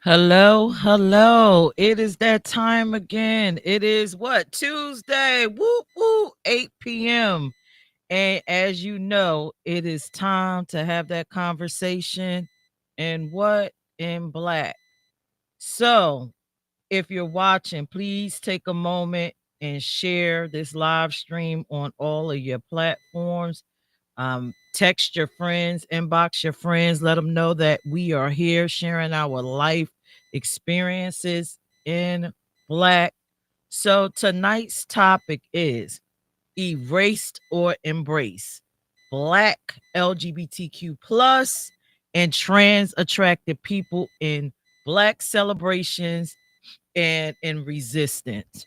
Hello, hello. It is that time again. It is what? Tuesday. Woo woo, 8 p.m. And as you know, it is time to have that conversation in what? In black. So, if you're watching, please take a moment and share this live stream on all of your platforms. Text your friends, inbox your friends, let them know that we are here sharing our life experiences in black. So tonight's topic is erased or embrace black LGBTQ plus and trans attracted people in black celebrations and in resistance.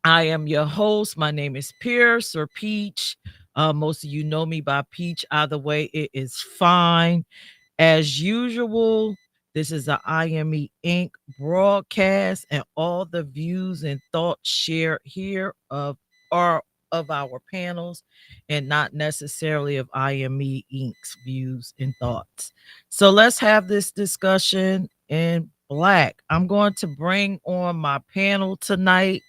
I am your host. My name is Peirrce or Peach. Most of you know me by Peach. Either way, it is fine. As usual, this is a IME Inc. broadcast, and all the views and thoughts shared here are of our panels and not necessarily of IME Inc.'s views and thoughts. So let's have this discussion in black. I'm going to bring on my panel tonight.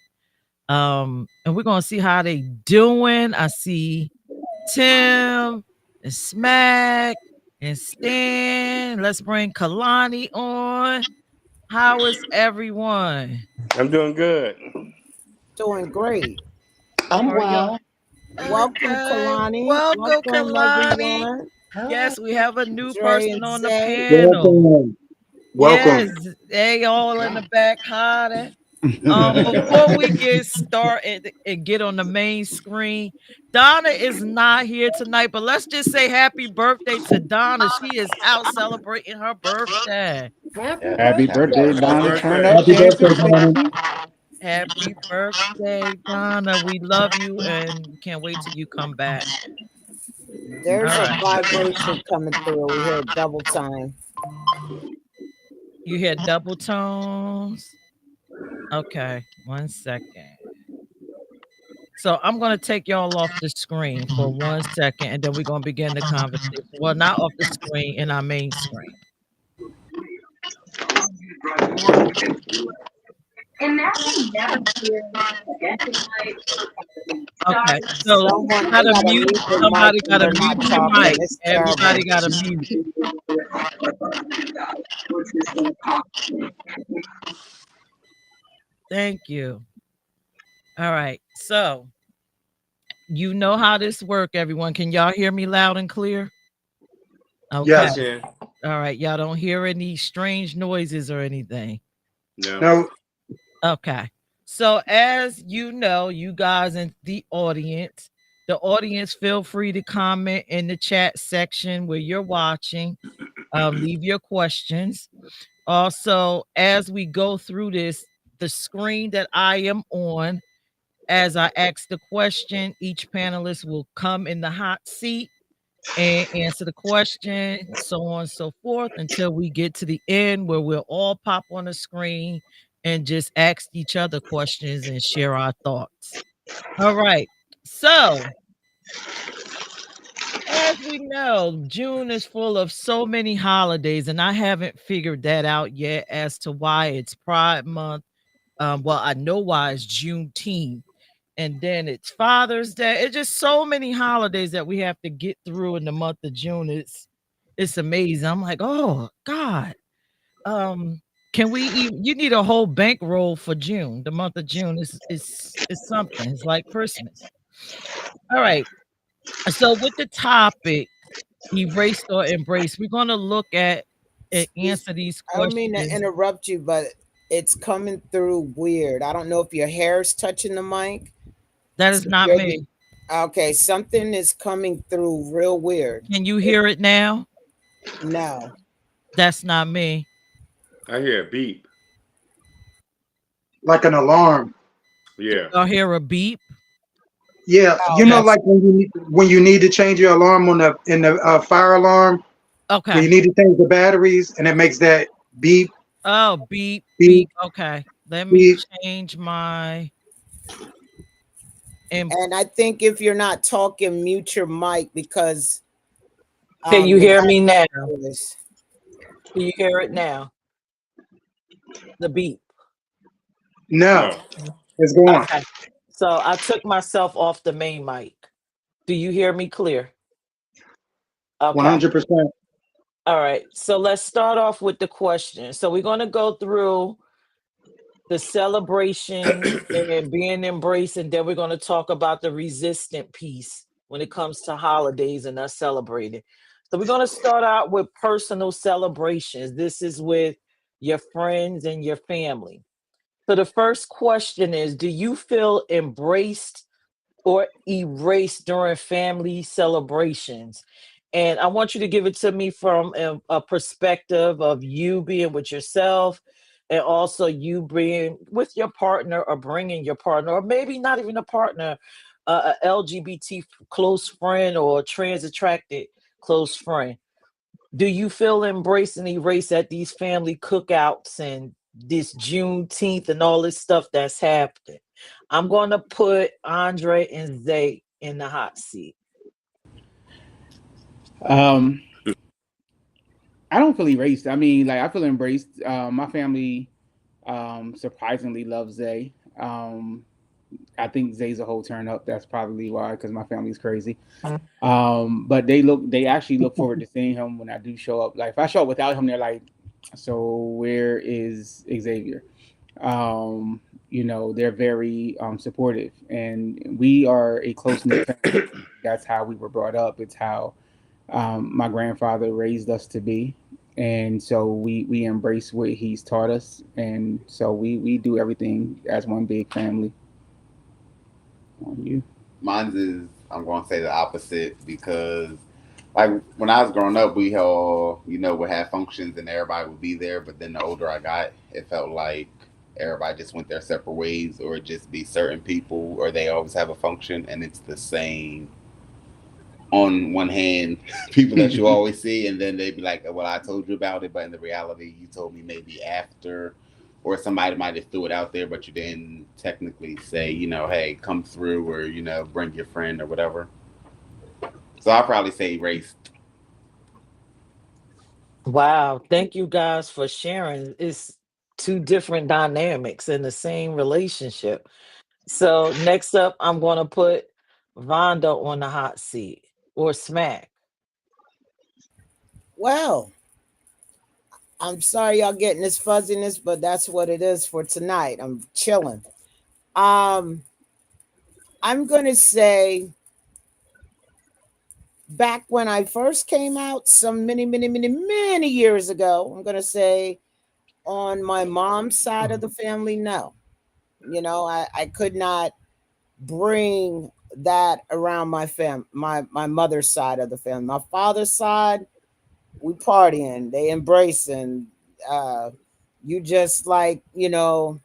And we're gonna see how they doing. I see Tim and Smack and Stan. Let's bring Kalani on. How is everyone? I'm doing good. Doing great. I'm Are y'all well. Welcome, Kalani. Welcome, Kalani. Everyone. Yes, we have a new Dre person and on the Zay. panel. Welcome. Yes, Welcome. they all in the back hiding. Before we get started and get on the main screen, Donna is not here tonight, but let's just say happy birthday to Donna. She is out celebrating her birthday. Happy birthday, Happy Donna. Turn birthday. up, Happy birthday, dancing, Donna. baby. Happy birthday, Donna. We love you and we can't wait till you come back. All There's a right. vibration coming through. We hear double time. You hear double tones? Okay, 1 second. So I'm going to take y'all off the screen for 1 second and then we're going to begin the conversation. Well, not off the screen, in our main screen. Okay, so Someone they gotta gotta mute. mute their mic Somebody when gotta they're not mute your talking. mic. It's terrible. Everybody gotta mute. Thank you. All right. So you know how this work, everyone. Can y'all hear me loud and clear? Okay. Yes. Yeah. All right. Y'all don't hear any strange noises or anything. No. No. Okay. So as you know, you guys in the audience, feel free to comment in the chat section where you're watching. Leave your questions. Also, as we go through this, the screen that I am on, as I ask the question, each panelist will come in the hot seat and answer the question, so on and so forth, until we get to the end where we'll all pop on the screen and just ask each other questions and share our thoughts. All right. So, as we know, June is full of so many holidays, and I haven't figured that out yet as to why it's Pride Month. Well, I know why it's Juneteenth, and then it's Father's Day. It's just so many holidays that we have to get through in the month of June. It's amazing. I'm like, oh God. Um, can we even, you need a whole bankroll for June. The month of June is something. It's like Christmas. All right. So with the topic, erase or embrace, we're gonna look at and Excuse- answer these I don't mean to questions. interrupt you, but it's coming through weird. I don't know if your hair is touching the mic. That So is not me. okay, something is coming through real weird. Can you hear it now? No. That's not me. I hear a beep. Like an alarm. Yeah. Y'all hear a beep? Yeah. Oh, You know, That's like when you need to change your alarm on the fire alarm, when okay. you need to change the batteries, and it makes that beep, Oh, beep, beep. beep, Okay. Let me beep. change my and and I think if you're not talking, mute your mic because Can you the hear me now? background is. Can you hear it now? The beep. No, No. it's going. Okay. So I took myself off the main mic. Do you hear me clear? Okay. 100%. All right. So let's start off with the question. So we're going to go through the celebrations and being embraced, and then we're going to talk about the resistant piece when it comes to holidays and us celebrating. So we're going to start out with personal celebrations. This is with your friends and your family. So the first question is, do you feel embraced or erased during family celebrations? And I want you to give it to me from a perspective of you being with yourself and also you being with your partner or bringing your partner, or maybe not even a partner, a LGBT close friend or trans attracted close friend. Do you feel embraced and erased at these family cookouts and this Juneteenth and all this stuff that's happening? I'm going to put Andre and Zay in the hot seat. Um, I don't feel erased. I mean, like I feel embraced. My family surprisingly loves Zay. I think Zay's a whole turn up. That's probably why, because my family's crazy. But they actually look forward to seeing him when I do show up. Like if I show up without him, they're like, "So where is Xavier?" You know, they're very supportive, and we are a close knit family. That's how we were brought up. It's how my grandfather raised us to be, and so we embrace what he's taught us, and so we do everything as one big family. On you. Mine's is I'm going to say the opposite because like when I was growing up, we all would have functions and everybody would be there. But then the older I got, it felt like everybody just went their separate ways, or it just be certain people, or they always have a function and it's the same. On one hand, people that you always see, and then they'd be like, "Well, I told you about it, but in the reality, you told me maybe after." Or somebody might have threw it out there, but you didn't technically say, hey, come through, or bring your friend or whatever. So I'll probably say race. Wow. Thank you guys for sharing. It's two different dynamics in the same relationship. So next up, I'm going to put Vonda on the hot seat or Smack. Well, I'm sorry y'all getting this fuzziness, but that's what it is for tonight. I'm chilling. I'm gonna say back when I first came out, some many years ago, I'm gonna say on my mom's side of the family, no. I could not bring that around my mother's side of the family. My father's side, we partying, they embracing. You just like, you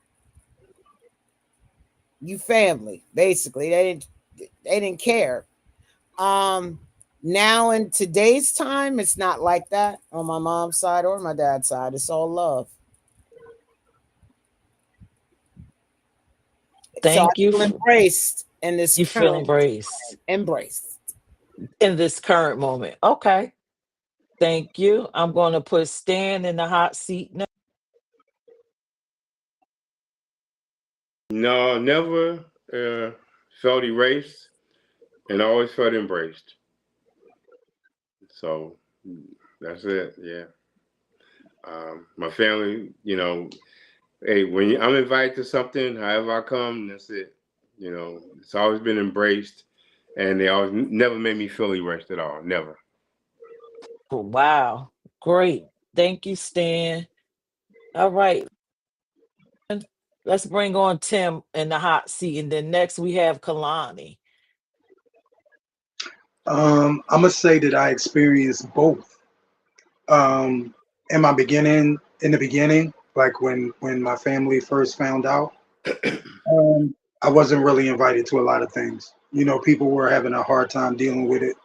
family, basically. They didn't care. Now in today's time, it's not like that on my mom's side or my dad's side. It's all love. So I Thank you. feel embraced in this You feel current embraced embrace. in this current moment. Okay. Thank you. I'm going to put Stan in the hot seat now. No, never felt erased and always felt embraced. So that's it. Yeah. My family, hey, I'm invited to something, however I come, that's it. It's always been embraced, and they always never made me feel erased at all. Never. Wow. Great. Thank you, Stan. All right. Let's bring on Tim in the hot seat. And then next we have Kalani. I'm gonna say that I experienced both. Um, in the beginning, like when my family first found out, I wasn't really invited to a lot of things. People were having a hard time dealing with it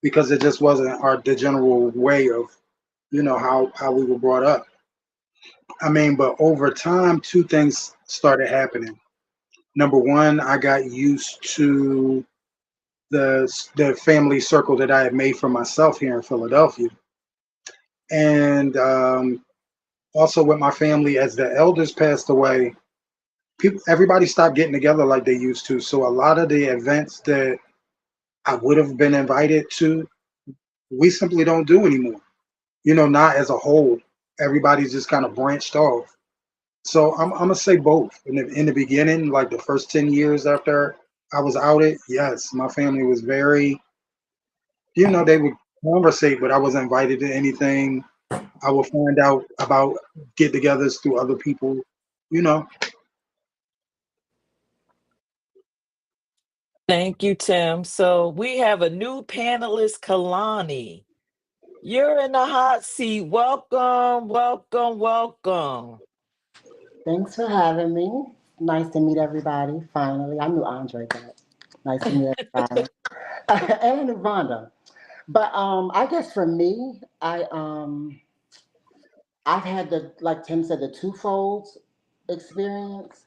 because it just wasn't the general way of, how we were brought up. I mean, but over time, two things started happening. Number one, I got used to the family circle that I had made for myself here in Philadelphia, and also with my family, as the elders passed away, people, everybody stopped getting together like they used to. So a lot of the events that I would have been invited to, we simply don't do anymore. You know, not as a whole. Everybody's just kind of branched off. So I'm gonna say both. In the beginning, like the first 10 years after I was outed, yes, my family was very, they would conversate, but I wasn't invited to anything. I would find out about get-togethers through other people. You know, Thank you, Tim. So we have a new panelist, Kalani. You're in the hot seat. Welcome, welcome, welcome. Thanks for having me. Nice to meet everybody. Finally, I knew Andre, but nice to meet everybody. And I knew Vonda. But I guess for me, I've had the, like Tim said, the twofold experience.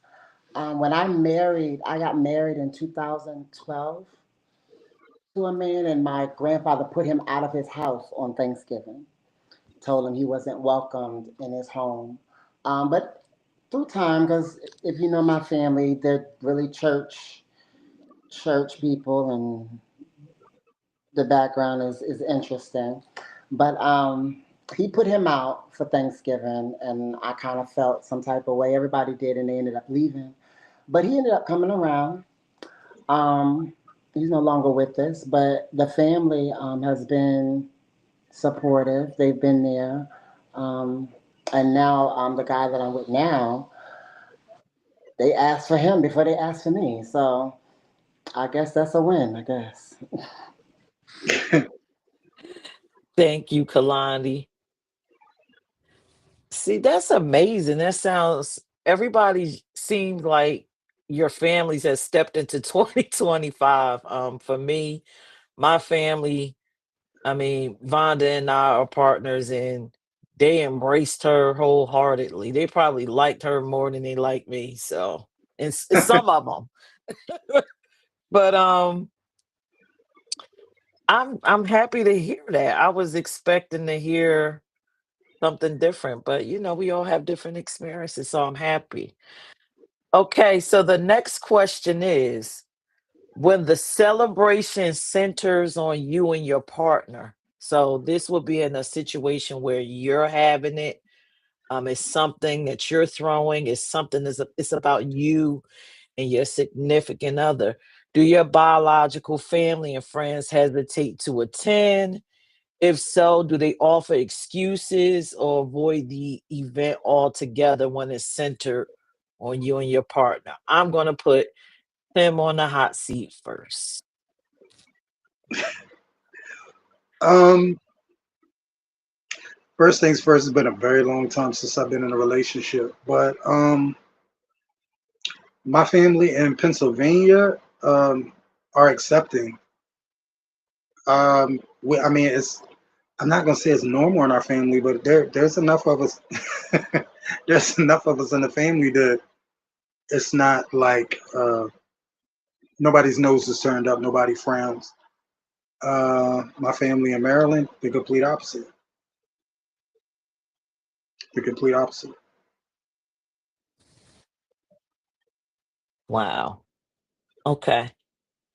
When I got married in 2012 to a man, and my grandfather put him out of his house on Thanksgiving. Told him he wasn't welcomed in his home. But through time, because if you know my family, they're really church people, and the background is interesting. But he put him out for Thanksgiving, and I kind of felt some type of way. Everybody did, and they ended up leaving. But he ended up coming around. Um, he's no longer with us, but the family has been supportive. They've been there. Um, and now the guy that I'm with now, they asked for him before they asked for me. So I guess that's a win, I guess. Thank you, Kalani. See, that's amazing. That sounds, everybody seems like your families has stepped into 2025. For me, my family, I mean, Vonda and I are partners, and they embraced her wholeheartedly. They probably liked her more than they like me. So, and some of them, but I'm happy to hear that. I was expecting to hear something different, but we all have different experiences, so I'm happy. Okay, so the next question is, when the celebration centers on you and your partner. So this will be in a situation where you're having it. It's something that you're throwing. It's something it's about you and your significant other. Do your biological family and friends hesitate to attend? If so, do they offer excuses or avoid the event altogether when it's centered on you and your partner? I'm going to put him on the hot seat first. um, first things first. It's been a very long time since I've been in a relationship, but my family in Pennsylvania are accepting. I mean, it's. I'm not gonna say it's normal in our family, but there's enough of us. There's enough of us in the family that it's not like nobody's nose is turned up, nobody frowns. My family in Maryland, the complete opposite. The complete opposite. Wow. Okay.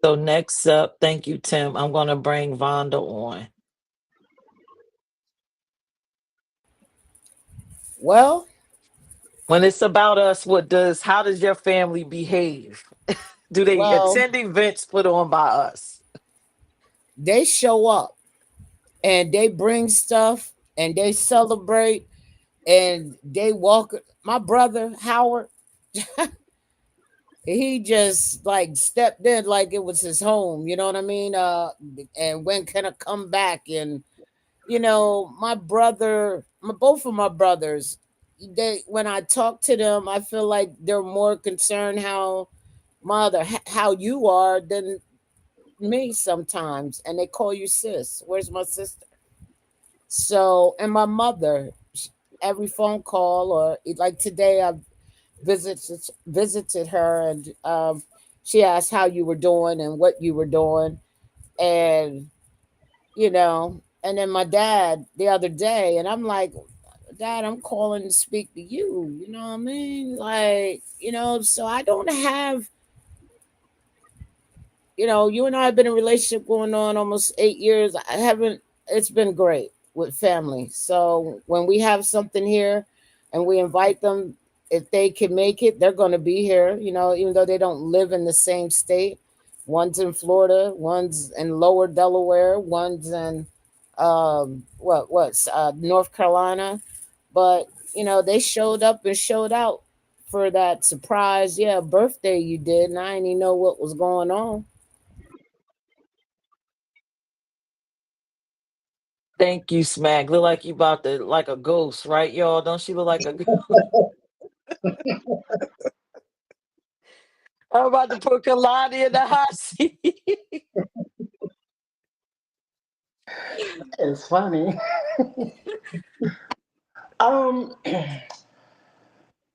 So next up, thank you, Tim. I'm going to bring Vonda on. Well, When it's about us, how does your family behave? Do they well, attend events put on by us? they show up and they bring stuff and they celebrate and they walk. My brother Howard, he just like stepped in like it was his home. You know what I mean? And when can I come back? And my brother, both of my brothers, they when I talk to them, I feel like they're more concerned how you are than me sometimes, and they call you sis. Where's my sister? So, and my mother, every phone call or like today, I visited her, and she asked how you were doing and what you were doing, and and then my dad the other day, and I'm like, Dad, I'm calling to speak to you. You know what I mean? Like, so I don't have, you and I have been in a relationship going on almost 8 years. I haven't, it's been great with family. So when we have something here and we invite them, if they can make it, they're going to be here, even though they don't live in the same state. One's in Florida, one's in Lower Delaware, one's in North Carolina. But they showed up and showed out for that surprise, birthday you did, and I didn't even know what was going on. Thank you, Smack. Look like you about to like a ghost, right, y'all? Don't she look like a ghost? I'm about to put Kalani in the hot seat. It's funny. um,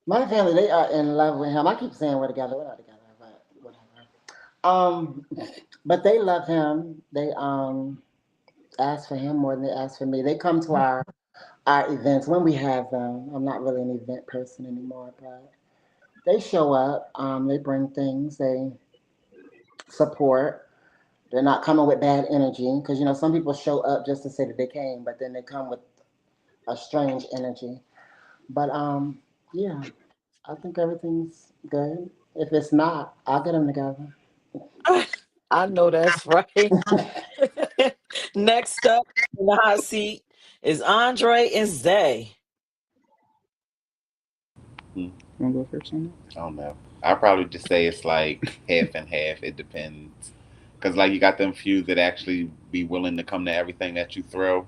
my family, they are in love with him. I keep saying we're together. We're not together, but whatever. Um, but they love him. They ask for him more than they ask for me. They come to our events when we have them. I'm not really an event person anymore, but they show up. They bring things. They support. They're not coming with bad energy because some people show up just to say that they came, but then they come with a strange energy. But yeah, I think everything's good. If it's not, I'll get them together. I know that's right. Next up in the hot seat is Andre and Zay. You want to go first on that? I don't know. I'll probably just say it's like half and half. It depends. Because, like, you got them few that actually be willing to come to everything that you throw.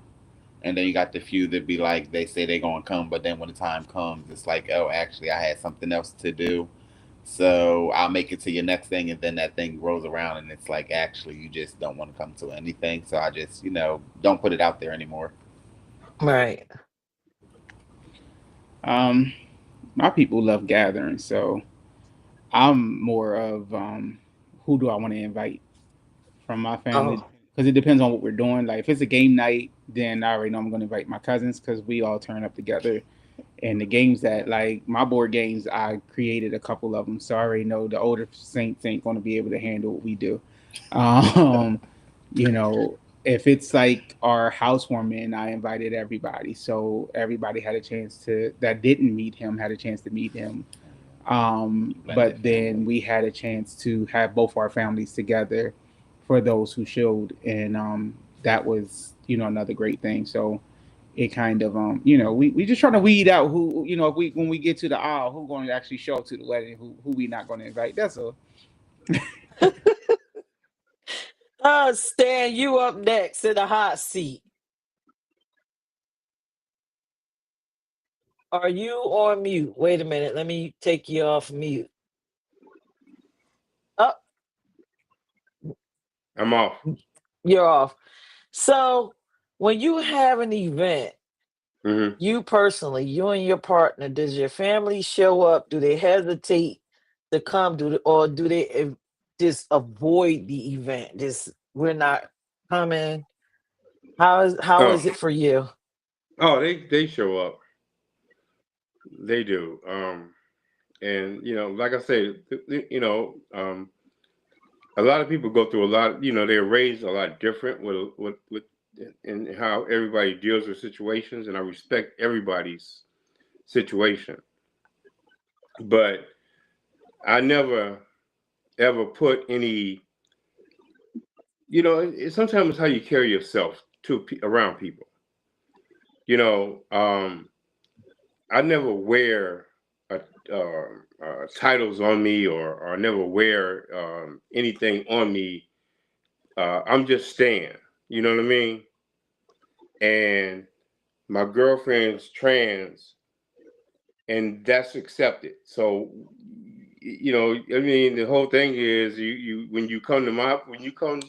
And then you got the few that be like, they say they're going to come, but then when the time comes, it's like, oh, actually, I had something else to do. So I'll make it to your next thing. And then that thing rolls around, and it's like, actually, you just don't want to come to anything. So I just, don't put it out there anymore. Right. My people love gathering, so I'm more of who do I want to invite from my family, Oh, because it depends on what we're doing. Like if it's a game night, then I already know I'm going to invite my cousins because we all turn up together. And the games that, like my board games, I created a couple of them, so I already know the older saints ain't going to be able to handle what we do. Um, you know, if it's like our housewarming, I invited everybody, so everybody had a chance to that didn't meet him had a chance to meet him. But then we had a chance to have both our families together for those who showed, and that was another great thing. So it kind of we just trying to weed out who if we when we get to the aisle who going to actually show up to the wedding, who we not going to invite. That's all. Stan, you up next in the hot seat. Are you on mute? Wait a minute. Let me take you off mute. Oh, I'm off. you're off. So when you have an event, Mm-hmm. you personally, you and your partner, does your family show up? Do they hesitate to come? Or do they just avoid the event? Just we're not coming. How is it for you? Oh, they show up. They do. And like I say, a lot of people go through a lot. They're raised a lot different with and how everybody deals with situations, and I respect everybody's situation. But I never ever put any. Sometimes it's how you carry yourself around people. I never wear titles on me, or never wear anything on me. I'm just Stan. You know what I mean? And my girlfriend's trans, and that's accepted. So, I mean, the whole thing is you when you come to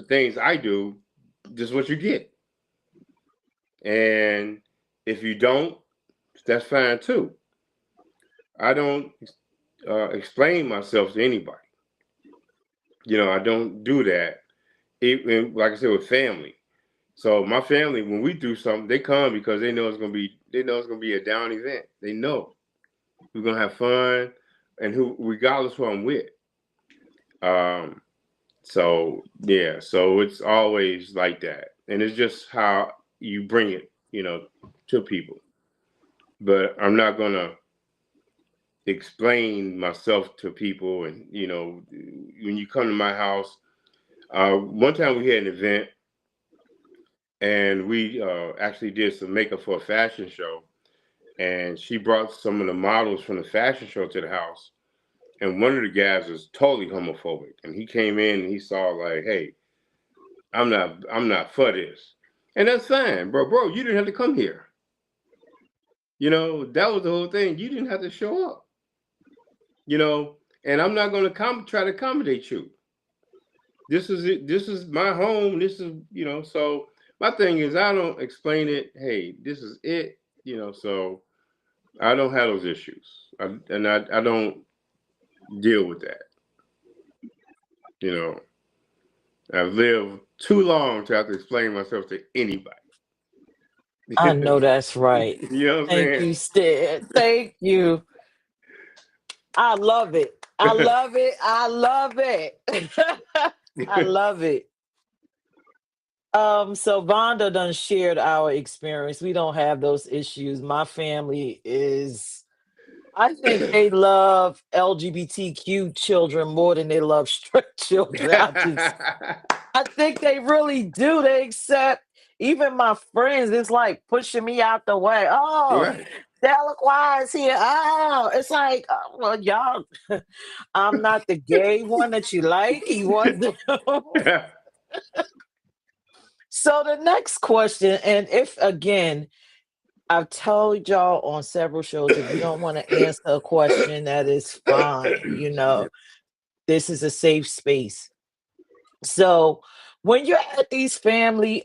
things I do, this is what you get. And if you don't, that's fine too. I don't explain myself to anybody. I don't do that. Even like I said with family. So my family, when we do something, they come because they know it's gonna be a down event. They know we're gonna have fun, and who regardless who I'm with. Um, so yeah, so it's always like that, and it's just how you bring it, to people. But I'm not gonna explain myself to people, and when you come to my house. One time we had an event, and we actually did some makeup for a fashion show, and she brought some of the models from the fashion show to the house, and one of the guys was totally homophobic, and he came in and he saw like, hey, I'm not for this, and that's fine, bro, you didn't have to come here. That was the whole thing. You didn't have to show up. And I'm not going to try to accommodate you. This is it. This is my home. This is, so my thing is I don't explain it. Hey, this is it, so I don't have those issues. I don't deal with that. I've lived too long to have to explain myself to anybody. I know that's right. You know what I'm Thank saying? you, Stead. Thank you. I love it. I love it. I love it. I love it. So Vonda done shared our experience. We don't have those issues. My family is, I think they love LGBTQ children more than they love straight children. I think they really do. They accept even my friends. It's like pushing me out the way. Oh, Right. Delacroix is here. Oh, it's like, well, y'all, I'm not the gay one that you like. He was the. So the next question, and if again, I've told y'all on several shows, if you don't want to answer a question, that is fine. This is a safe space. So when you're at these family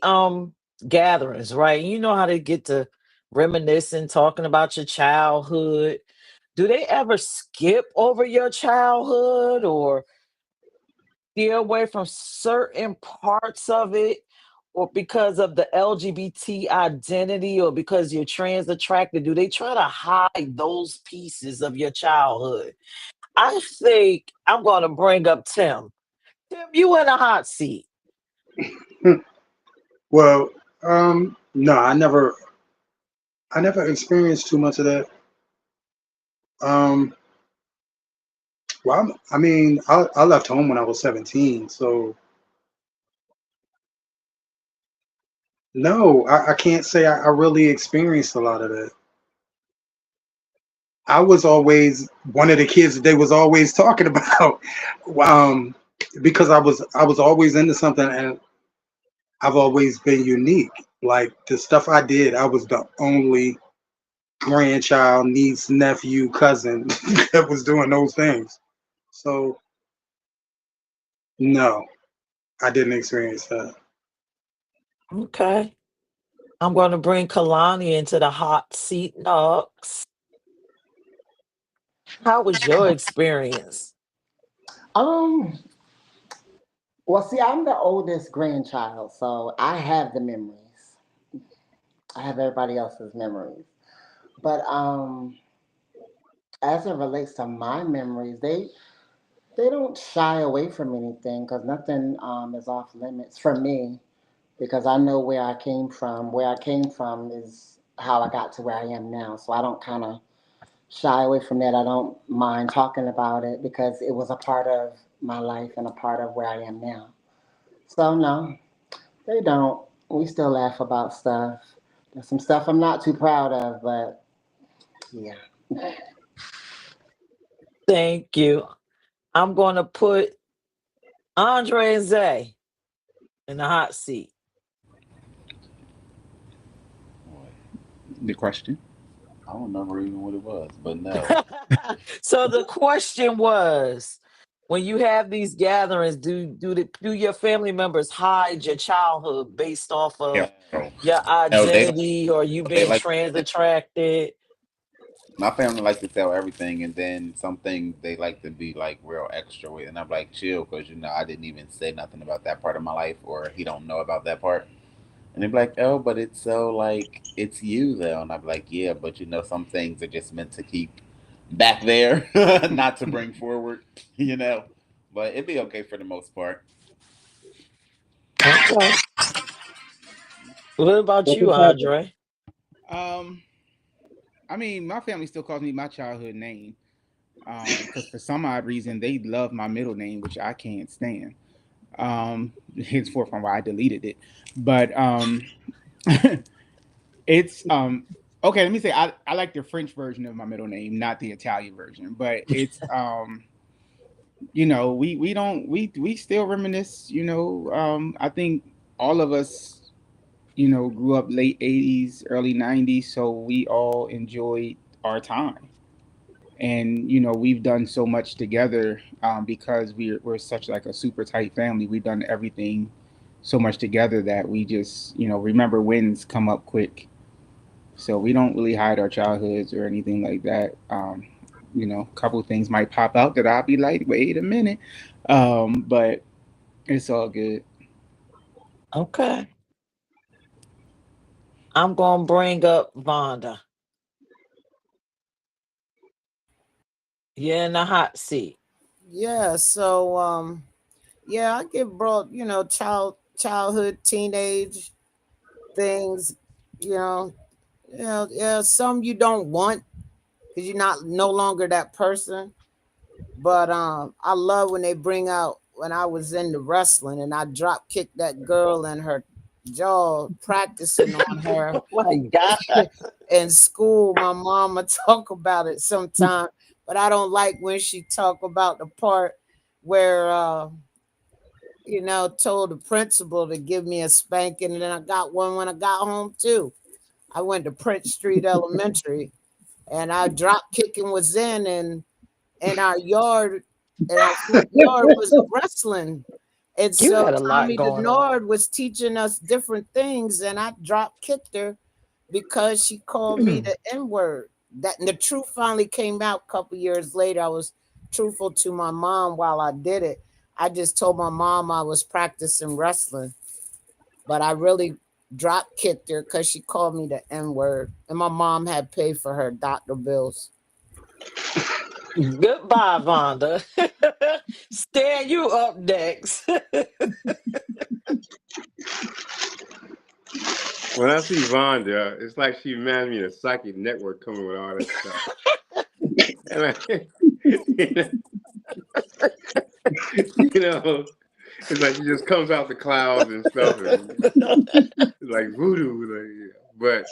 gatherings, right? You know how to get to reminiscing, talking about your childhood. Do they ever skip over your childhood or steer away from certain parts of it? Or because of the LGBT identity, or because you're trans attracted, do they try to hide those pieces of your childhood? I think I'm going to bring up Tim. Tim, you in a hot seat. Well, no, I never experienced too much of that. Um, well, I mean, I left home when I was 17, so no, I can't say I really experienced a lot of that. I was always one of the kids that they was always talking about, um, because I was always into something, and I've always been unique. Like the stuff I did, I was the only grandchild, niece, nephew, cousin that was doing those things. So no, I didn't experience that. Okay. I'm going to bring Kalani into the hot seat next. How was your experience? Um, well, see, I'm the oldest grandchild, so I have the memories. I have everybody else's memories. But as it relates to my memories, they don't shy away from anything because nothing is off limits for me because I know where I came from. Where I came from is how I got to where I am now. So I don't kind of shy away from that. I don't mind talking about it because it was a part of my life and a part of where I am now. So no, they don't. We still laugh about stuff. There's some stuff I'm not too proud of, but yeah. Thank you. I'm going to put Andre and Zay in the hot seat. The question. I don't remember even what it was, but no. So the question was, when you have these gatherings, do your family members hide your childhood based off Yeah. of your No, identity or you they being like trans attracted? my family like to tell everything, and then some things they like to be like real extra with, and I'm like chill because I didn't even say nothing about that part of my life, or he don't know about that part, And they'd be like, oh, but it's so like it's you though. And I'd be like, yeah, but some things are just meant to keep back there, not to bring forward, you know. But it'd be okay for the most part. Okay. What about What you, just happened? Andre? Um, I mean, my family still calls me my childhood name. Because for some odd reason they love my middle name, which I can't stand. Henceforth from why I deleted it. But it's okay, let me say I like the French version of my middle name, not the Italian version. But it's we don't we still reminisce, I think all of us, grew up late 80s, early 90s, so we all enjoyed our time. And we've done so much together, because we're such like a super tight family. We've done everything so much together that we just remember wins come up quick. So we don't really hide our childhoods or anything like that. A couple things might pop out that I'll be like, wait a minute, but it's all good. Okay. I'm gonna bring up Vonda. You're in the hot seat. Yeah, so yeah, I get brought, childhood, teenage things, you know, yeah, some you don't want because you're not no longer that person. But I love when they bring out when I was into wrestling and I drop kicked that girl in her jaw practicing on her Oh my God. in school. My mama talk about it sometime, but I don't like when she talk about the part where told the principal to give me a spanking, and then I got one when I got home too. I went to Prince Street Elementary, and our drop kicking was in our yard, and our front yard was a wrestling. And You so had a lot Tommy going on. Denard was teaching us different things, and I drop kicked her because she called me the N word. That and the truth finally came out a couple years later. I was truthful to my mom while I did it. I just told my mom I was practicing wrestling, but I really drop kicked her because she called me the N word, and my mom had paid for her doctor bills. Goodbye, Vonda. Stan, you up next. When I see Vonda, it's like she reminds me of Psychic Network coming with all that stuff. And you know, it's like she just comes out the clouds and stuff, and it's like voodoo. Like, yeah. But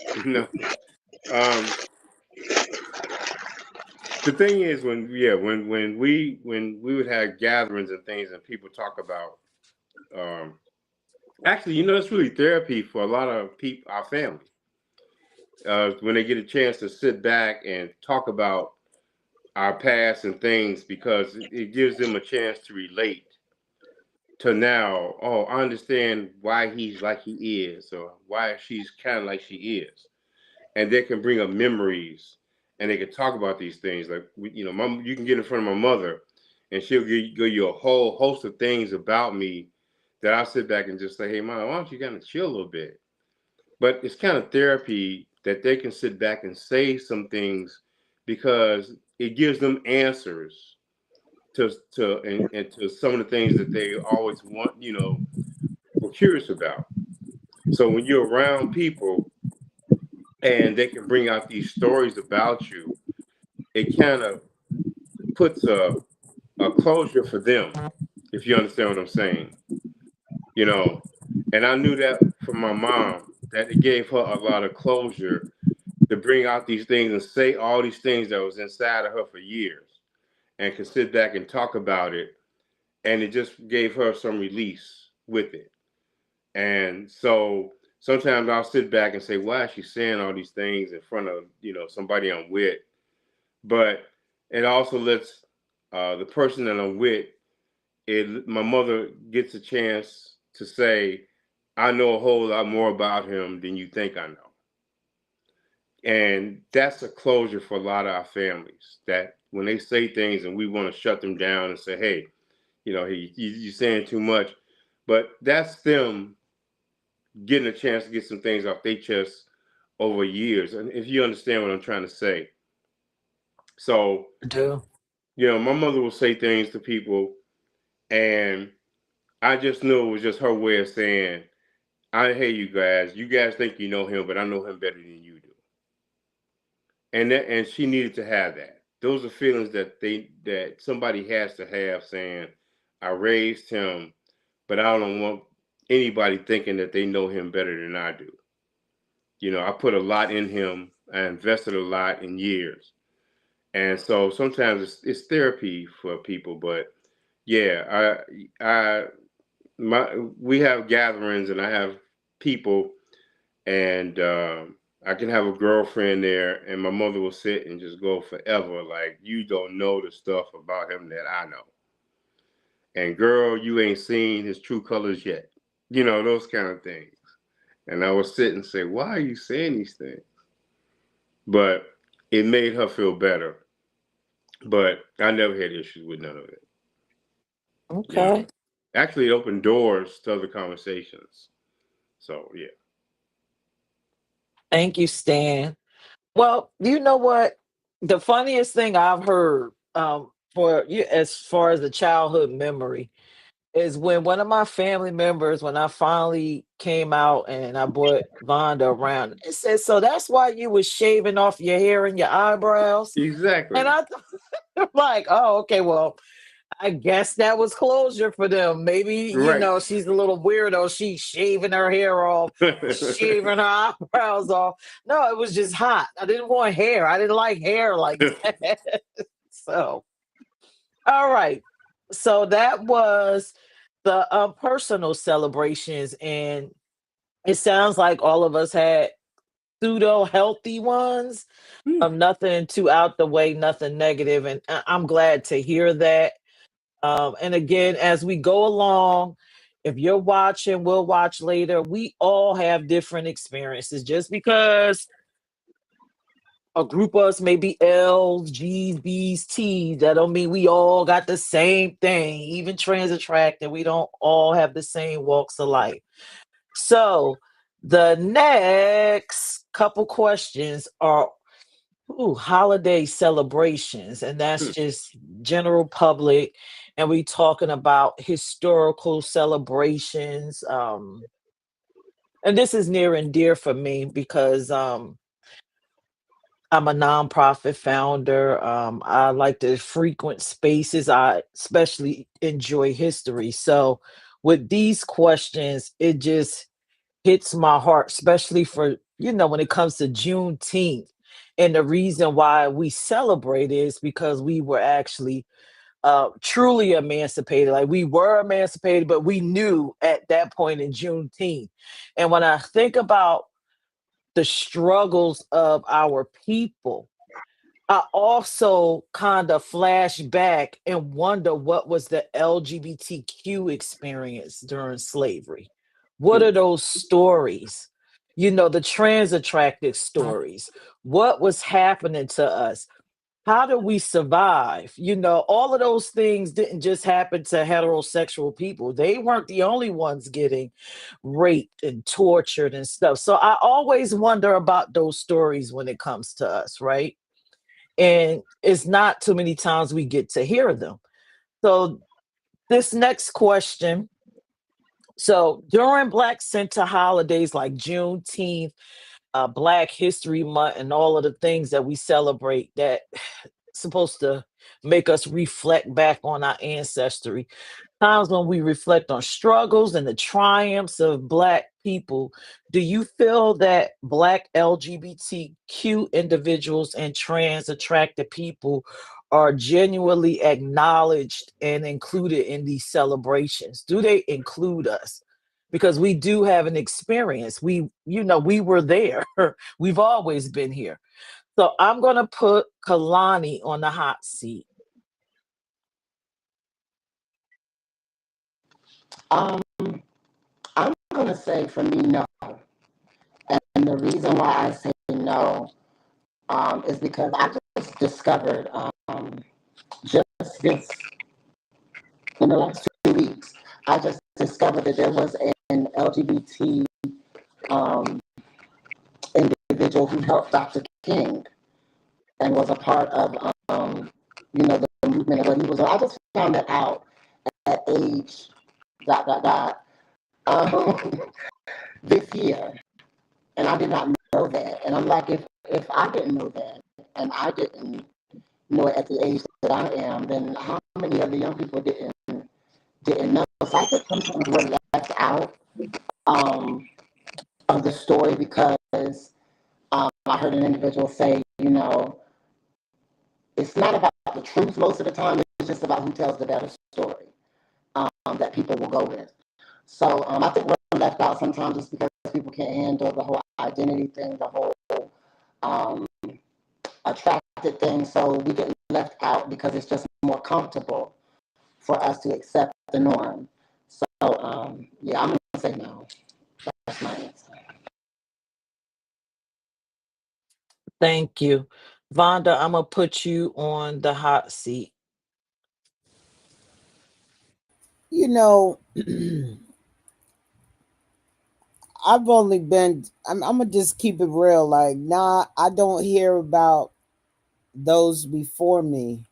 the thing is, when we would have gatherings and things, and people talk about, actually, it's really therapy for a lot of people, our family, when they get a chance to sit back and talk about our past and things, because it gives them a chance to relate to now. Oh, I understand why he's like he is, or why she's kind of like she is, and they can bring up memories, and they can talk about these things. Like, mom, you can get in front of my mother, and she'll give you a whole host of things about me that I'll sit back and just say, hey, mom, why don't you kind of chill a little bit? But it's kind of therapy that they can sit back and say some things, because it gives them answers and to some of the things that they always want, were curious about. So when you're around people and they can bring out these stories about you, it kind of puts a closure for them, if you understand what I'm saying. you know. And I knew that from my mom, that it gave her a lot of closure to bring out these things and say all these things that was inside of her for years, and could sit back and talk about it. And it just gave her some release with it. And so sometimes I'll sit back and say, why is she saying all these things in front of, somebody I'm with? But it also lets the person that I'm with, my mother gets a chance to say, I know a whole lot more about him than you think I know. And that's a closure for a lot of our families, that when they say things and we want to shut them down and say, hey, you're saying too much. But that's them getting a chance to get some things off their chest over years. And if you understand what I'm trying to say. So, Do. my mother will say things to people, and I just knew it was just her way of saying, I hear you guys. You guys think you know him, but I know him better than you do. And she needed to have that. Those are feelings that somebody has to have, saying, I raised him, but I don't want anybody thinking that they know him better than I do. I put a lot in him. I invested a lot in years. And so sometimes it's therapy for people, but yeah, we have gatherings and I have people, and I can have a girlfriend there, and my mother will sit and just go forever, like, you don't know the stuff about him that I know. And girl, you ain't seen his true colors yet. Those kind of things. And I would sit and say, why are you saying these things? But it made her feel better. But I never had issues with none of it. Okay. Actually, it opened doors to other conversations. So, yeah. Thank you, Stan. Well, you know what? The funniest thing I've heard for you as far as the childhood memory is when one of my family members, when I finally came out and I brought Vonda around, it said, so that's why you was shaving off your hair and your eyebrows. Exactly. And I'm like, oh, okay, well, I guess that was closure for them. Maybe, Right. she's a little weirdo. She's shaving her hair off, shaving her eyebrows off. No, it was just hot. I didn't want hair. I didn't like hair like that. So, all right. So that was the personal celebrations. And it sounds like all of us had pseudo healthy ones. Nothing too out the way, nothing negative. And I'm glad to hear that. And again, as we go along, if you're watching, we'll watch later. We all have different experiences. Just because a group of us may be L's, G's, B's, T's, that don't mean we all got the same thing. Even trans attracted, we don't all have the same walks of life. So the next couple questions are holiday celebrations, and that's just general public, and we talking about historical celebrations. And this is near and dear for me because I'm a nonprofit founder. I like to frequent spaces. I especially enjoy history. So with these questions, it just hits my heart, especially for, when it comes to Juneteenth. And the reason why we celebrate is because we were actually truly emancipated. Like, we were emancipated, but we knew at that point in Juneteenth. And when I think about the struggles of our people, I also kind of flash back and wonder what was the LGBTQ experience during slavery. What are those stories? The trans attracted stories. What was happening to us? How did we survive? All of those things didn't just happen to heterosexual people. They weren't the only ones getting raped and tortured and stuff. So I always wonder about those stories when it comes to us, right? And it's not too many times we get to hear them. So this next question. So during Black Center holidays like Juneteenth, Black History Month, and all of the things that we celebrate that supposed to make us reflect back on our ancestry, times when we reflect on struggles and the triumphs of Black people, do you feel that Black LGBTQ individuals and trans attracted people are genuinely acknowledged and included in these celebrations? Do they include us? Because we do have an experience. We were there. We've always been here. So I'm going to put Kalani on the hot seat. I'm going to say for me, no. And the reason why I say no is because I just discovered just this in the last 2 weeks, I just discovered that there was an LGBTQ um, individual who helped Dr. King and was a part of, the movement and what he was on. I just found that out at age dot dot dot this year, and I did not know that. And I'm like, if I didn't know that, and I didn't know it at the age that I am, then how many other young people didn't know? So I think sometimes we're left out um, of the story because I heard an individual say, it's not about the truth most of the time. It's just about who tells the better story that people will go with. So I think we're left out sometimes just because people can't handle the whole identity thing, the whole um, attracted thing. So we get left out because it's just more comfortable for us to accept the norm. So yeah, I'm gonna say no. That's my answer. Thank you. Vonda, I'm gonna put you on the hot seat. You know, I've only been, I'm gonna just keep it real. Like, nah, I don't hear about those before me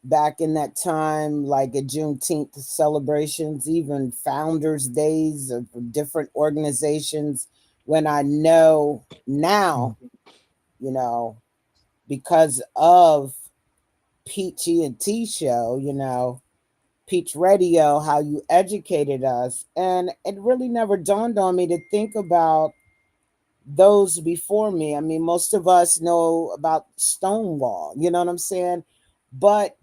back in that time, like at Juneteenth celebrations, even founders' days of different organizations, when I know now, you know, because of Peachy and T Show, Peach Radio, how you educated us. And it really never dawned on me to think about those before me. I mean, most of us know about Stonewall, you know what I'm saying? But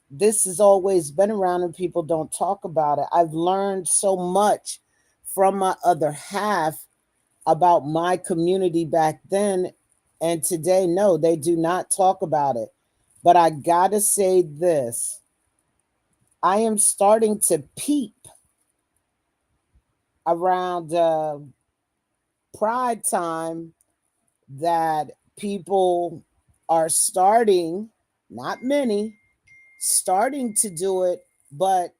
this has always been around and people don't talk about it. I've learned so much from my other half about my community back then. And today, no, they do not talk about it. But I gotta say this, I am starting to peep around Pride time that people are starting, not many, starting to do it, but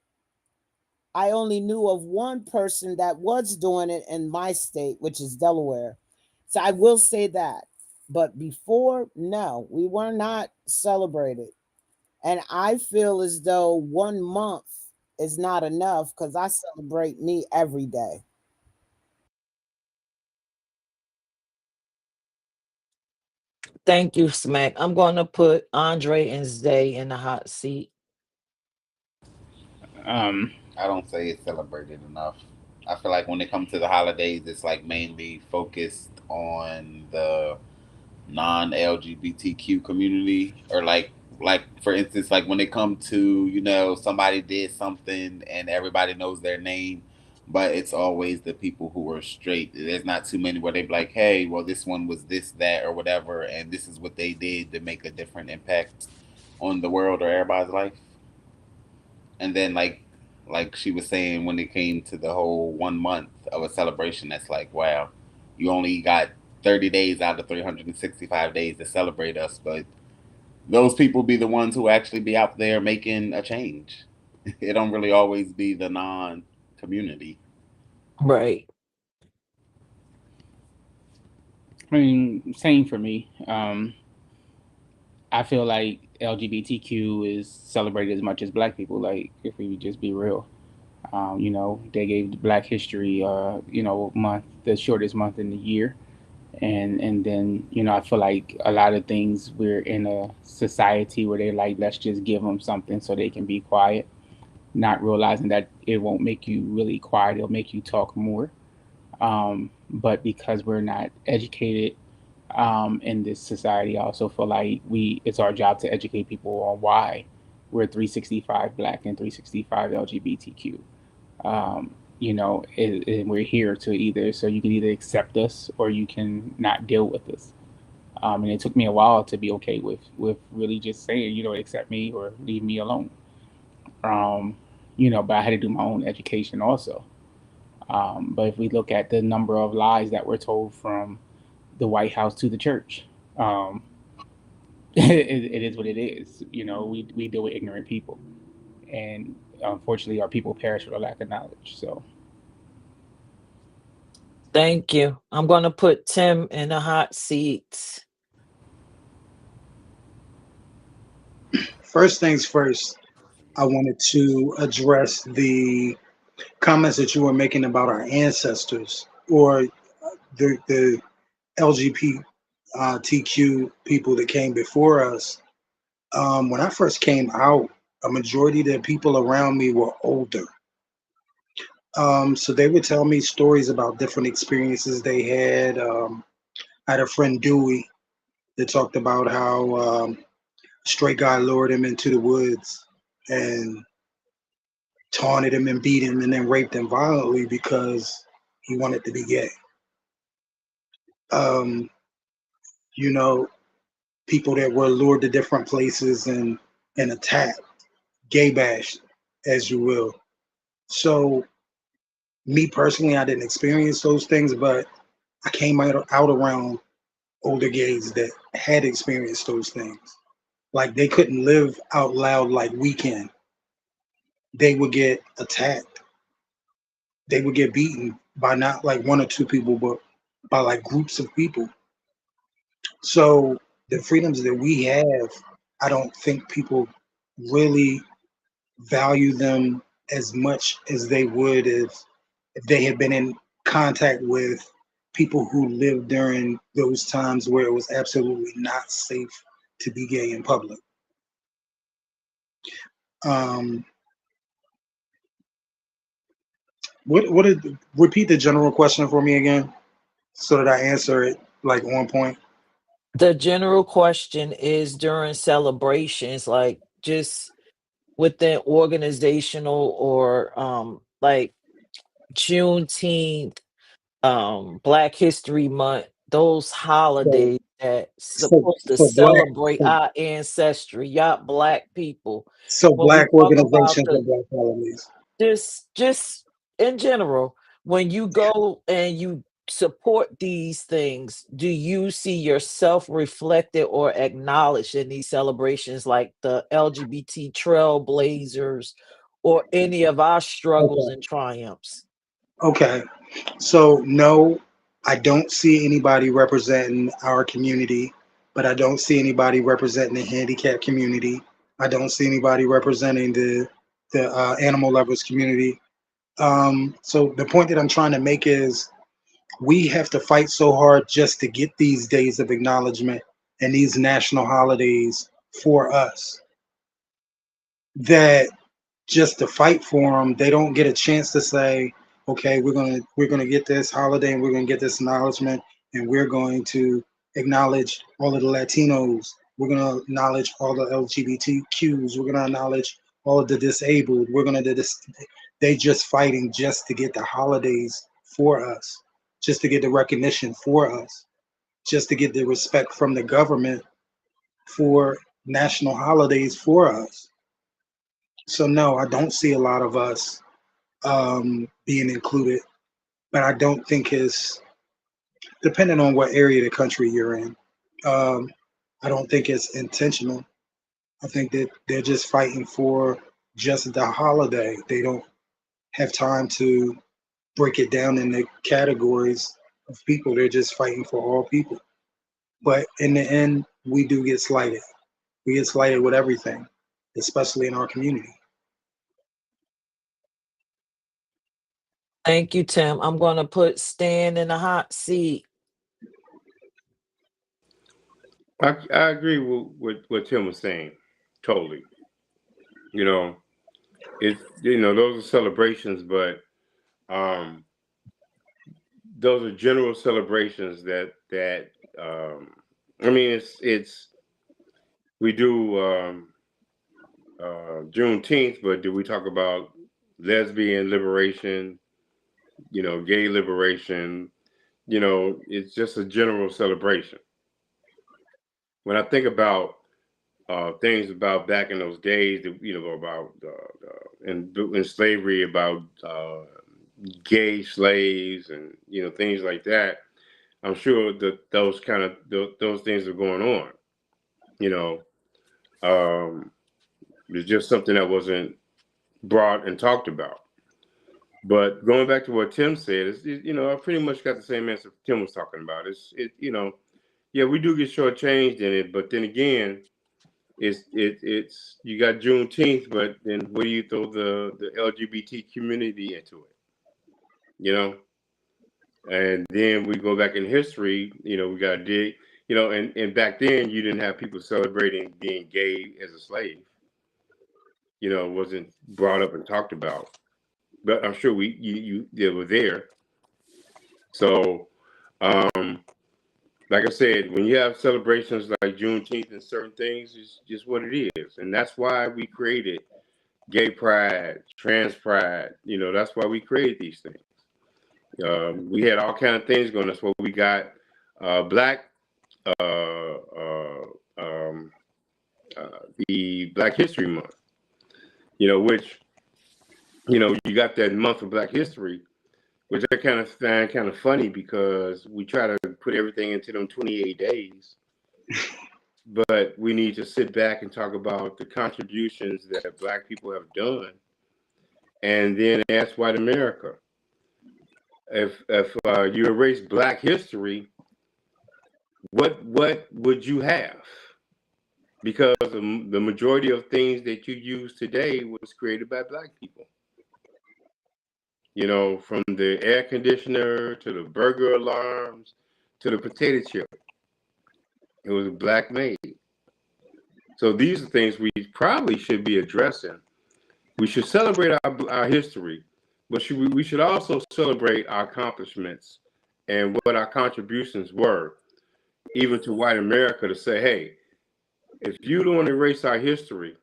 I only knew of one person that was doing it in my state, which is Delaware. So I will say that. But before, no, we were not celebrated. And I feel as though 1 month is not enough because I celebrate me every day. Thank you, Smack. I'm gonna put Andre and Zay in the hot seat. Um, I don't say it's celebrated enough. I feel like when it comes to the holidays, it's like mainly focused on the non-LGBTQ community, or like for instance, like when it comes to somebody did something and everybody knows their name, but it's always the people who are straight. There's not too many where they be like, hey, well, this one was this, that, or whatever, and this is what they did to make a different impact on the world or everybody's life. And then like she was saying, when it came to the whole 1 month of a celebration, that's like, wow, you only got 30 days out of 365 days to celebrate us, but those people be the ones who actually be out there making a change. It don't really always be the non community. Right. I mean, same for me. I feel like LGBTQ is celebrated as much as Black people. Like, if we just be real, they gave Black History, month, the shortest month in the year, and then I feel like a lot of things, we're in a society where they're like, let's just give them something so they can be quiet, not realizing that it won't make you really quiet, it'll make you talk more. But because we're not educated in this society, I also feel like it's our job to educate people on why we're 365 Black and 365 LGBTQ. Um, and we're here to either, so you can either accept us or you can not deal with us. And it took me a while to be okay with really just saying, accept me or leave me alone. Um, but I had to do my own education also. But if we look at the number of lies that were told from the White House to the church, um, it is what it is. We deal with ignorant people, and unfortunately, our people perish for the lack of knowledge. So, Thank you. I'm going to put Tim in the hot seat. First things first, I wanted to address the comments that you were making about our ancestors or the LGBTQ people that came before us. When I first came out, a majority of the people around me were older. So they would tell me stories about different experiences they had. I had a friend Dewey that talked about how a straight guy lured him into the woods and taunted him and beat him and then raped him violently because he wanted to be gay. Um, you know, people that were lured to different places and attacked, gay bashed, as you will. So me personally, I didn't experience those things, but I came out around older gays that had experienced those things. Like they couldn't live out loud like we can. They would get attacked. They would get beaten by not like one or two people, but by like groups of people. So the freedoms that we have, I don't think people really value them as much as they would if they had been in contact with people who lived during those times where it was absolutely not safe to be gay in public. Um, what did repeat the general question for me again so that I answer it like on point? The general question is during celebrations, like just within organizational or like Juneteenth, Black History Month, those So holidays that so supposed to so black celebrate so, our ancestry, y'all black people. so When we black talk about organizations the and black holidays. just in general, when you go and you support these things, do you see yourself reflected or acknowledged in these celebrations like the LGBT trailblazers or any of our struggles Okay. and triumphs? Okay. So no, I don't see anybody representing our community, but I don't see anybody representing the handicapped community. I don't see anybody representing the animal lovers community. So the point that I'm trying to make is we have to fight so hard just to get these days of acknowledgement and these national holidays for us that just to fight for them, they don't get a chance to say, okay, we're gonna get this holiday and we're gonna get this acknowledgement and we're going to acknowledge all of the Latinos. We're gonna acknowledge all the LGBTQs. We're gonna acknowledge all of the disabled. We're gonna do this. They just fighting just to get the holidays for us, just to get the recognition for us, just to get the respect from the government for national holidays for us. So no, I don't see a lot of us being included, but I don't think it's depending on what area of the country you're in. Um, I don't think it's intentional. I think that they're just fighting for just the holiday. They don't have time to break it down into categories of people. They're just fighting for all people. But in the end, we do get slighted. We get slighted with everything, especially in our community. Thank you, Tim. I'm going to put Stan in the hot seat. I agree with what Tim was saying, totally. You know, it's those are celebrations, but um, those are general celebrations that I mean it's we do Juneteenth, but do we talk about lesbian liberation? Gay liberation. It's just a general celebration. When I think about things about back in those days, about in slavery, about gay slaves, and things like that. I'm sure that those things are going on. You know, it's just something that wasn't brought and talked about. But going back to what Tim said, I pretty much got the same answer Tim was talking about. Yeah, we do get shortchanged in it, but then again, it's you got Juneteenth, but then what do you throw the LGBT community into it? And then we go back in history. We got to dig. And back then you didn't have people celebrating being gay as a slave. It wasn't brought up and talked about. But I'm sure they were there. So, like I said, when you have celebrations like Juneteenth and certain things, it's just what it is, and that's why we created gay pride, trans pride. That's why we created these things. We had all kind of things going. That's why we got Black, the Black History Month. Which you got that month of Black History, which I kind of find kind of funny because we try to put everything into them 28 days. But we need to sit back and talk about the contributions that Black people have done, and then ask white America. If you erase Black history, what would you have? Because the majority of things that you use today was created by Black people. From the air conditioner to the burger alarms to the potato chip. It was Black made. So these are things we probably should be addressing. We should celebrate our history, but we should also celebrate our accomplishments and what our contributions were, even to white America, to say, hey, if you don't want to erase our history,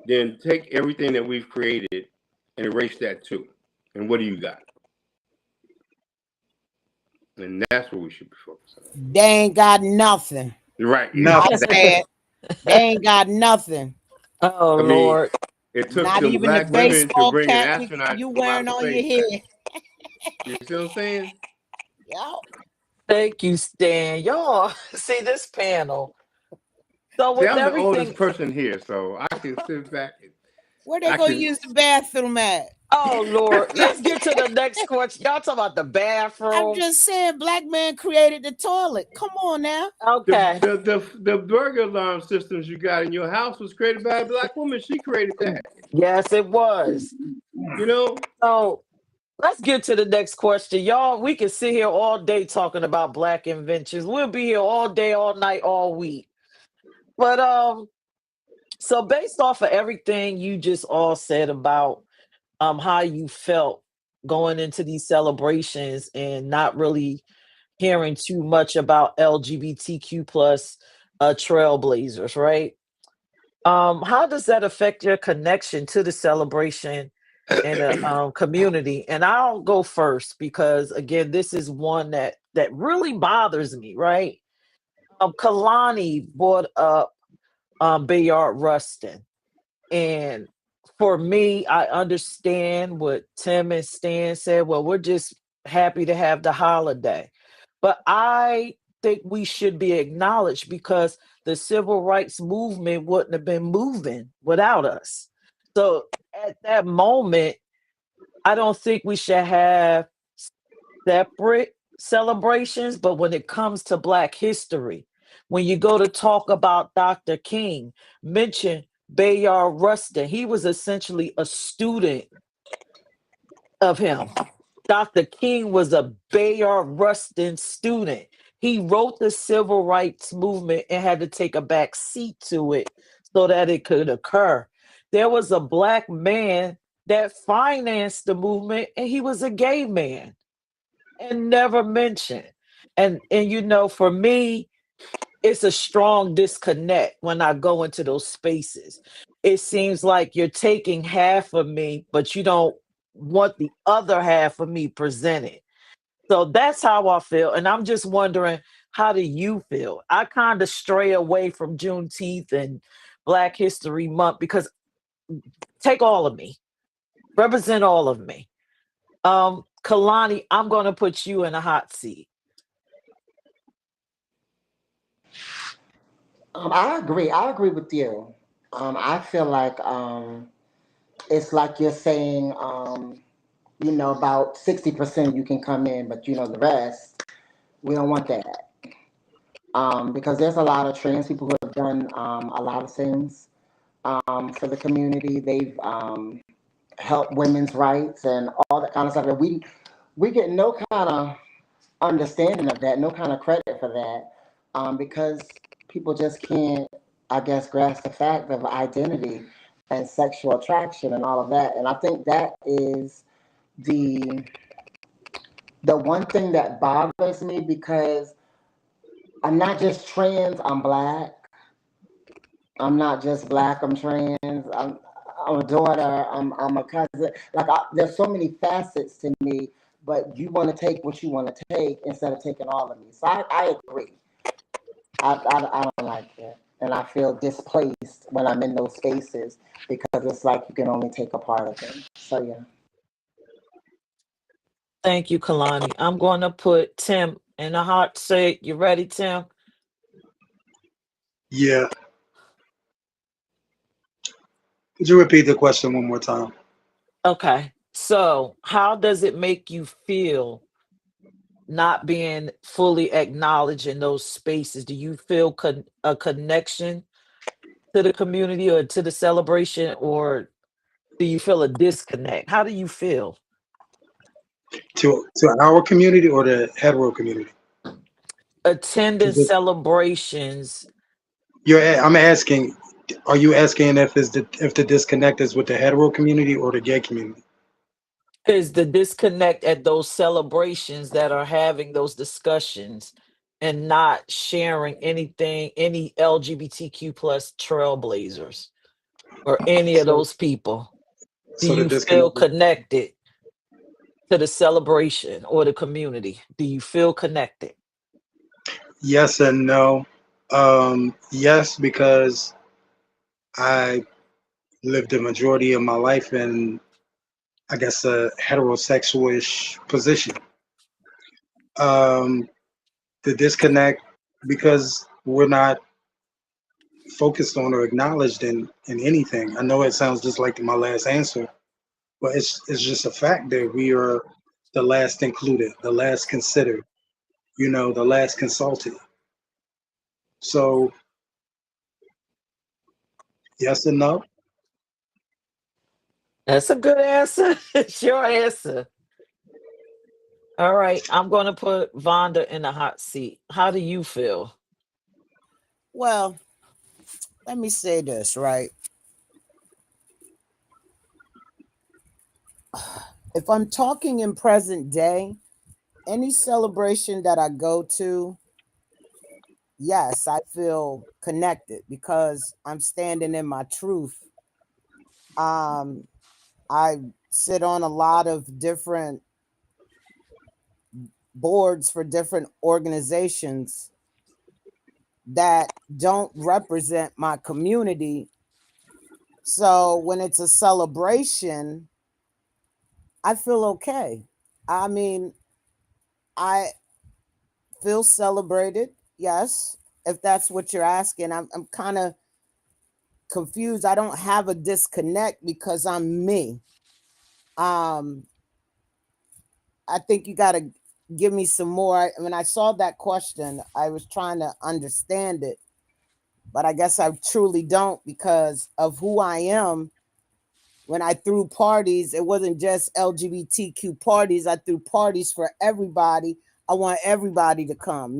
then take everything that we've created and erase that too. And what do you got? And that's what we should be focusing on. They ain't got nothing. Right. Nothing. They ain't got nothing. Oh, I mean, Lord. it took Not some even the Black women to baseball bring an cap astronaut you from wearing outer on your space. head. You see what I'm saying? Yo. Thank you, Stan. Y'all see this panel. So See, with I'm the everything, oldest person here, so I can sit back and Where they I gonna can. use the bathroom at? oh Lord, let's get to the next question. Y'all talking about the I'm bathroom. just saying, Black man created the toilet. Come on now. Okay. The burger alarm systems you got in your house was created by a Black woman. She created that. Yes, it was. So let's get to the next question. Y'all, we can sit here all day talking about Black inventions. We'll be here all day, all night, all week. But so based off of everything you just all said about how you felt going into these celebrations and not really hearing too much about LGBTQ plus trailblazers, right? How does that affect your connection to the celebration and the community? And I'll go first because again, this is one that really bothers me, right? Kalani brought up Bayard Rustin. And for me, I understand what Tim and Stan said. Well, we're just happy to have the holiday. But I think we should be acknowledged because the civil rights movement wouldn't have been moving without us. So at that moment, I don't think we should have separate celebrations, but when it comes to Black history, when you go to talk about Dr. King, mention Bayard Rustin, he was essentially a student of him. Dr. King was a Bayard Rustin student. He wrote the civil rights movement and had to take a back seat to it so that it could occur. There was a Black man that financed the movement, and he was a gay man and never mentioned. And for me, it's a strong disconnect when I go into those spaces. It seems like you're taking half of me, but you don't want the other half of me presented. So that's how I feel. And I'm just wondering, how do you feel? I kind of stray away from Juneteenth and Black History Month because take all of me, represent all of me. Kalani, I'm going to put you in a hot seat. I agree. I agree with you. I feel like it's like you're saying about 60% you can come in, but the rest, we don't want that. Because there's a lot of trans people who have done a lot of things for the community. They've helped women's rights and all that kind of stuff. And we get no kind of understanding of that, no kind of credit for that, because people just can't, I guess, grasp the fact of identity and sexual attraction and all of that. And I think that is the one thing that bothers me, because I'm not just trans, I'm Black. I'm not just Black, I'm trans. I'm a daughter. I'm a cousin. Like there's so many facets to me, but you want to take what you want to take instead of taking all of me. So I agree. I don't like it, and I feel displaced when I'm in those spaces because it's like you can only take a part of it. So yeah. Thank you, Kalani. I'm going to put Tim in the hot seat. You ready, Tim? Yeah. Could you repeat the question one more time? Okay. So, how does it make you feel not being fully acknowledged in those spaces? Do you feel a connection to the community or to the celebration, or do you feel a disconnect? How do you feel? To our community or the hetero community? Attending celebrations. I'm asking, are you asking if the disconnect is with the hetero community or the gay community? Is the disconnect at those celebrations that are having those discussions and not sharing anything, any LGBTQ plus trailblazers or any of those people? Do So the you feel disconnect. connected to the celebration or the community? Do you feel connected? Yes and no. Yes, because I lived the majority of my life in, I guess, a heterosexual-ish position. Um, the disconnect because we're not focused on or acknowledged in anything. I know it sounds just like my last answer, but it's just a fact that we are the last included, the last considered, the last consulted. So yes and no. That's a good answer. Short answer. All right. I'm going to put Vonda in the hot seat. How do you feel? Well, let me say this, right? If I'm talking in present day, any celebration that I go to, yes, I feel connected because I'm standing in my truth. I sit on a lot of different boards for different organizations that don't represent my community. So when it's a celebration, I feel okay. I mean, I feel celebrated, yes, if that's what you're asking. I'm kind of confused. I don't have a disconnect because I'm me. Um, I think you got to give me some more. When I saw that question, I was trying to understand it, but I guess I truly don't because of who I am. When I threw parties, it wasn't just LGBTQ parties. I threw parties for everybody. I want everybody to come,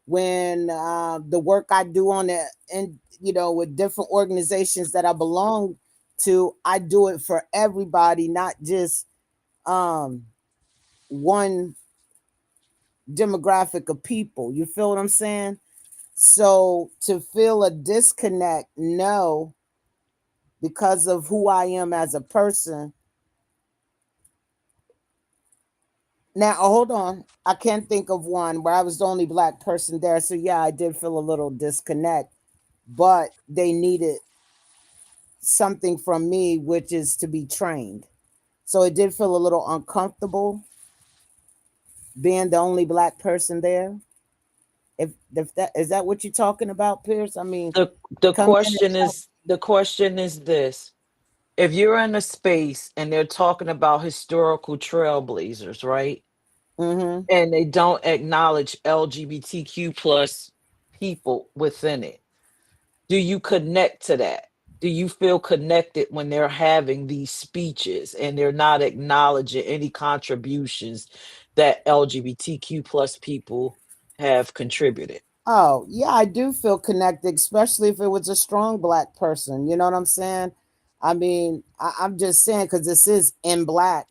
When the work I do on it and, with different organizations that I belong to, I do it for everybody, not just one demographic of people. You feel what I'm saying? So to feel a disconnect, no, because of who I am as a person. Now, hold on. I can't think of one where I was the only Black person there. So yeah, I did feel a little disconnect, but they needed something from me, which is to be trained. So it did feel a little uncomfortable being the only Black person there. If that is that what you're talking about, Peirrce? I mean, The come in and question is this. if you're in a space and they're talking about historical trailblazers, right? Mm-hmm. And they don't acknowledge LGBTQ plus people within it, do you connect to that? Do you feel connected when they're having these speeches and they're not acknowledging any contributions that LGBTQ plus people have contributed? Oh, yeah, I do feel connected, especially if it was a strong black person. You know what I'm saying? I mean, I'm just saying because this is in black,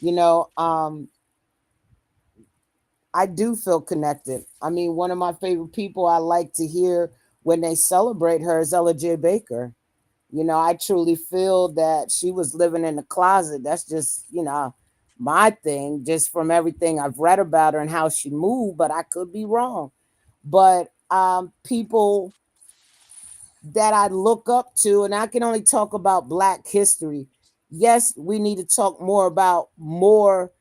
you know, I do feel connected. I mean, one of my favorite people I like to hear when they celebrate her is Ella J. Baker. You know, I truly feel that she was living in the closet. That's just, you know, my thing, just from everything I've read about her and how she moved, but I could be wrong. But people that I look up to, and I can only talk about Black history. Yes, we need to talk more about more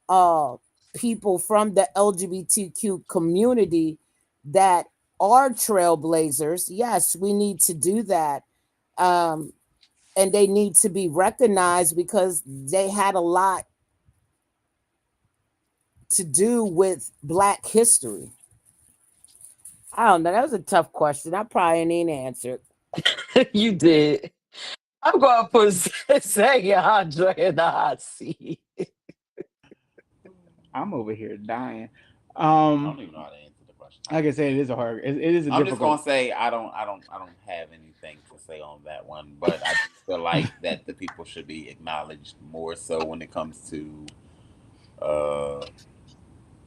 uh, people from the LGBTQ community that are trailblazers. Yes, we need to do that. Um, and they need to be recognized because they had a lot to do with Black history. I don't know. That was a tough question. I probably ain't answered. You did. I'm going to put Zay and Andre in the hot seat. I'm over here dying. I don't even know how to answer the question. Like I said, it is a hard. It is a I'm just gonna difficult. say I don't have anything to say on that one, but I do feel like that the people should be acknowledged more so when it comes to uh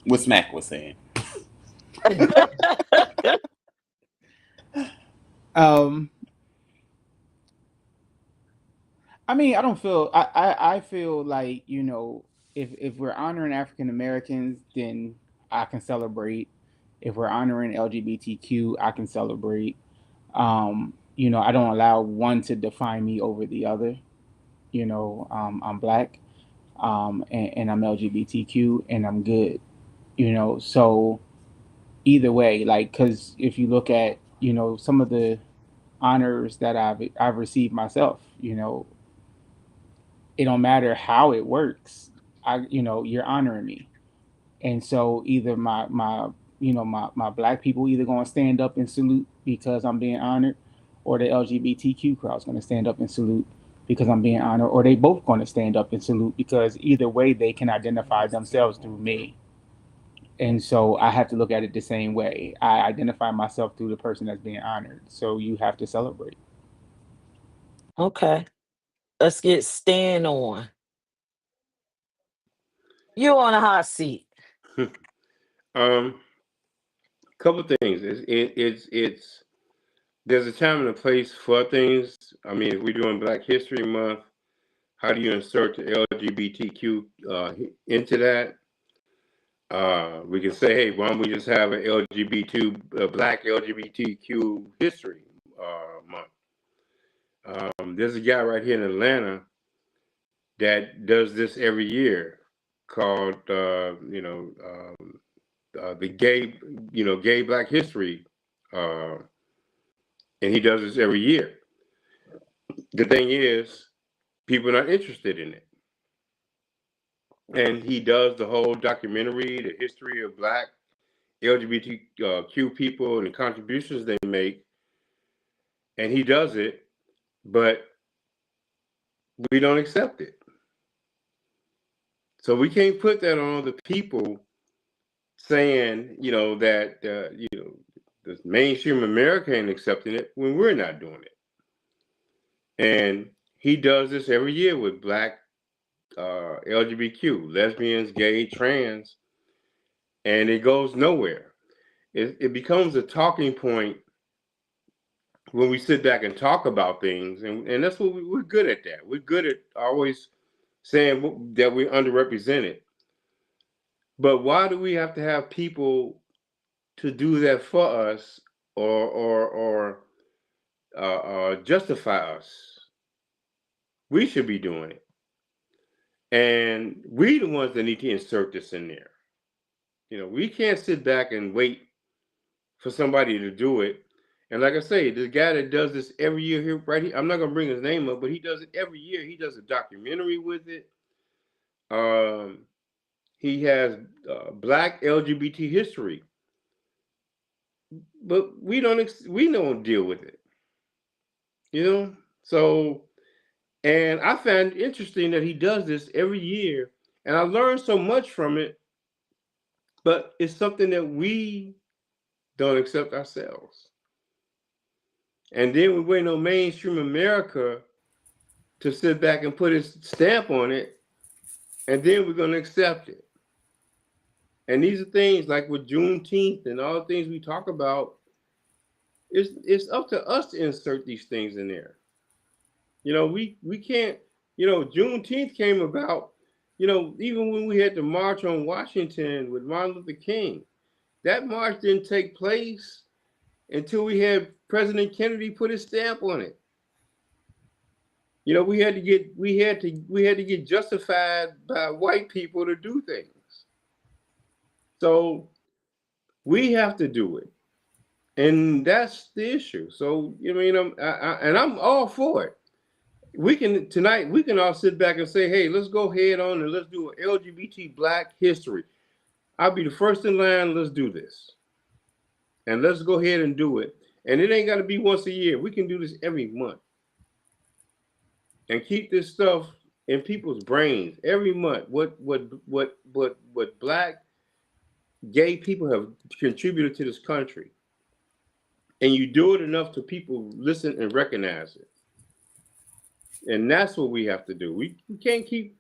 what Smack was saying. Um, I mean, I don't feel. I feel like, if we're honoring African Americans, then I can celebrate. If we're honoring LGBTQ, I can celebrate. I don't allow one to define me over the other. I'm black, and I'm LGBTQ, and I'm good. So either way, like, because if you look at some of the honors that I've received myself, it don't matter how it works. You're honoring me, and so either my black people either going to stand up and salute because I'm being honored, or the LGBTQ crowd's going to stand up and salute because I'm being honored, or they both going to stand up and salute because either way they can identify themselves through me. And so I have to look at it the same way. I identify myself through the person that's being honored. So you have to celebrate. Okay. Let's get Stan on. You on a hot seat. Couple things. It's there's a time and a place for things. I mean, if we're doing Black History Month, how do you insert the LGBTQ into that? We can say, hey, why don't we just have an Black LGBTQ History Month? There's a guy right here in Atlanta that does this every year called, the Gay Black History, and he does this every year. The thing is, people are not interested in it. And he does the whole documentary, the history of Black LGBTQ people and the contributions they make. And he does it, but we don't accept it. So we can't put that on the people saying, that, the mainstream America ain't accepting it when we're not doing it. And he does this every year with Black LGBTQ, lesbians, gay, trans, and it goes nowhere. It becomes a talking point when we sit back and talk about things, and that's what we're good at. That we're good at always saying that we're underrepresented. But why do we have to have people to do that for us, or justify us? We should be doing it, and we the ones that need to insert this in there. We can't sit back and wait for somebody to do it, And like I say, the guy that does this every year here, right here, I'm not gonna bring his name up, but he does it every year. He does a documentary with it. Um, he has Black LGBT history, but we don't deal with it, you know. So, and I find it interesting that he does this every year, and I learned so much from it. But it's something that we don't accept ourselves, and then we wait on mainstream America to sit back and put his stamp on it, and then we're going to accept it. And these are things like with Juneteenth and all the things we talk about. It's up to us to insert these things in there. You know, we can't. You know, Juneteenth came about. You know, even when we had the march on Washington with Martin Luther King, that march didn't take place until we had President Kennedy put his stamp on it. You know, we had to get justified by white people to do things. So we have to do it, and that's the issue. So you know, and I'm all for it. We can all sit back and say, hey, let's go head on and let's do an LGBT Black history. I'll be the first in line. Let's do this, and let's go ahead and do it. And it ain't got to be once a year. We can do this every month, and keep this stuff in people's brains every month. What Black gay people have contributed to this country, and you do it enough to people listen and recognize it. And that's what we have to do. We can't keep,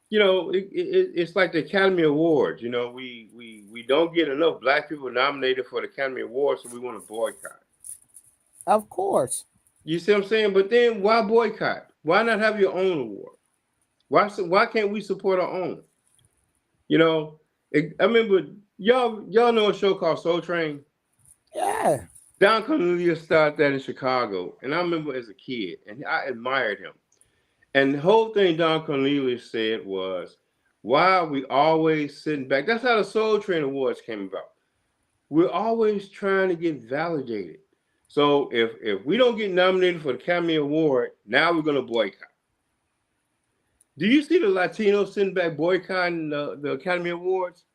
you know, it's like the Academy Awards. You know, we don't get enough Black people nominated for the Academy Awards, so we want to boycott. Of course. You see what I'm saying? But then why boycott? Why not have your own award? Why can't we support our own? You know, I remember y'all know a show called Soul Train? Yeah. Don Cornelius started that in Chicago, and I remember as a kid, and I admired him. And the whole thing Don Cornelius said was, why are we always sitting back? That's how the Soul Train Awards came about. We're always trying to get validated. So if we don't get nominated for the Academy Award, now we're going to boycott. Do you see the Latinos sitting back boycotting the Academy Awards?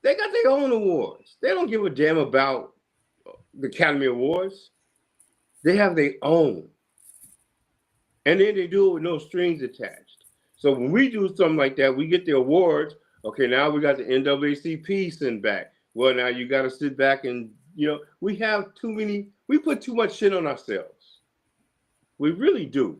They got their own awards. They don't give a damn about the Academy Awards. They have their own. And then they do it with no strings attached. So when we do something like that, we get the awards. Okay, now we got the NAACP sent back. Well, now you got to sit back and, you know, we put too much shit on ourselves. We really do.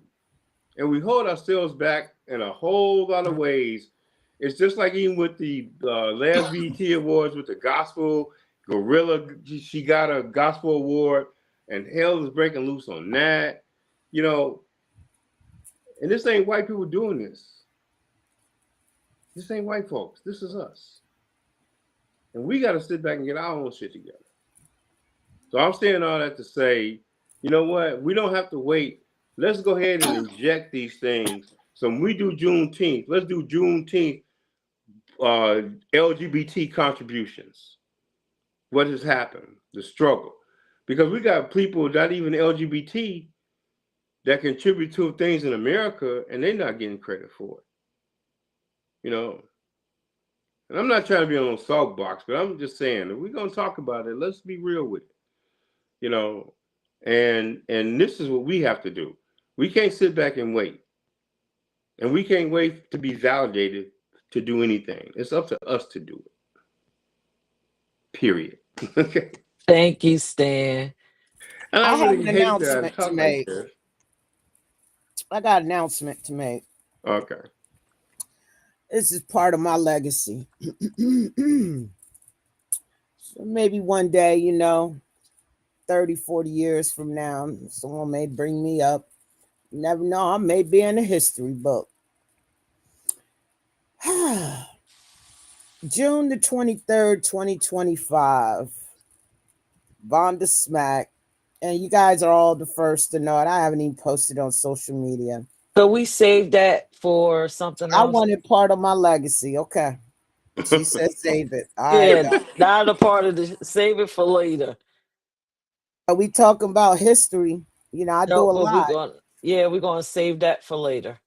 And we hold ourselves back in a whole lot of ways. It's just like even with the last BET Awards with the gospel, Gorilla, she got a gospel award, and hell is breaking loose on that. You know, and this ain't white people doing this. This ain't white folks. This is us. And we got to sit back and get our own shit together. So I'm saying all that to say, you know what? We don't have to wait. Let's go ahead and inject these things. So when we do Juneteenth, let's do Juneteenth LGBT contributions. What has happened? The struggle. Because we got people not even LGBT that contribute to things in America, and they're not getting credit for it. You know, and I'm not trying to be on a soapbox, but I'm just saying, if we're going to talk about it, let's be real with it. You know, and this is what we have to do. We can't sit back and wait. And we can't wait to be validated to do anything. It's up to us to do it. Period. Okay. Thank you, Stan. And I have really an hate announcement that I to talk make. like this. I got an announcement to make. Okay. This is part of my legacy. So maybe one day, you know, 30, 40 years from now, someone may bring me up. You never know, I may be in a history book. June the 23rd, 2025. Vonda Smack. And you guys are all the first to know it. I haven't even posted on social media. So we saved that for something else. I wanted part of my legacy. Okay. She said save it. All right. Yeah, not a part of the save it for later. Are we talking about history? You know, I do No, a but we're lot. going. Yeah, we're going to save that for later.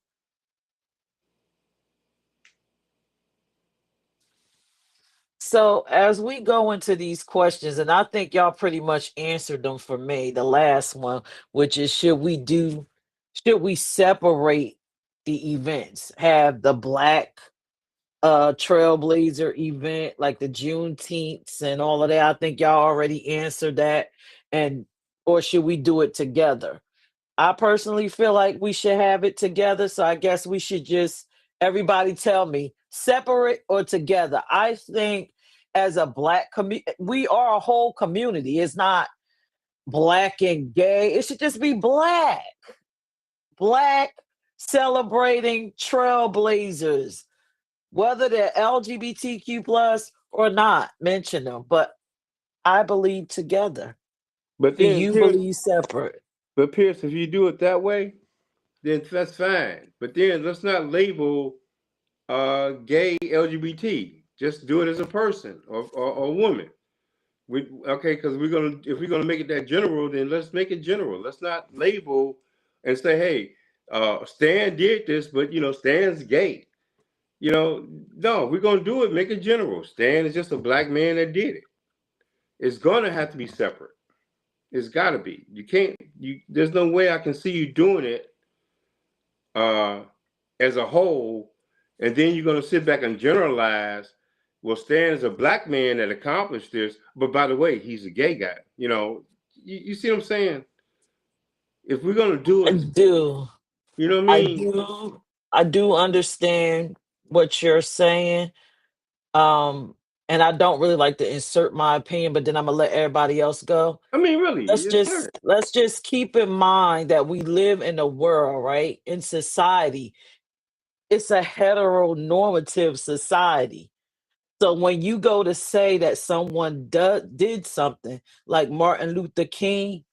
So as we go into these questions, and I think y'all pretty much answered them for me, the last one, which is should we separate the events? Have the Black Trailblazer event, like the Juneteenths and all of that. I think y'all already answered that. And or should we do it together? I personally feel like we should have it together. So I guess we should just everybody tell me separate or together. I think as a Black community, we are a whole community. It's not Black and gay. It should just be Black celebrating trailblazers, whether they're LGBTQ plus or not. Mention them, but I believe together. But Do then you Pierce, believe separate? but Pierce, if you do it that way, then that's fine. But then let's not label gay LGBT. Just do it as a person or a woman. Okay, because if we're gonna make it that general, then let's make it general. Let's not label and say, hey, Stan did this, but Stan's gay. No, we're gonna do it. Make it general. Stan is just a Black man that did it. It's gonna have to be separate. It's got to be. You can't. There's no way I can see you doing it as a whole, and then you're gonna sit back and generalize. Well, Stan is a Black man that accomplished this, but by the way, he's a gay guy. You see what I'm saying? If we're gonna do I it, do. you know what I I mean? do. I do understand what you're saying. Um, and I don't really like to insert my opinion, but then I'm gonna let everybody else go. I mean, really, Let's it's just fair. let's just keep in mind that we live in a world, right? In society, it's a heteronormative society. So when you go to say that someone did something like Martin Luther King,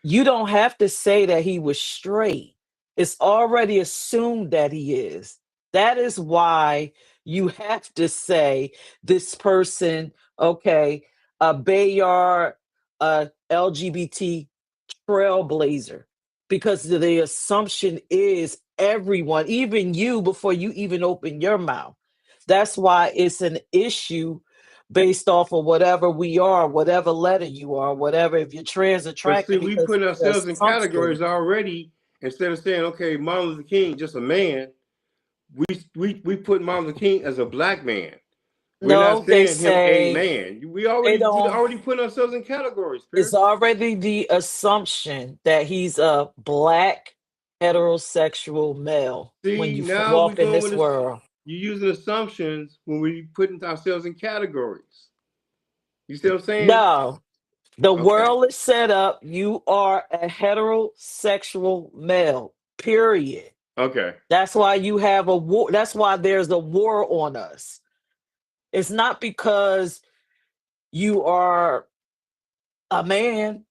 you don't have to say that he was straight. It's already assumed that he is. That is why you have to say this person, okay, a Bayard, a LGBT trailblazer, because the assumption is everyone, even you, before you even open your mouth. That's why it's an issue based off of whatever we are, whatever letter you are, whatever, if you're trans But see, attracted, we because put the ourselves in assumption. categories already. Instead of saying, okay, Martin Luther King, just a man, we put Martin Luther King as a Black man. We're not No, they saying him a say man. they We don't. already put ourselves in categories, It's Pierce. already the assumption that he's a Black heterosexual male when See, you now we're walk in going this with this. world. You're using assumptions when we putting ourselves in categories. You see what I'm saying? No, the Okay. world is set up. You are a heterosexual male, period. Okay. That's why you have a war. That's why there's a war on us. It's not because you are a man,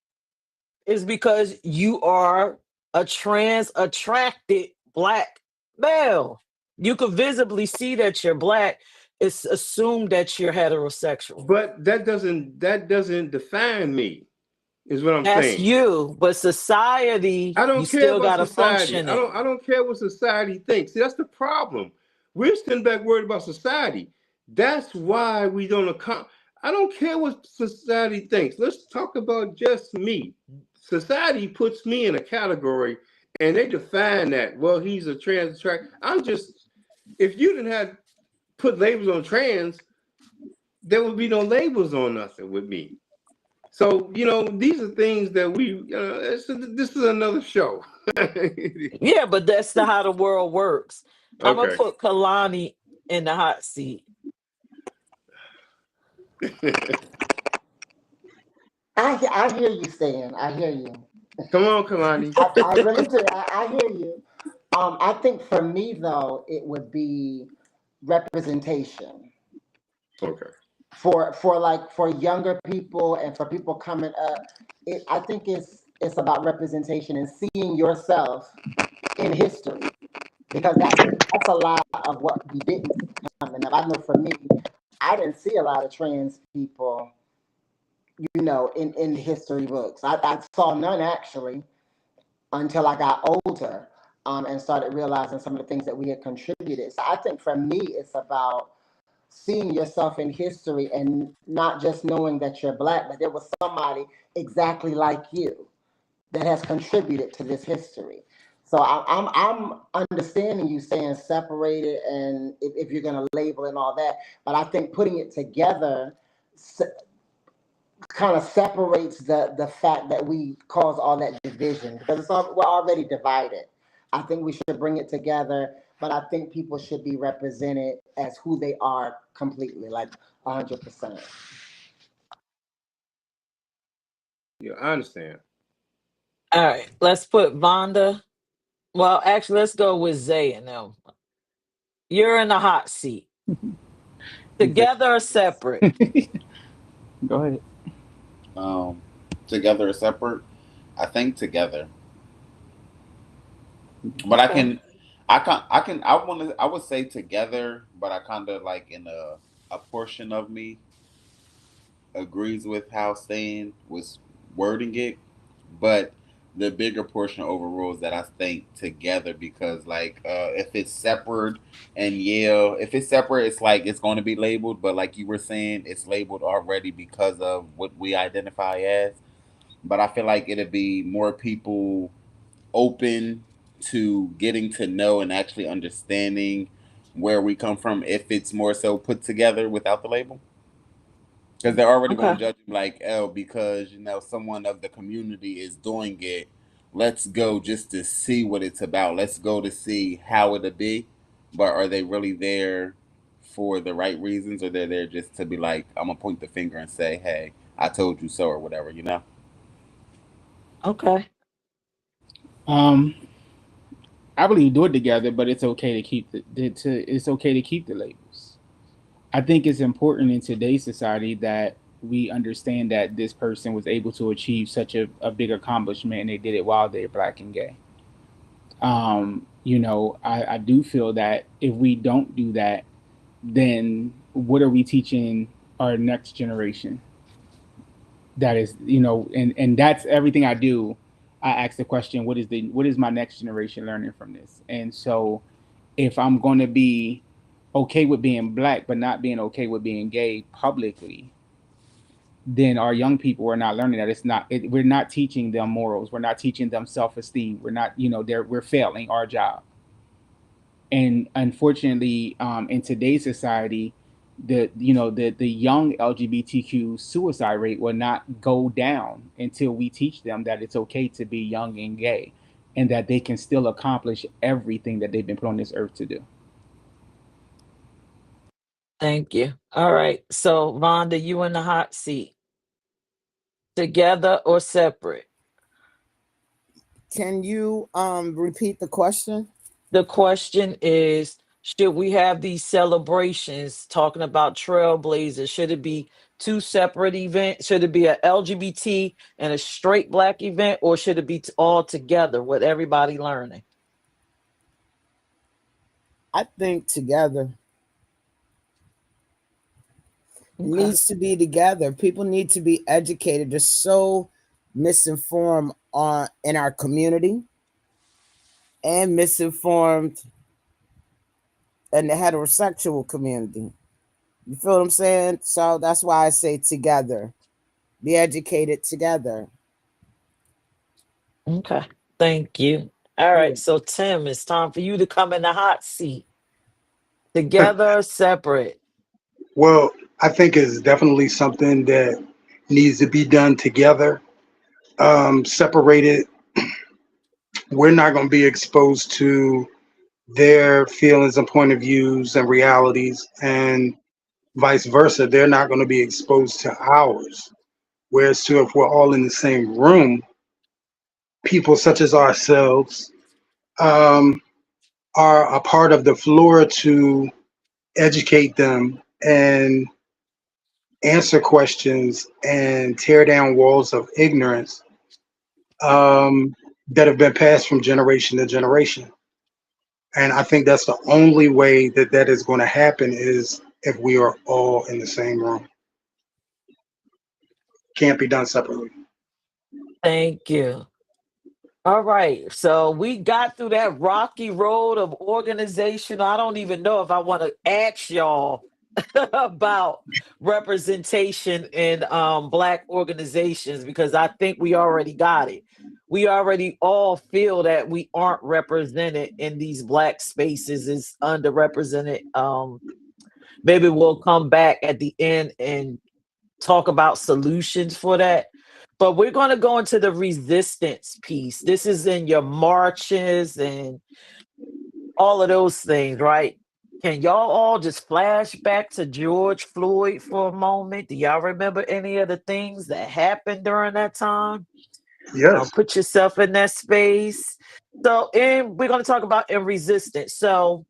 it's because you are a trans attracted Black male. You can visibly see that you're Black. It's assumed that you're heterosexual. But that doesn't define me, is what I'm That's saying. you, but society, I you don't care still about got to society. function I it. don't I don't care what society thinks. See, that's the problem. We're sitting back worried about society. That's why we don't I don't care what society thinks. Let's talk about just me. Society puts me in a category and they define that. Well, he's a trans track. I'm just if you didn't have put labels on trans, there would be no labels on nothing with me. So, these are things that this is another show. Yeah, but that's not how the world works. I'm gonna Okay. put Kalani in the hot seat. I hear you, Stan. I hear you. Come on, Kalani. I really do. I hear you. I think for me though, it would be representation Okay. for younger people and for people coming up. I think it's about representation and seeing yourself in history because that's a lot of what we didn't see coming up. I know for me, I didn't see a lot of trans people in history books. I saw none actually until I got older, and started realizing some of the things that we had contributed. So I think for me, it's about seeing yourself in history and not just knowing that you're Black, but there was somebody exactly like you that has contributed to this history. So I'm understanding you saying separated, and if you're going to label and all that, but I think putting it together kind of separates the fact that we cause all that division, because we're already divided. I think we should bring it together, but I think people should be represented as who they are completely, like 100%. Yeah, I understand. All right, let's put Vonda. Well, actually, let's go with Zay and them. You're in the hot seat. Together or separate? Go ahead. Together or separate? I think together. But Okay. I would say together, but I kind of like in a portion of me agrees with how Stan was wording it, but the bigger portion overrules that I think together, because like if it's separate, and yeah, if it's separate, it's like it's going to be labeled, but like you were saying, it's labeled already because of what we identify as. But I feel like it'd be more people open to getting to know and actually understanding where we come from if it's more so put together without the label, because they're already going Okay. to judge him like, oh, because someone of the community is doing it, let's go just to see what it's about, let's go to see how it'll be. But are they really there for the right reasons, or they're there just to be like, I'm gonna point the finger and say, hey, I told you so, or whatever. Okay. Um, I believe do it together, but it's okay to keep it's okay to keep the labels. I think it's important in today's society that we understand that this person was able to achieve such a big accomplishment, and they did it while they're Black and gay. I do feel that if we don't do that, then what are we teaching our next generation? That is, and that's everything I do. I ask the question, what is my next generation learning from this? And so if I'm going to be okay with being Black but not being okay with being gay publicly, then our young people are not learning that. We're not teaching them morals, we're not teaching them self-esteem, we're not, we're failing our job. And unfortunately, in today's society, the young LGBTQ suicide rate will not go down until we teach them that it's okay to be young and gay, and that they can still accomplish everything that they've been put on this earth to do. Thank you. All right. So, Vonda, you in the hot seat. Together or separate? Can you repeat the question? The question is, should we have these celebrations talking about trailblazers? Should it be two separate events? Should it be a LGBT and a straight Black event, or should it be all together with everybody learning? I think together. It Okay. needs to be together. People need to be educated. They're so misinformed in our community, and misinformed in the heterosexual community. You feel what I'm saying? So that's why I say together. Be educated together. Okay. Thank you. All Yeah. right. So, Tim, it's time for you to come in the hot seat. Together or separate? Well, I think it's definitely something that needs to be done together. Separated, we're not going to be exposed to their feelings and point of views and realities, and vice versa. They're not going to be exposed to ours. Whereas, to if we're all in the same room, people such as ourselves um, are a part of the floor to educate them and answer questions and tear down walls of ignorance that have been passed from generation to generation. And I think that's the only way that that is going to happen is if we are all in the same room. can't be done separately. Thank you. All right. So we got through that rocky road of organization. I don't even know if I want to ask y'all about representation in black organizations, because I think we already got it. We already all feel that we aren't represented in these black spaces, is underrepresented. Maybe we'll come back at the end and talk about solutions for that. But we're going to go into the resistance piece. This is in your marches and all of those things, right? Can y'all all just flash back to George Floyd for a moment? Do y'all remember any of the things that happened during that time? Yes. Put yourself in that space. So, and we're going to talk about in resistance. So,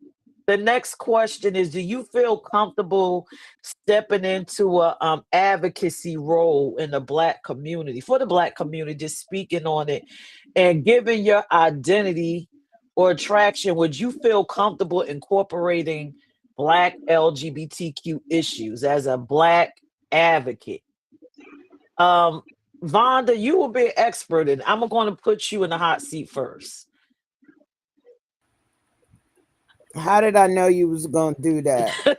the next question is: do you feel comfortable stepping into a advocacy role in the black community, for the black community, just speaking on it and giving your identity or attraction? Would you feel comfortable incorporating black LGBTQ issues as a black advocate? Vonda, you will be an expert, and I'm going to put you in the hot seat first. How did I know you was going to do that?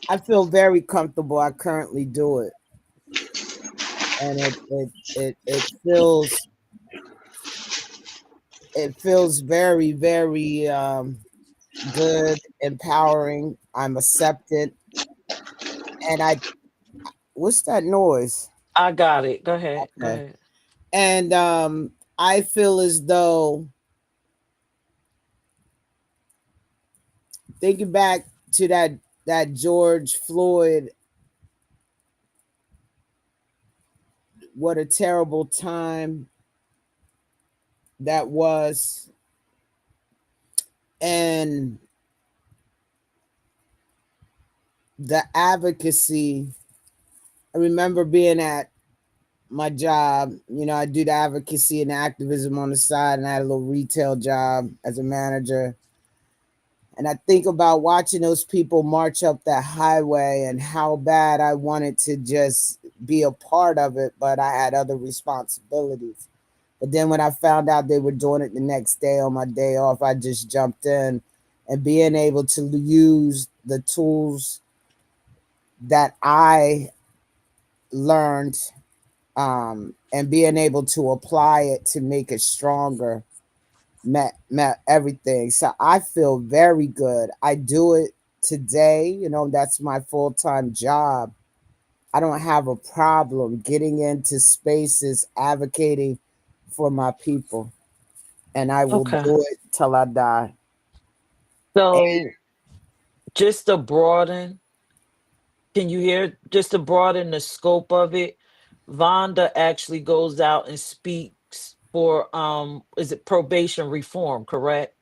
I feel very comfortable. I currently do it, and it feels very, very good, empowering. I'm accepted, and what's that noise? I got it. Go ahead. Go Okay. ahead. And I feel as though, thinking back to that George Floyd, what a terrible time that was. And the advocacy, I remember being at my job, I do the advocacy and activism on the side, and I had a little retail job as a manager. And I think about watching those people march up that highway and how bad I wanted to just be a part of it, but I had other responsibilities. But then when I found out they were doing it the next day on my day off, I just jumped in, and being able to use the tools that I learned, and being able to apply it to make it stronger, met everything. So I feel very good. I do it today. That's my full-time job. I don't have a problem getting into spaces advocating for my people, and I will Okay. do it till I die. So, just to broaden, can you hear? Just to broaden the scope of it, Vonda actually goes out and speaks for is it probation reform, correct?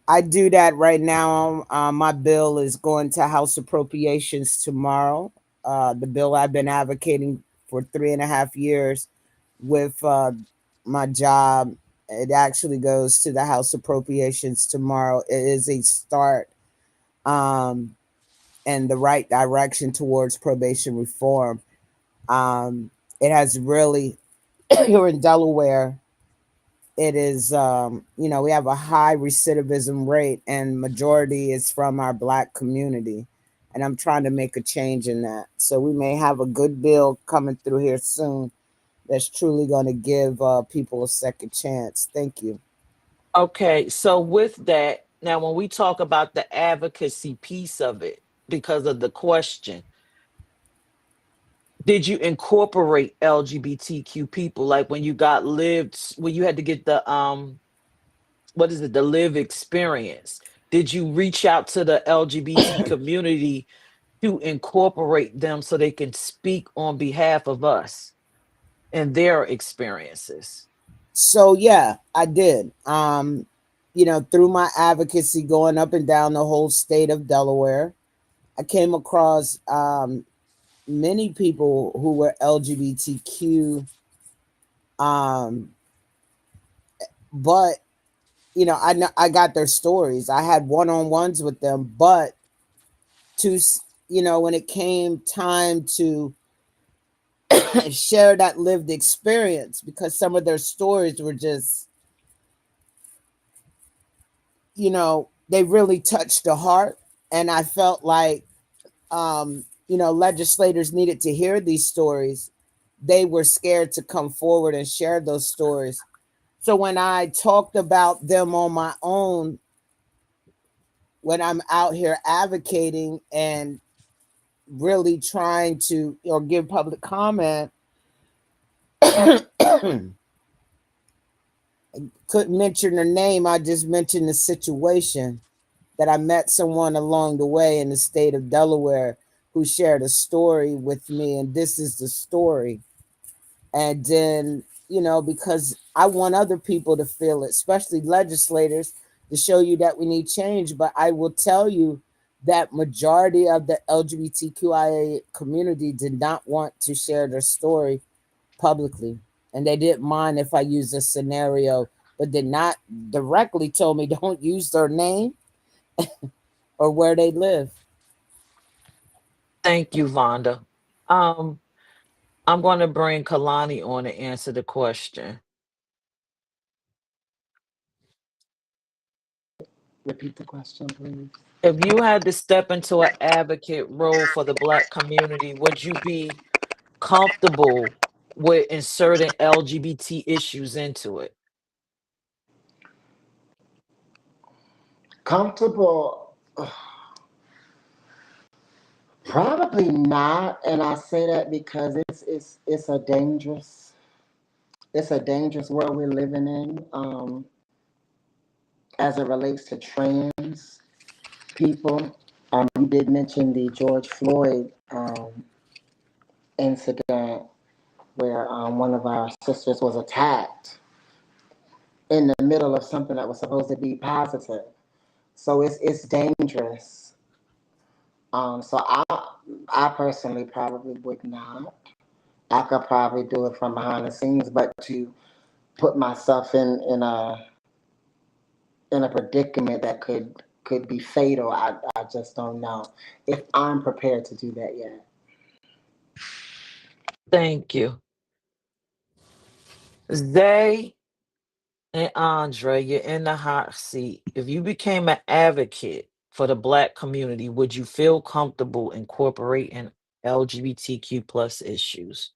I do that right now. My bill is going to House Appropriations tomorrow. The bill I've been advocating for 3.5 years with my job, it actually goes to the House Appropriations tomorrow. It is a start in the right direction towards probation reform. It has really, here in Delaware, it is, we have a high recidivism rate, and majority is from our black community. And I'm trying to make a change in that. So we may have a good bill coming through here soon that's truly going to give people a second chance. Thank you. Okay, so with that, now when we talk about the advocacy piece of it, because of the question, did you incorporate LGBTQ people? Like when you got lived, when you had to get the what is it, the live experience? Did you reach out to the LGBT community to incorporate them so they can speak on behalf of us and their experiences? So yeah, I did. Through my advocacy going up and down the whole state of Delaware, I came across many people who were LGBTQ, but I got their stories. I had one-on-ones with them, but when it came time to share that lived experience, because some of their stories were just, you know, they really touched the heart. And I felt like, you know, legislators needed to hear these stories. They were scared to come forward and share those stories. So when I talked about them on my own, when I'm out here advocating and really trying to, or give public comment, couldn't mention her name. I just mentioned the situation that I met someone along the way in the state of Delaware who shared a story with me, and this is the story. And then, you know, because I want other people to feel it, especially legislators, to show you that we need change. But I will tell you that majority of the LGBTQIA community did not want to share their story publicly. And they didn't mind if I used a scenario, but did not directly told me don't use their name or where they live. Thank you, Vonda. Um, I'm going to bring Kalani on to answer the question. Repeat the question, please. If you had to step into an advocate role for the Black community, would you be comfortable with inserting LGBT issues into it? Comfortable? Probably not. And I say that because it's a dangerous world we're living in, as it relates to trans people. You did mention the George Floyd incident where one of our sisters was attacked in the middle of something that was supposed to be positive. So it's dangerous. So I personally probably would not. I could probably do it from behind the scenes, but to put myself in a predicament that could be fatal, I just don't know if I'm prepared to do that yet. Thank you. Zay and Andre, you're in the hot seat. If you became an advocate for the Black community, would you feel comfortable incorporating LGBTQ plus issues?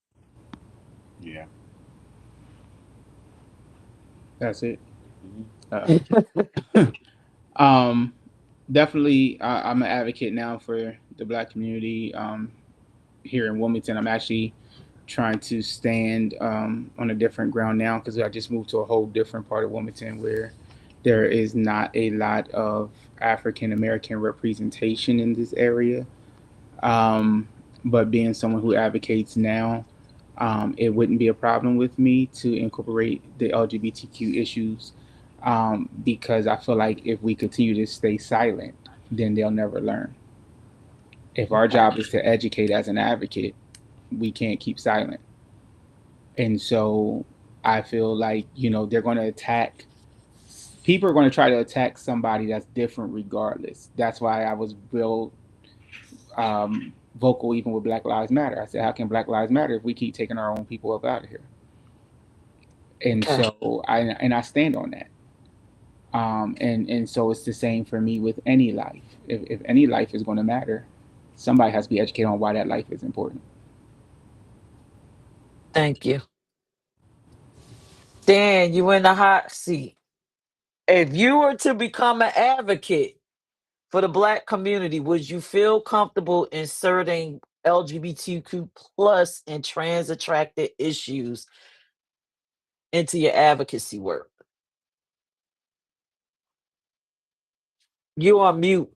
Yeah. That's it. Mhm. Definitely, I'm an advocate now for the Black community here in Wilmington. I'm actually trying to stand on a different ground now because I just moved to a whole different part of Wilmington where there is not a lot of African American representation in this area. Um, but being someone who advocates now, it wouldn't be a problem with me to incorporate the LGBTQ issues because I feel like if we continue to stay silent, then they'll never learn. If our job is to educate as an advocate, we can't keep silent. And so I feel like, you know, they're going to attack, people are going to try to attack somebody that's different regardless. That's why I was real vocal even with Black Lives Matter. I said, how can Black Lives Matter if we keep taking our own people up out of here? And Okay. so I stand on that. And so it's the same for me with any life. If any life is going to matter, somebody has to be educated on why that life is important. Thank you. Dan, you in the hot seat. If you were to become an advocate for the Black community, would you feel comfortable inserting LGBTQ plus and trans attracted issues into your advocacy work? You on mute.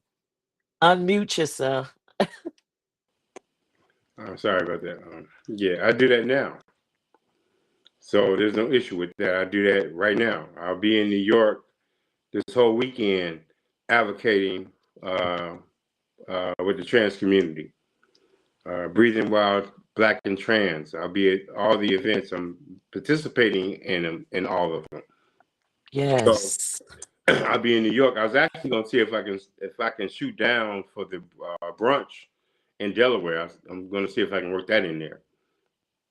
Unmute yourself. I'm sorry about that. Yeah, I do that now. So there's no issue with that. I do that right now. I'll be in New York this whole weekend advocating with the trans community. Breathing Wild Black and Trans. I'll be at all the events. I'm participating in them, in all of them. So Yes. I'll be in New York. I was actually going to see if I can shoot down for the brunch in Delaware. I'm going to see if I can work that in there.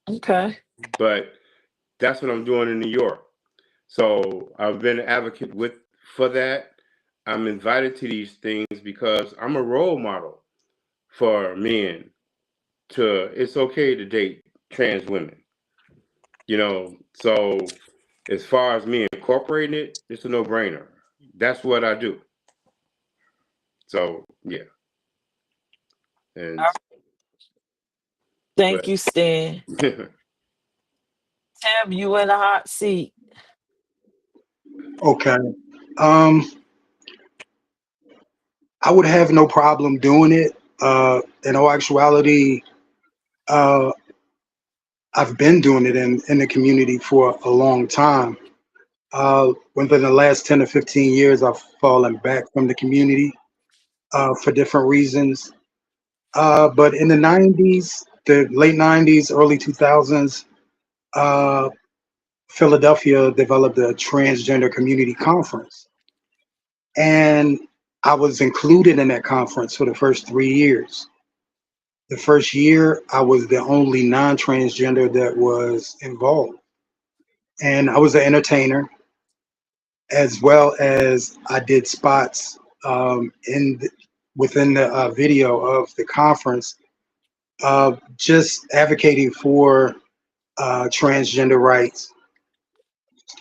Okay. But that's what I'm doing in New York. So I've been an advocate for that. I'm invited to these things because I'm a role model for men. It's okay to date trans women. So as far as me incorporating it, it's a no-brainer. That's what I do. So yeah. And Thank but you, Stan. Tim, you in a hot seat. Okay. Um, I would have no problem doing it. In all actuality, uh, I've been doing it in the community for a long time. Within the last 10 or 15 years, I've fallen back from the community for different reasons. But in the 90s, the late 90s, early 2000s, uh, Philadelphia developed a transgender community conference. And I was included in that conference for the first 3 years. The first year, I was the only non transgender that was involved. And I was an entertainer, as well as I did spots within the video of the conference, just advocating for transgender rights,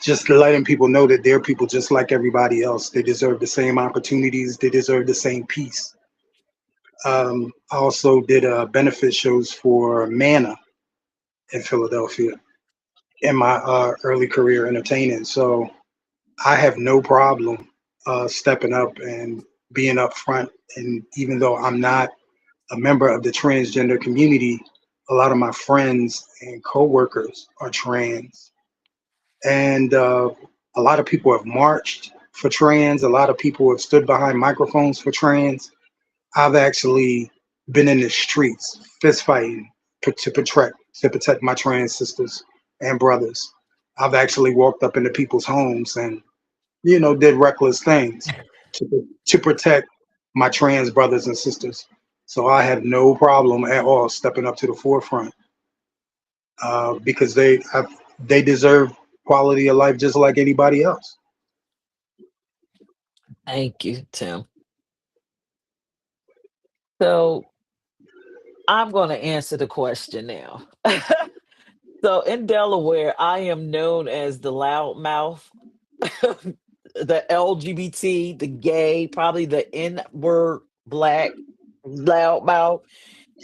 just letting people know that they're people just like everybody else. They deserve the same opportunities. They deserve the same peace. I also did benefit shows for Mana in Philadelphia in my early career entertaining. So I have no problem stepping up and being up front. And even though I'm not a member of the transgender community, a lot of my friends and coworkers are trans. And a lot of people have marched for trans. A lot of people have stood behind microphones for trans. I've actually been in the streets fist fighting to protect my trans sisters and brothers. I've actually walked up into people's homes and did reckless things to protect my trans brothers and sisters. So I have no problem at all stepping up to the forefront because they deserve quality of life just like anybody else. Thank you, Tim. So I'm going to answer the question now. So in Delaware, I am known as the loudmouth, the LGBT, the gay, probably the N word black loudmouth.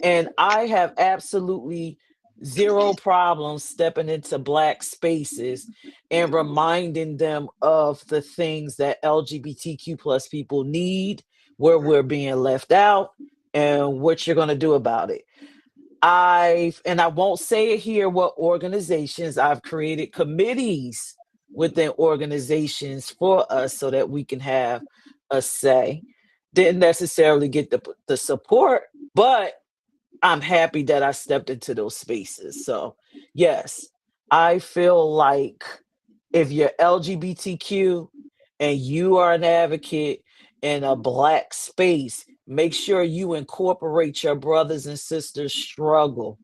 And I have absolutely zero problem stepping into black spaces and reminding them of the things that LGBTQ plus people need, where we're being left out, and what you're going to do about it. I won't say it here what organizations. I've created committees within organizations for us so that we can have a say. Didn't necessarily get the support, but I'm happy that I stepped into those spaces. So, yes, I feel like if you're LGBTQ and you are an advocate in a black space, make sure you incorporate your brothers and sisters' struggle.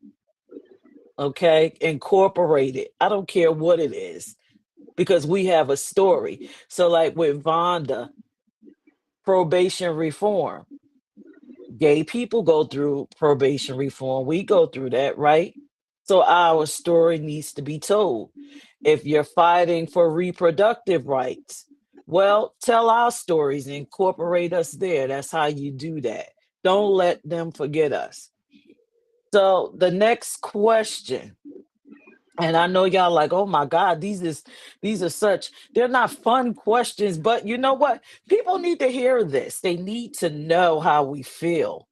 Okay? Incorporate it. I don't care what it is because we have a story. So, like with Vonda, probation reform. Gay people go through probation reform. We go through that, right? So our story needs to be told. If you're fighting for reproductive rights, well, tell our stories, incorporate us there. That's how you do that. Don't let them forget us. So the next question, and I know y'all like, oh my God, these are such, they're not fun questions, but you know what? People need to hear this. They need to know how we feel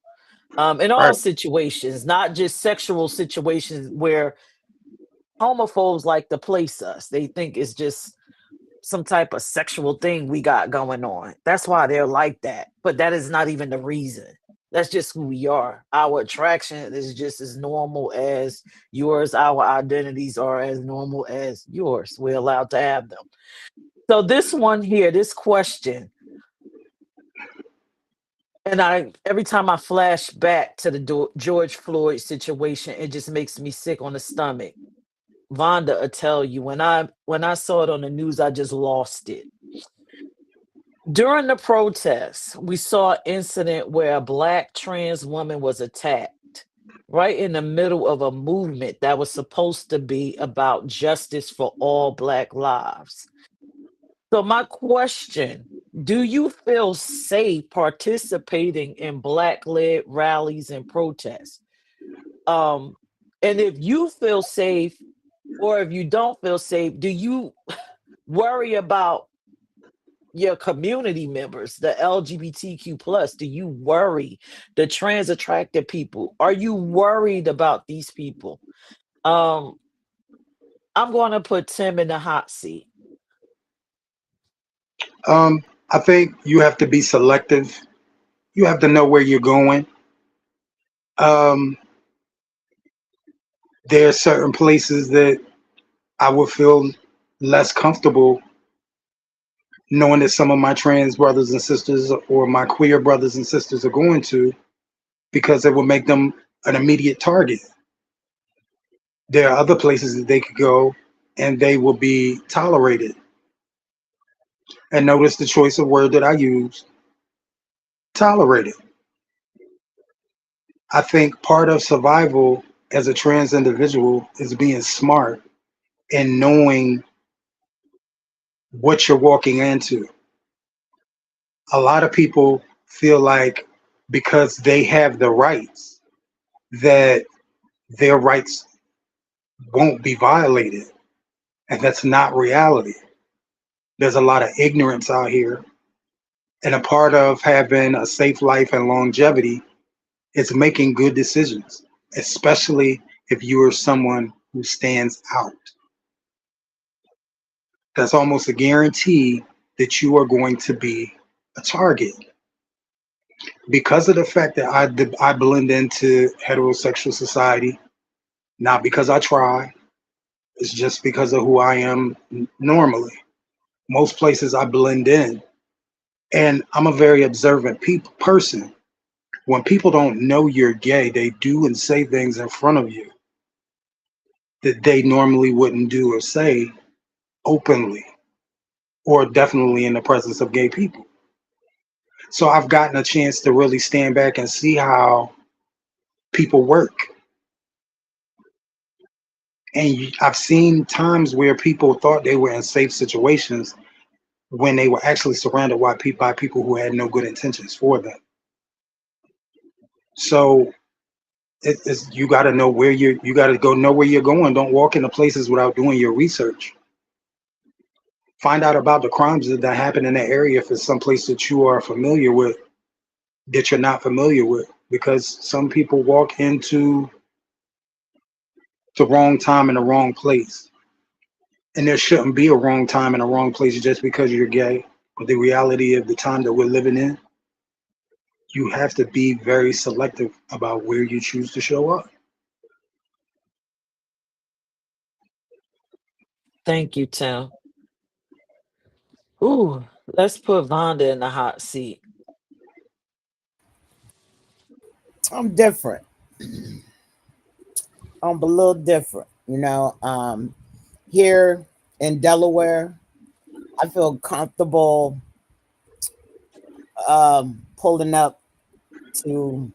in all Right. situations, not just sexual situations where homophobes like to place us. They think it's just some type of sexual thing we got going on. That's why they're like that. But that is not even the reason. That's just who we are. Our attraction is just as normal as yours. Our identities are as normal as yours. We're allowed to have them. So this one here, this question, And every time I flash back to the George Floyd situation, it just makes me sick on the stomach. Vonda will tell you when I saw it on the news, I just lost it. During the protests, we saw an incident where a Black trans woman was attacked right in the middle of a movement that was supposed to be about justice for all Black lives. So, my question, do you feel safe participating in Black led rallies and protests? Um, and if you feel safe, or if you don't feel safe, do you worry about your community members, the LGBTQ plus? Do you worry the trans attracted people? Are you worried about these people? Um, I'm going to put Tim in the hot seat. I think you have to be selective. You have to know where you're going. Um, there are certain places that I would feel less comfortable knowing that some of my trans brothers and sisters or my queer brothers and sisters are going to, because it will make them an immediate target. There are other places that they could go and they will be tolerated. And notice the choice of word that I use, tolerated. I think part of survival as a trans individual is being smart and knowing what you're walking into. A lot of people feel like because they have the rights, that their rights won't be violated. And that's not reality. There's a lot of ignorance out here. And a part of having a safe life and longevity is making good decisions, especially if you are someone who stands out. That's almost a guarantee that you are going to be a target. Because of the fact that I blend into heterosexual society, not because I try, it's just because of who I am normally. Most places I blend in, and I'm a very observant person. When people don't know you're gay, they do and say things in front of you that they normally wouldn't do or say openly, or definitely in the presence of gay people. So I've gotten a chance to really stand back and see how people work. And I've seen times where people thought they were in safe situations when they were actually surrounded by people who had no good intentions for them. So it's you got to know where you got to go know where you're going. Don't walk into places without doing your research. Find out about the crimes that happen in that area if it's someplace that you are familiar with, that you're not familiar with, because some people walk into the wrong time in the wrong place. And there shouldn't be a wrong time and a wrong place just because you're gay. But the reality of the time that we're living in, you have to be very selective about where you choose to show up. Thank you, Tim. Ooh, let's put Vonda in the hot seat. I'm different. I'm a little different. Here in Delaware, I feel comfortable pulling up to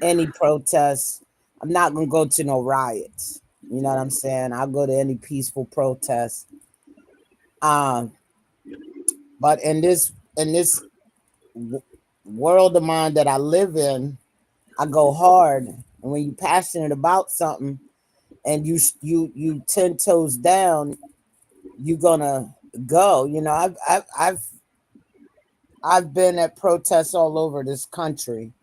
any protest. I'm not gonna go to no riots. You know what I'm saying? I'll go to any peaceful protest. Um, but in this world of mine that I live in, I go hard. And when you're passionate about something and you 10 toes down, you're gonna go. I've been at protests all over this country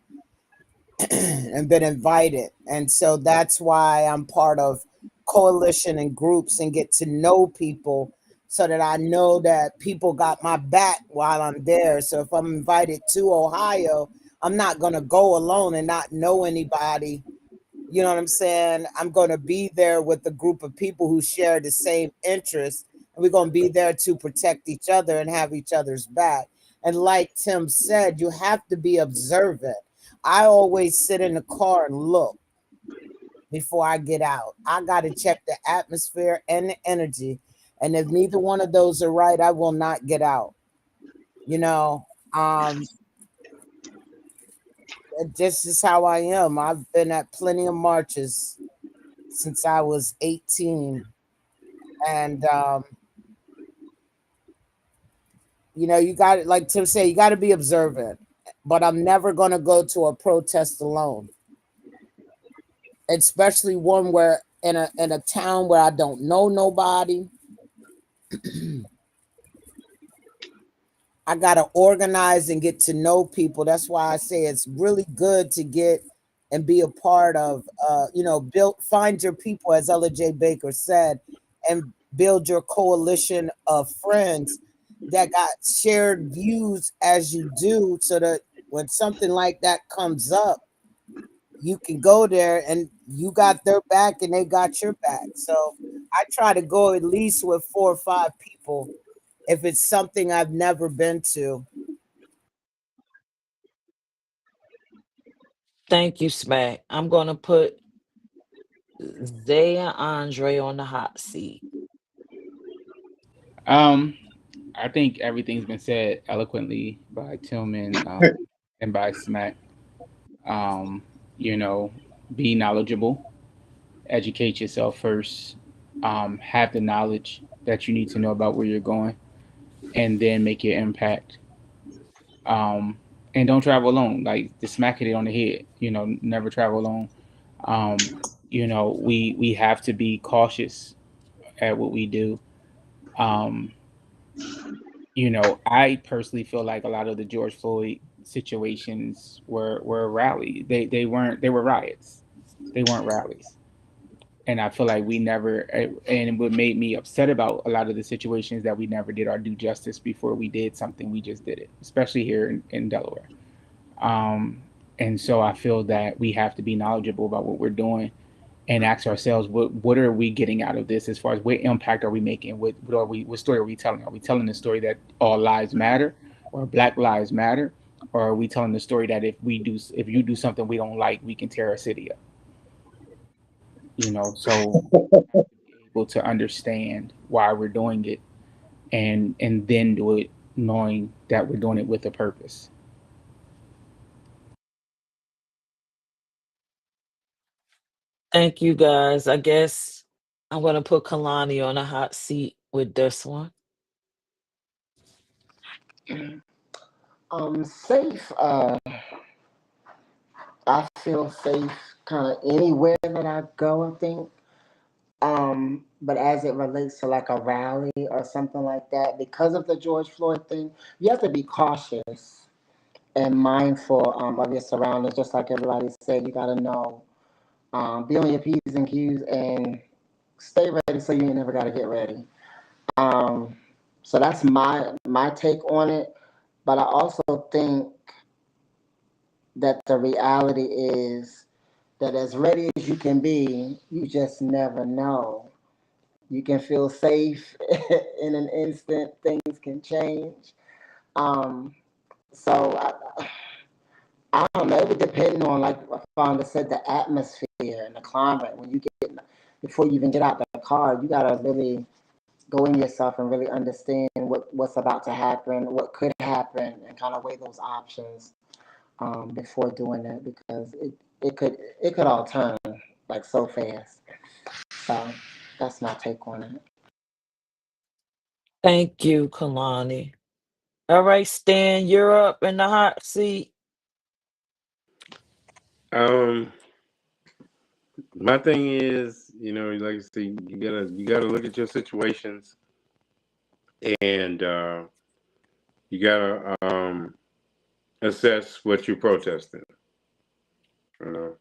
and been invited. And so that's why I'm part of coalition and groups and get to know people so that I know that people got my back while I'm there. So if I'm invited to Ohio, I'm not going to go alone and not know anybody. You know what I'm saying? I'm going to be there with a group of people who share the same interests. And we're going to be there to protect each other and have each other's back. And like Tim said, you have to be observant. I always sit in the car and look before I get out. I got to check the atmosphere and the energy. And if neither one of those are right, I will not get out. You know, this is how I am. I've been at plenty of marches since I was 18. And, you know, you got, like Tim said, you got to be observant. But I'm never going to go to a protest alone, especially one where in a town where I don't know nobody. I got to organize and get to know people. That's why I say it's really good to get and be a part of, you know, find your people, as Ella J. Baker said, and build your coalition of friends that got shared views as you do, so that when something like that comes up, you can go there and you got their back and they got your back. So I try to go at least with 4 or 5 people if it's something I've never been to. Thank you, Smack. I'm gonna put Zay and Andre on the hot seat. I think everything's been said eloquently by Tillman and by Smack. You know, be knowledgeable, educate yourself first, have the knowledge that you need to know about where you're going, and then make your impact. And don't travel alone. Like the Smack hit it on the head. You know, never travel alone. You know, we have to be cautious at what we do. Um, you know, I personally feel like a lot of the George Floyd situations were a rally. They weren't. They were riots. They weren't rallies. And I feel like we never. And what made me upset about a lot of the situations that we never did our due justice before we did something. We just did it, especially here in Delaware. Um, and so I feel that we have to be knowledgeable about what we're doing and ask ourselves what are we getting out of this, as far as what impact are we making, what story are we telling? Are we telling the story that all lives matter or Black lives matter, or are we telling the story that if you do something we don't like, we can tear our city up? You know, so able to understand why we're doing it, and then do it knowing that we're doing it with a purpose. Thank you, guys. I guess I'm gonna put Kalani on the hot seat with this one. Safe. I feel safe kind of anywhere that I go, I think. But as it relates to like a rally or something like that, because of the George Floyd thing, you have to be cautious and mindful of your surroundings. Just like everybody said, you got to know, be on your P's and Q's and stay ready so you ain't never got to get ready. Um, so that's my take on it. But I also think that the reality is that as ready as you can be, you just never know. You can feel safe in an instant. Things can change. Um, so I don't know. It would depend on, like Fonda said, the atmosphere and the climate. When you get before you even get out the car, you gotta really go in yourself and really understand what's about to happen, what could happen, and kind of weigh those options before doing it, because it could all turn like so fast. So that's my take on it. Thank you, Kalani. All right, Stan, you're up in the hot seat. My thing is, you know, like I say, you gotta look at your situations, and you gotta assess what you're protesting. You know,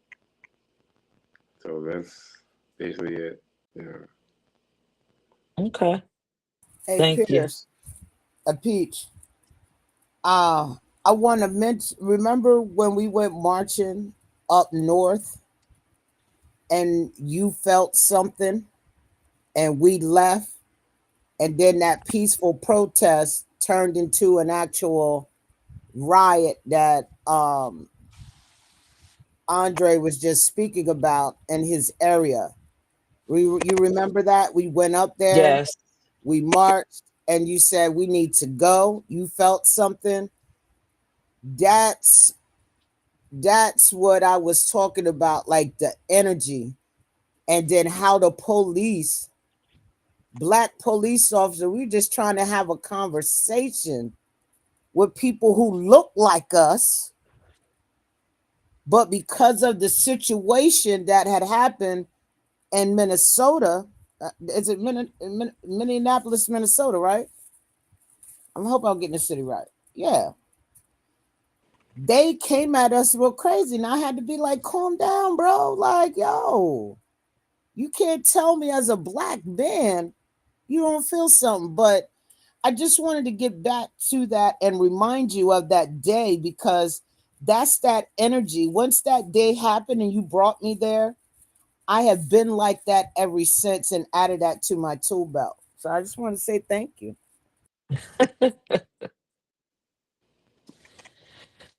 so that's basically it. Yeah. Okay. Hey, Thank you. Peirrce, a peach. I want to mention. Remember when we went marching up north, and you felt something, and we left, and then that peaceful protest turned into an actual riot that Andre was just speaking about in his area. You remember that? We went up there, Yes. we marched, and you said we need to go. You felt something. That's that's what I was talking about, like the energy, and then how the police, black police officer, we were just trying to have a conversation with people who look like us, but because of the situation that had happened in Minnesota, is it Minneapolis, Minnesota, right? I hope I'm getting the city right. Yeah. They came at us real crazy. And I had to be like, calm down, bro. Like, yo, you can't tell me as a black man you don't feel something. But I just wanted to get back to that and remind you of that day, because that's that energy. Once that day happened and you brought me there, I have been like that ever since and added that to my tool belt. So I just want to say thank you.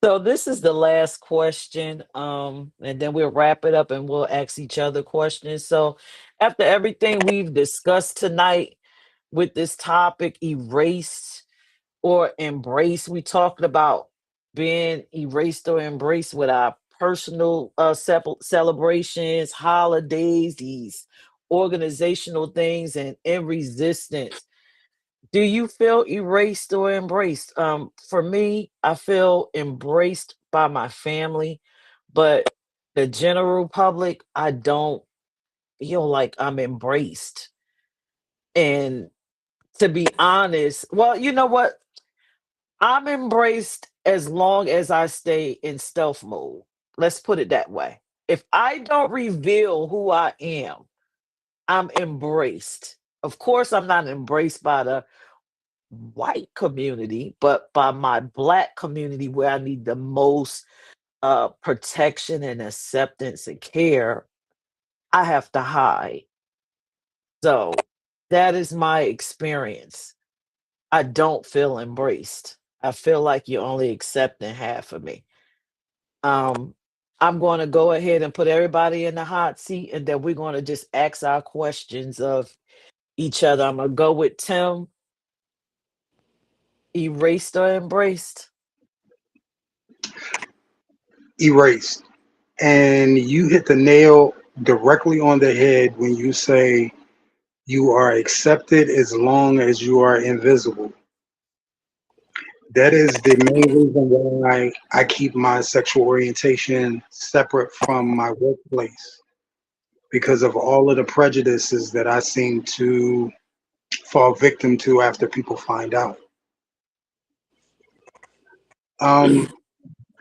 So this is the last question, and then we'll wrap it up and we'll ask each other questions. So after everything we've discussed tonight with this topic, erased or embraced, we talked about being erased or embraced with our personal celebrations, holidays, these organizational things, and in resistance. Do you feel erased or embraced? For me, I feel embraced by my family, but the general public, I don't feel like I'm embraced. And to be honest, well, you know what? I'm embraced as long as I stay in stealth mode. Let's put it that way. If I don't reveal who I am, I'm embraced. Of course, I'm not embraced by the white community, but by my black community where I need the most protection and acceptance and care, I have to hide. So that is my experience. I don't feel embraced. I feel like you're only accepting half of me. Um, I'm going to go ahead and put everybody in the hot seat, and then we're going to just ask our questions of each other. I'm going to go with Tim, erased or embraced. Erased. And you hit the nail directly on the head when you say you are accepted as long as you are invisible. That is the main reason why I keep my sexual orientation separate from my workplace, because of all of the prejudices that I seem to fall victim to after people find out. Um,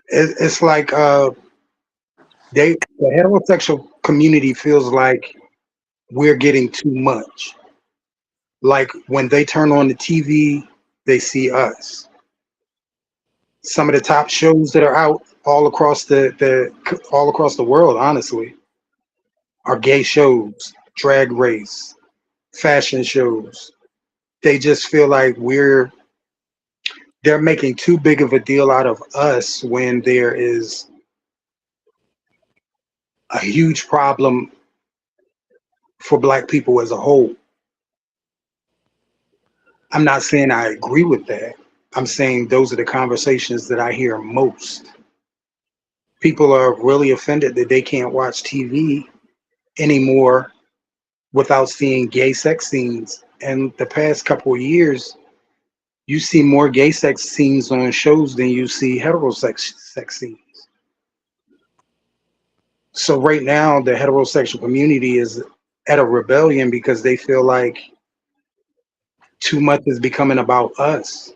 it's like the heterosexual community feels like we're getting too much. Like when they turn on the TV, they see us. Some of the top shows that are out all across the world, honestly, are gay shows, drag race, fashion shows. They just feel like they're making too big of a deal out of us when there is a huge problem for black people as a whole. I'm not saying I agree with that. I'm saying those are the conversations that I hear most. People are really offended that they can't watch TV anymore without seeing gay sex scenes. And the past couple of years, you see more gay sex scenes on shows than you see heterosex sex scenes. So right now, the heterosexual community is at a rebellion because they feel like too much is becoming about us.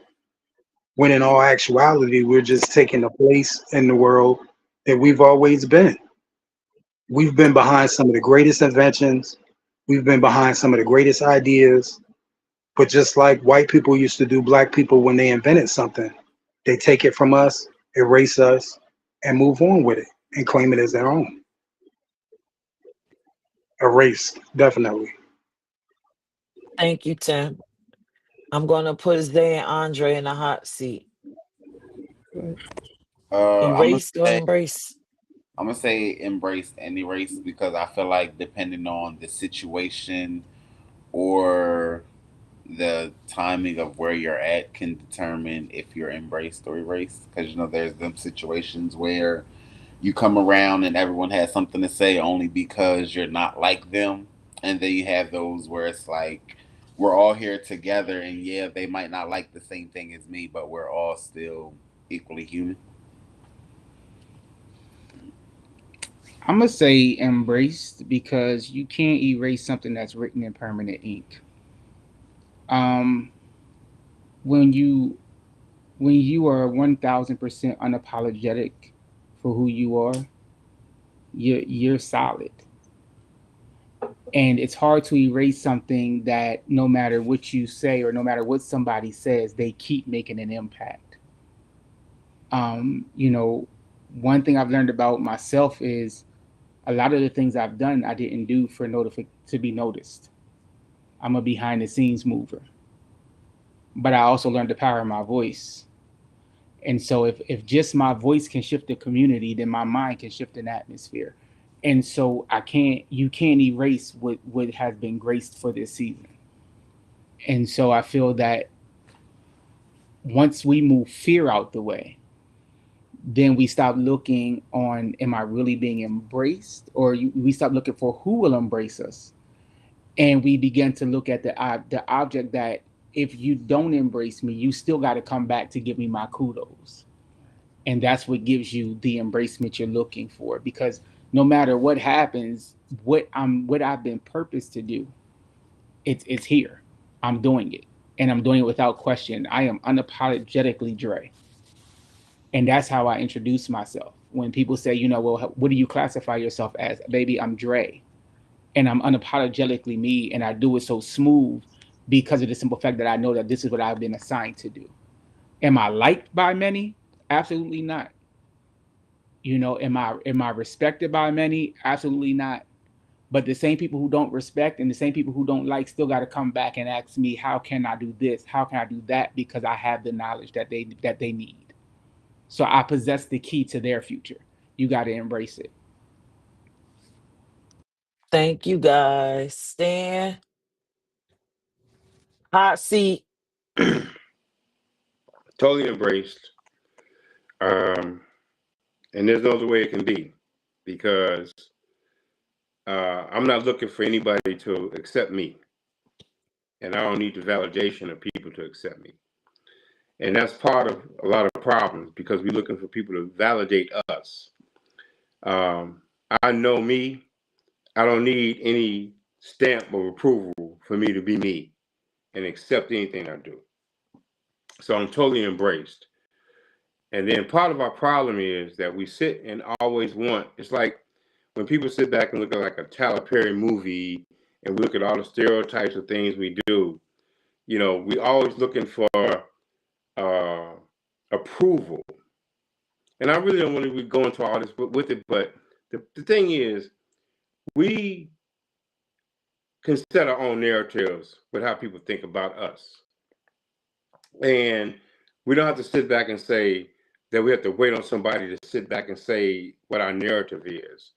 When in all actuality, we're just taking the place in the world that we've always been. We've been behind some of the greatest inventions. We've been behind some of the greatest ideas. But just like white people used to do black people when they invented something, they take it from us, erase us, and move on with it and claim it as their own. Erased, definitely. Thank you, Tim. I'm going to put Zay and Andre in the hot seat. Erase or embrace? I'm gonna say embrace and erase because I feel like depending on the situation or the timing of where you're at can determine if you're embraced or erased. Because there's them situations where you come around and everyone has something to say only because you're not like them, and then you have those where it's like we're all here together, and yeah, they might not like the same thing as me, but we're all still equally human. I'm gonna say embraced because you can't erase something that's written in permanent ink. Um, when you are 1,000% unapologetic for who you are, you're solid. And it's hard to erase something that no matter what you say or no matter what somebody says, they keep making an impact. You know, one thing I've learned about myself is a lot of the things I've done I didn't do for to be noticed. I'm a behind the scenes mover, but I also learned the power of my voice. And so if just my voice can shift the community, then my mind can shift an atmosphere. And so you can't erase what has been graced for this season. And so I feel that once we move fear out the way, then we stop looking on, am I really being embraced? Or we stop looking for who will embrace us. And we begin to look at the object that if you don't embrace me, you still got to come back to give me my kudos. And that's what gives you the embracement you're looking for. Because no matter what happens, what I've been purposed to do, it's here. I'm doing it. And I'm doing it without question. I am unapologetically Dre. And that's how I introduce myself. When people say, well, what do you classify yourself as? Baby, I'm Dre. And I'm unapologetically me. And I do it so smooth because of the simple fact that I know that this is what I've been assigned to do. Am I liked by many? Absolutely not. Am I respected by many? Absolutely not. But the same people who don't respect and the same people who don't like still got to come back and ask me, how can I do this? How can I do that? Because I have the knowledge that they need. So I possess the key to their future. You got to embrace it. Thank you guys. Stan, hot seat. Totally embraced. And there's no other way it can be because I'm not looking for anybody to accept me. And I don't need the validation of people to accept me. And that's part of a lot of problems because we're looking for people to validate us. I know me. I don't need any stamp of approval for me to be me and accept anything I do. So I'm totally embraced. And then part of our problem is that we sit and always want, it's like when people sit back and look at like a Tyler Perry movie and we look at all the stereotypes of things we do, we always looking for approval. And I really don't want to go into all this with it, but the thing is, we can set our own narratives with how people think about us. And we don't have to sit back and say that we have to wait on somebody to sit back and say what our narrative is.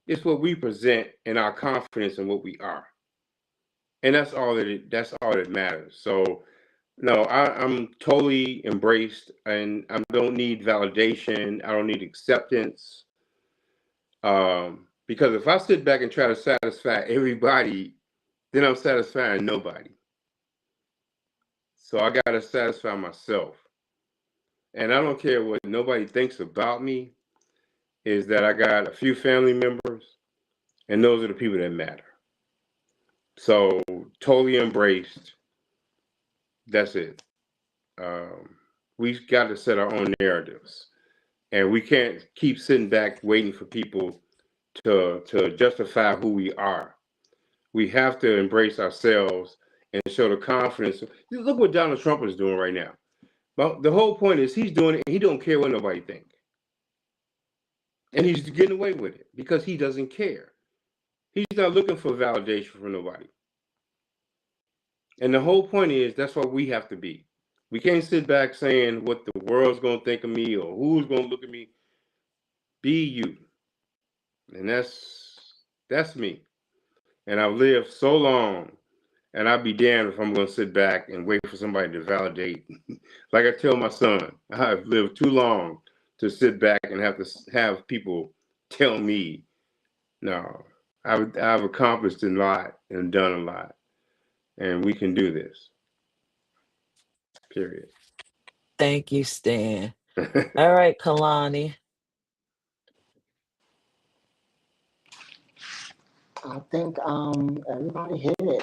It's what we present and our confidence in what we are. And that's all that matters. So no, I'm totally embraced and I don't need validation. I don't need acceptance. Because if I sit back and try to satisfy everybody, then I'm satisfying nobody. So I got to satisfy myself. And I don't care what nobody thinks about me, is that I got a few family members, and those are the people that matter. So totally embraced. That's it. We got to set our own narratives. And we can't keep sitting back waiting for people to justify who we are. We have to embrace ourselves and show the confidence. Look what Donald Trump is doing right now. Well, the whole point is he's doing it and he don't care what nobody thinks. And he's getting away with it because he doesn't care. He's not looking for validation from nobody. And the whole point is that's what we have to be. We can't sit back saying what the world's gonna think of me or who's gonna look at me. Be you, and that's me. And I've lived so long, and I'd be damned if I'm gonna sit back and wait for somebody to validate. Like I tell my son, I've lived too long to sit back and have to have people tell me. No, I've accomplished a lot and done a lot, and we can do this. Period. Thank you, Stan. All right, Kalani. I think everybody hit it.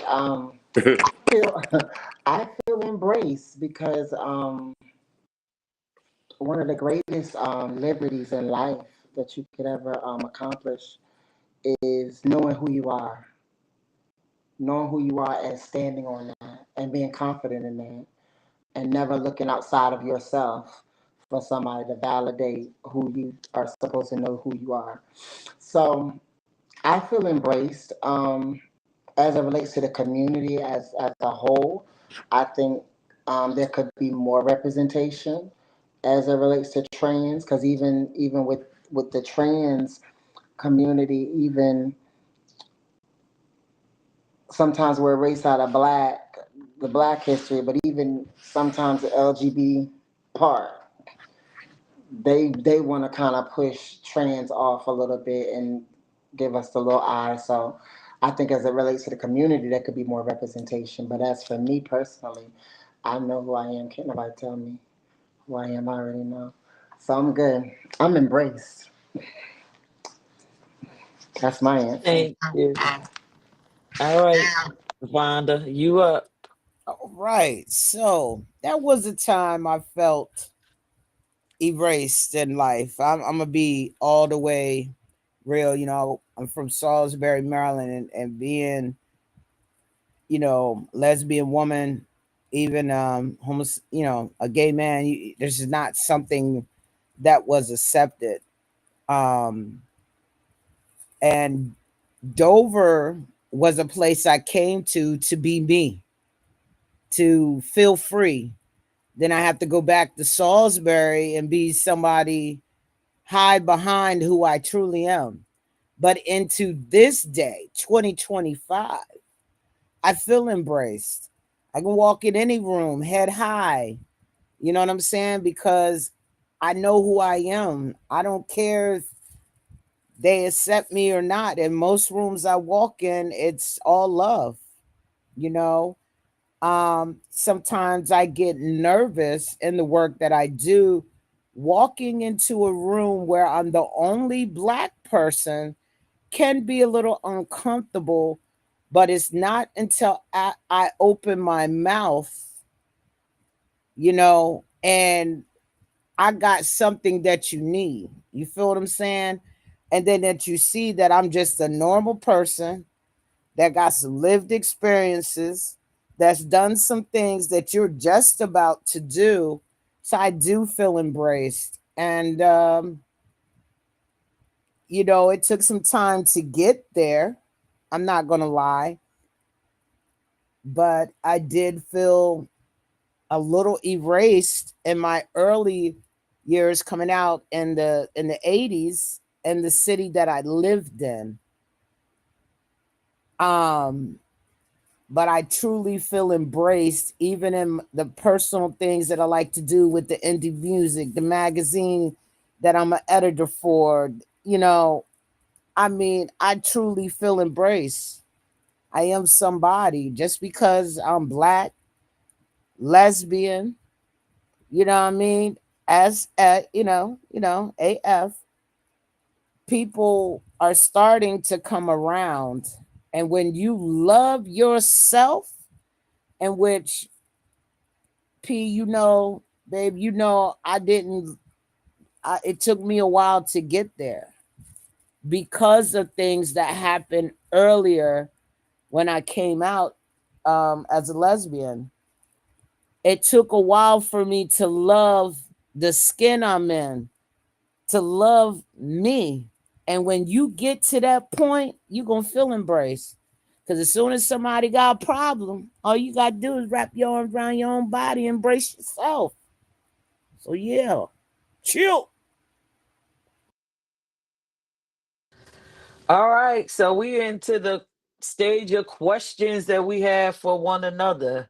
Feel, I feel embraced because one of the greatest liberties in life that you could ever accomplish is knowing who you are and standing on that and being confident in that and never looking outside of yourself for somebody to validate who you are supposed to know who you are. So I feel embraced as it relates to the community as a whole. I think there could be more representation as it relates to trans, because even with the trans community, even sometimes we're erased out of the black history, but even sometimes the LGBT part, they want to kind of push trans off a little bit and give us the little eye. So I think as it relates to the community, there could be more representation. But as for me personally, I know who I am. Can't nobody tell me who I am. I already know. So I'm good. I'm embraced. That's my answer. Thank you. All right, Vonda, you up. All right. So that was a time I felt erased in life. I'm gonna be all the way real. I'm from Salisbury, Maryland, and being, lesbian woman, even a gay man. This is not something that was accepted. Um, and Dover was a place I came to be me, to feel free. Then I have to go back to Salisbury and be somebody, hide behind who I truly am. But into this day, 2025, I feel embraced. I can walk in any room, head high. You know what I'm saying? Because I know who I am. I don't care if they accept me or not. In most rooms I walk in, it's all love, you know. Sometimes I get nervous in the work that I do, walking into a room where I'm the only black person can be a little uncomfortable, but it's not until I open my mouth, and I got something that you need. You feel what I'm saying? And then that you see that I'm just a normal person that got some lived experiences, that's done some things that you're just about to do. So I do feel embraced. And, it took some time to get there. I'm not going to lie. But I did feel a little erased in my early years coming out in the 80s in the city that I lived in. Um, but I truly feel embraced, even in the personal things that I like to do with the indie music, the magazine that I'm an editor for. I truly feel embraced. I am somebody just because I'm black, lesbian, you know what I mean? As AF, people are starting to come around. And when you love yourself, in which P, babe, it took me a while to get there because of things that happened earlier when I came out as a lesbian. It took a while for me to love the skin I'm in, to love me. And when you get to that point, you're going to feel embraced. Because as soon as somebody got a problem, all you got to do is wrap your arms around your own body, embrace yourself. So, yeah, chill. All right, so we into the stage of questions that we have for one another.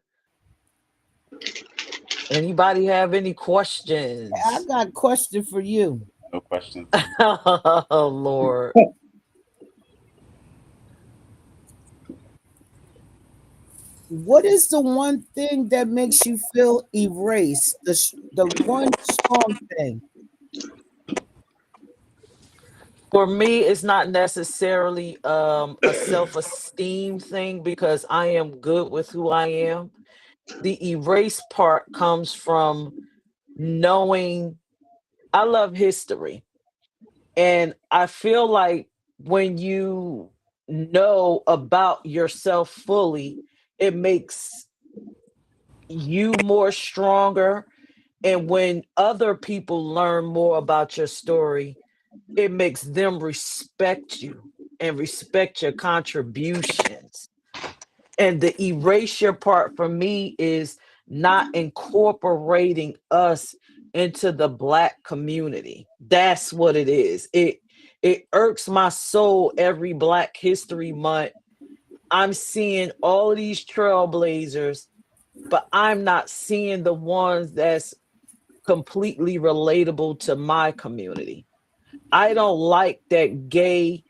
Anybody have any I questions? got a question for you. No questions. Oh Lord. What is the one thing that makes you feel erased? The one strong thing. For me, it's not necessarily a self-esteem thing because I am good with who I am. The erase part comes from knowing I love history. And I feel like when you know about yourself fully, it makes you more stronger. And when other people learn more about your story, it makes them respect you and respect your contributions. And the erasure part for me is not incorporating us into the Black community. That's what it is. It irks my soul every Black History Month. I'm seeing all of these trailblazers, but I'm not seeing the ones that's completely relatable to my community. I don't like that gay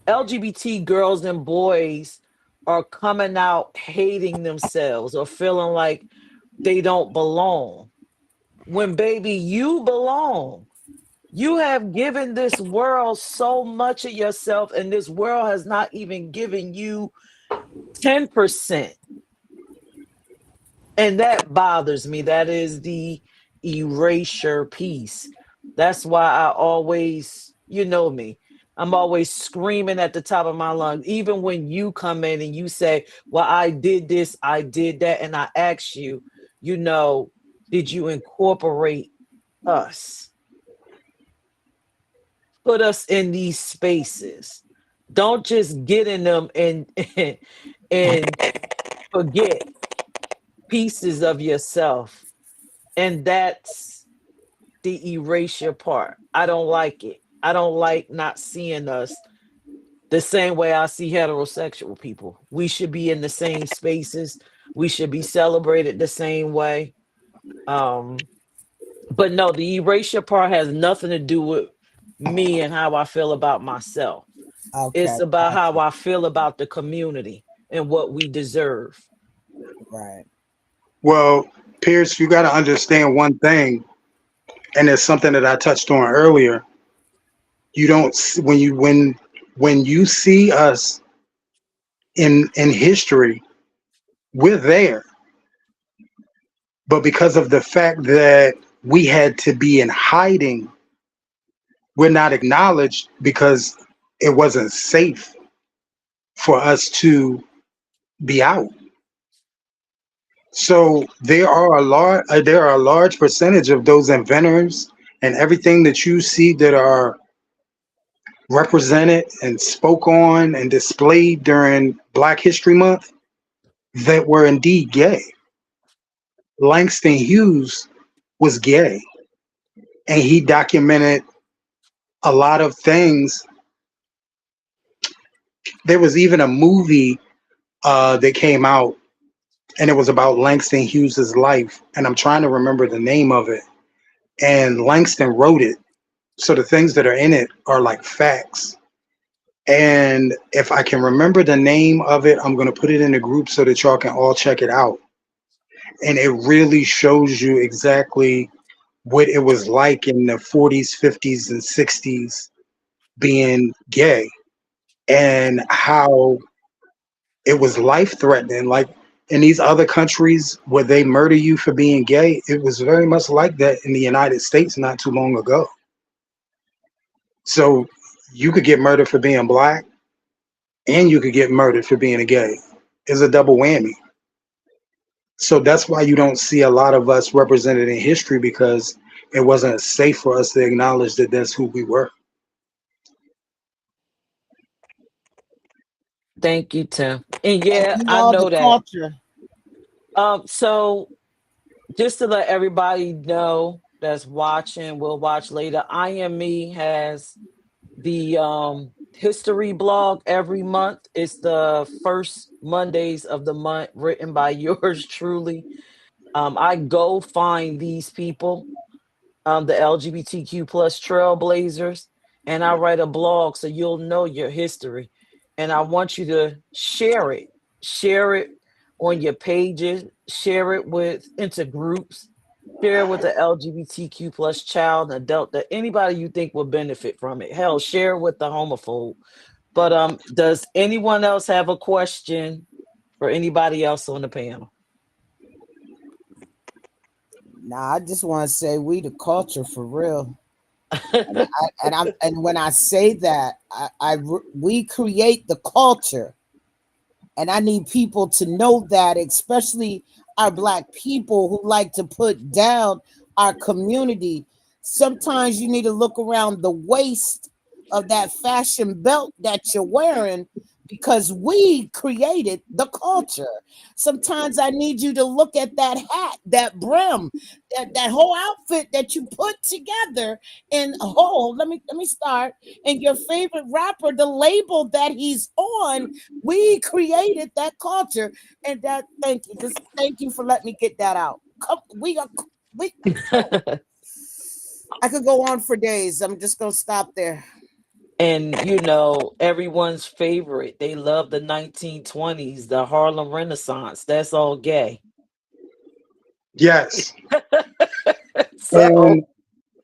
LGBT girls and boys are coming out hating themselves or feeling like they don't belong. When, baby, you belong. You have given this world so much of yourself, and this world has not even given you 10%. And that bothers me. That is the erasure piece. That's why I always, you know me, I'm always screaming at the top of my lungs. Even when you come in and you say, well, I did this, I did that. And I ask you, you know, did you incorporate us? Put us in these spaces. Don't just get in them and and forget pieces of yourself. And that's the erasure part. I don't like it. I don't like not seeing us the same way I see heterosexual people. We should be in the same spaces. We should be celebrated the same way. Um, but no, the erasure part has nothing to do with me and how I feel about myself. Okay, It's about how gotcha. I feel about the community and what we deserve. Right. Well, Pierce, you got to understand one thing, and it's something that I touched on earlier. You don't when you see us in history, we're there, but because of the fact that we had to be in hiding, we're not acknowledged because it wasn't safe for us to be out. So there are a large percentage of those inventors and everything that you see that are represented and spoke on and displayed during Black History Month that were indeed gay. Langston Hughes was gay, and he documented a lot of things. There was even a movie that came out, and it was about Langston Hughes's life, and I'm trying to remember the name of it. And Langston wrote it, so the things that are in it are like facts. And if I can remember the name of it, I'm going to put it in the group so that y'all can all check it out. And it really shows you exactly what it was like in the 40s, 50s, and 60s being gay, and how it was life threatening. Like in these other countries where they murder you for being gay, it was very much like that in the United States not too long ago. So you could get murdered for being Black, and you could get murdered for being a gay. It's a double whammy. So that's why you don't see a lot of us represented in history, because it wasn't safe for us to acknowledge that that's who we were. Thank you, Tim. And And yeah, you I know the know that. culture. So just to let everybody know that's watching, will watch later. I Am Me has the history blog every month. It's the first Mondays of the month, written by yours truly. I go find these people, the LGBTQ plus trailblazers, and I write a blog so you'll know your history. And I want you to share it on your pages, share it with into groups, share it with the LGBTQ plus child, adult, that anybody you think will benefit from it. Hell, share it with the homophobe. But does anyone else have a question for anybody else on the panel? Nah, I just want to say we the culture for real. And when I say that, we create the culture, and I need people to know that, especially our Black people who like to put down our community. Sometimes you need to look around the waist of that fashion belt that you're wearing, because we created the culture. Sometimes I need you to look at that hat, that brim, that whole outfit that you put together. And let me start. And your favorite rapper, the label that he's on, we created that culture. And that, thank you. Just thank you for letting me get that out. We I could go on for days. I'm just gonna stop there. And everyone's favorite. They love the 1920s, the Harlem Renaissance. That's all gay. Yes. So And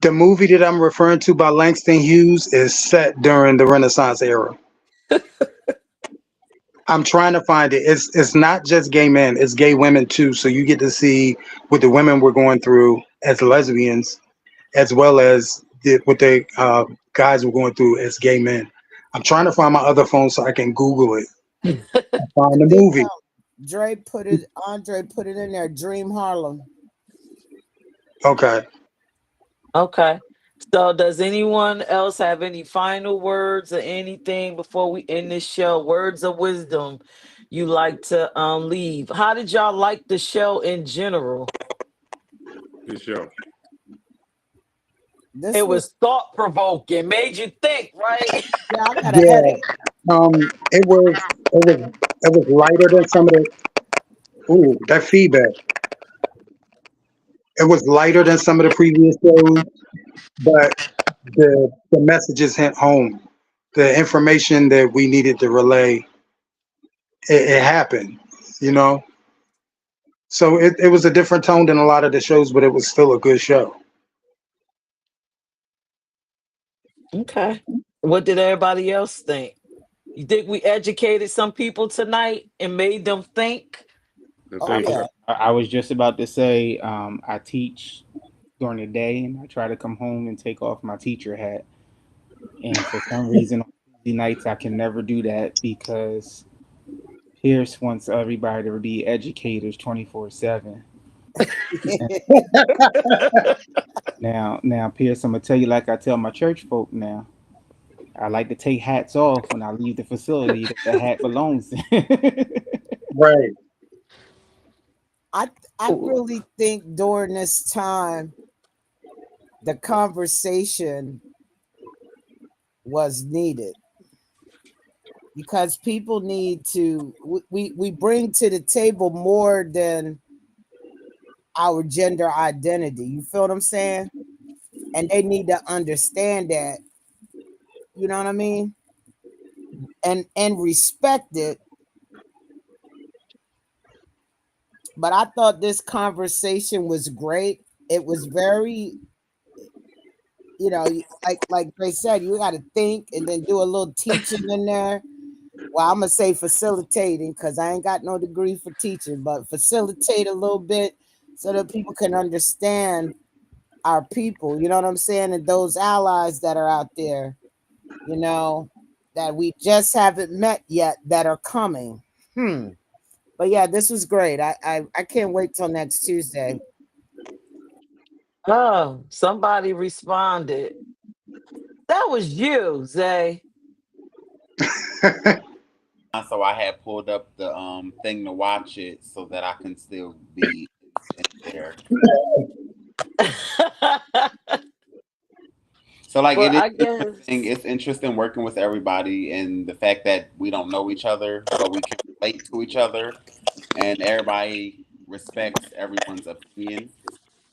the movie that I'm referring to by Langston Hughes is set during the Renaissance era. I'm trying to find it. It's not just gay men, it's gay women too. So you get to see what the women were going through as lesbians, as well as what the guys were going through as gay men. I'm trying to find my other phone so I can Google it. Find I the think movie. Andre put it in there. Dream Harlem. Okay. okay. So does anyone else have any final words or anything before we end this show? Words of wisdom you like to leave. How did y'all like the show in general? Good show. This It was was thought provoking, made you think, right? Yeah, I got a Yeah. headache. It was lighter than some of the that feedback. It was lighter than some of the previous shows, but the messages hit home. The information that we needed to relay, it happened, you know. So it was a different tone than a lot of the shows, but it was still a good show. Okay. What did everybody else think? You think we educated some people tonight and made them think? I Oh think yeah. so. I was just about to say, I teach during the day, and I try to come home and take off my teacher hat. And for some reason, on Tuesday nights, I can never do that because Peirrce wants everybody to be educators 24/7. Now, Peirrce, I'm gonna tell you like I tell my church folk now. I like to take hats off when I leave the facility that the hat belongs in. Right. I really think during this time the conversation was needed, because people need to we bring to the table more than our gender identity. You feel what I'm saying? And they need to understand that, you know what I mean? And respect it. But I thought this conversation was great. It was very, like they said, you got to think and then do a little teaching in there. Well, I'm gonna say facilitating, because I ain't got no degree for teaching, but facilitate a little bit so that people can understand our people, you know what I'm saying? And those allies that are out there, you know, that we just haven't met yet, that are coming. But yeah, this was great. I can't wait till next Tuesday. Oh, somebody responded. That was you, Zay. So I had pulled up the thing to watch it so that I can still be in there. So like Well, it is I interesting. guess It's interesting working with everybody and the fact that we don't know each other, but we can relate to each other, and everybody respects everyone's opinion,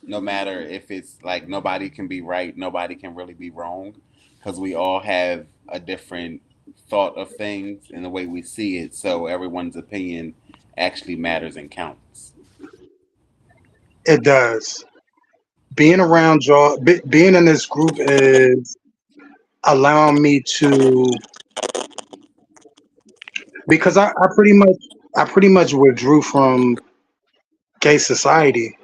no matter if it's like nobody can be right, nobody can really be wrong, because we all have a different thought of things and the way we see it. So everyone's opinion actually matters and counts. It does. Being around y'all, being in this group is allowing me to, because I pretty much withdrew from gay society.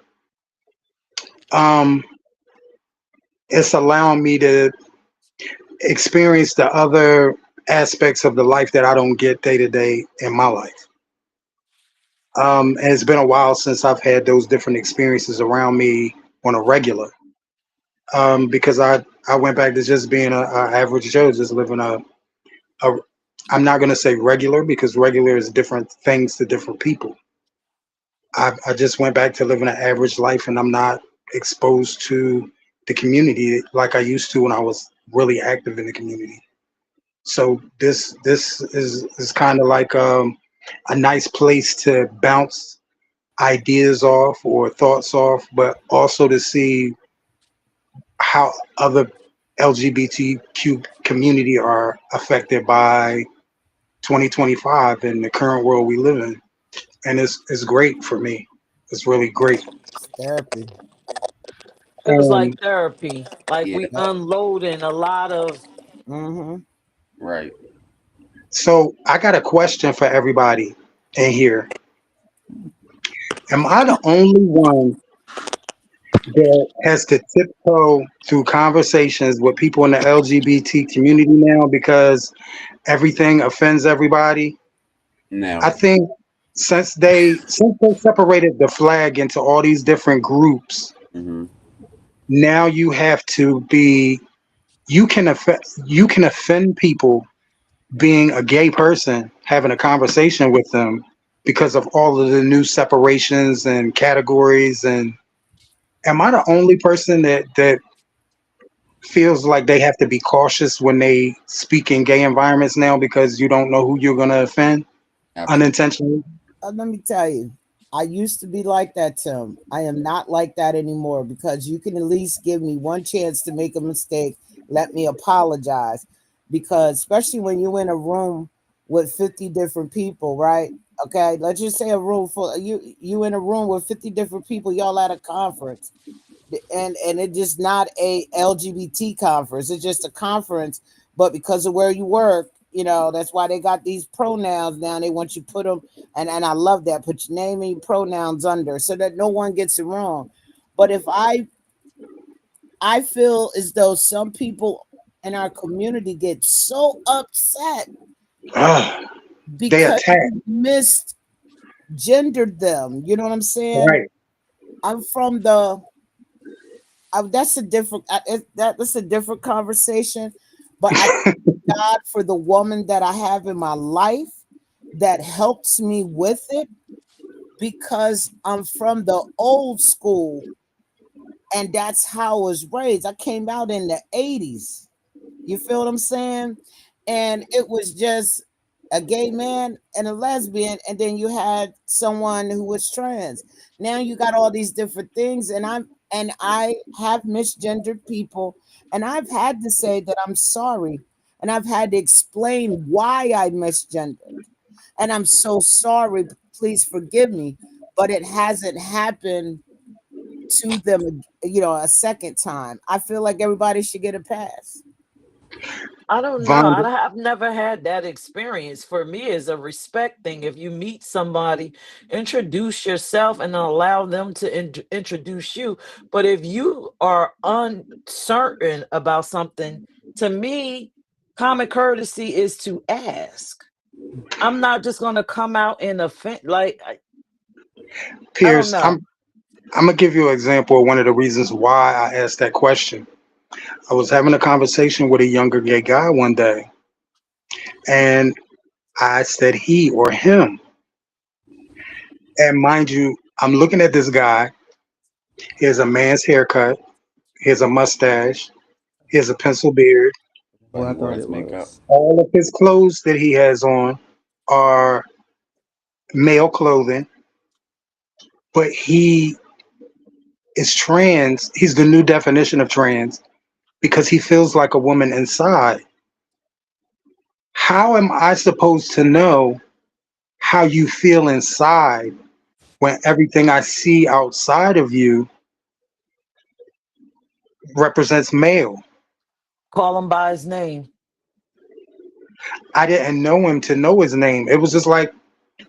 Um, it's allowing me to experience the other aspects of the life that I don't get day to day in my life. And it's been a while since I've had those different experiences around me on a regular. Because I went back to just being a average Joe, just living a. I'm not gonna say regular because regular is different things to different people. I just went back to living an average life, and I'm not exposed to the community like I used to when I was really active in the community. So this is kind of like a nice place to bounce ideas off or thoughts off, but also to see how other LGBTQ community are affected by 2025 and the current world we live in. And it's great for me. It's really great. It's therapy. it was like Um, therapy. Like Yeah, we unloading a lot of. Mm-hmm. right. so I got a question for everybody in here. Am I the only one that has to tiptoe through conversations with people in the LGBT community now because everything offends everybody? No. I think since they separated the flag into all these different groups, Hmm. now you have to be you can offend people being a gay person, having a conversation with them because of all of the new separations and categories. And am I the only person that feels like they have to be cautious when they speak in gay environments now because you don't know who you're going to offend Absolutely. unintentionally? Let me tell you, I used to be like that, Tim. I am not like that anymore because you can at least give me one chance to make a mistake. Let me apologize. Because especially when you're in a room with 50 different people, right? Okay, let's just say a room full you in a room with 50 different people, y'all at a conference. And it's just not a LGBT conference. It's just a conference, but because of where you work, that's why they got these pronouns now. They want you to put them, and I love that. Put your name and your pronouns under so that no one gets it wrong. But if I feel as though some people in our community get so upset Ugh, they because attack. you misgendered them. You know what I'm saying? Right. I'm from the that's a different that's a different conversation. But I thank God for the woman that I have in my life that helps me with it because I'm from the old school and that's how I was raised. I came out in the 80s. You feel what I'm saying? And it was just a gay man and a lesbian, and then you had someone who was trans. Now you got all these different things, and I have misgendered people, and I've had to say that I'm sorry, and I've had to explain why I misgendered, and I'm so sorry. Please forgive me, but it hasn't happened to them, a second time. I feel like everybody should get a pass. I don't know. Vonda, I've never had that experience. For me, it's a respect thing. If you meet somebody, introduce yourself and allow them to introduce you. But if you are uncertain about something, to me, common courtesy is to ask. I'm not just going to come out and offend. Like, I don't Pierce, know. I'm gonna give you an example of one of the reasons why I asked that question. I was having a conversation with a younger gay guy one day, and I said he or him. And mind you, I'm looking at this guy. He has a man's haircut. He has a mustache. He has a pencil beard. But Who I he thought wears it makeup. was. All of his clothes that he has on are male clothing, but he is trans. He's the new definition of trans because he feels like a woman inside. How am I supposed to know how you feel inside when everything I see outside of you represents male? Call him by his name. I didn't know him to know his name. It was just like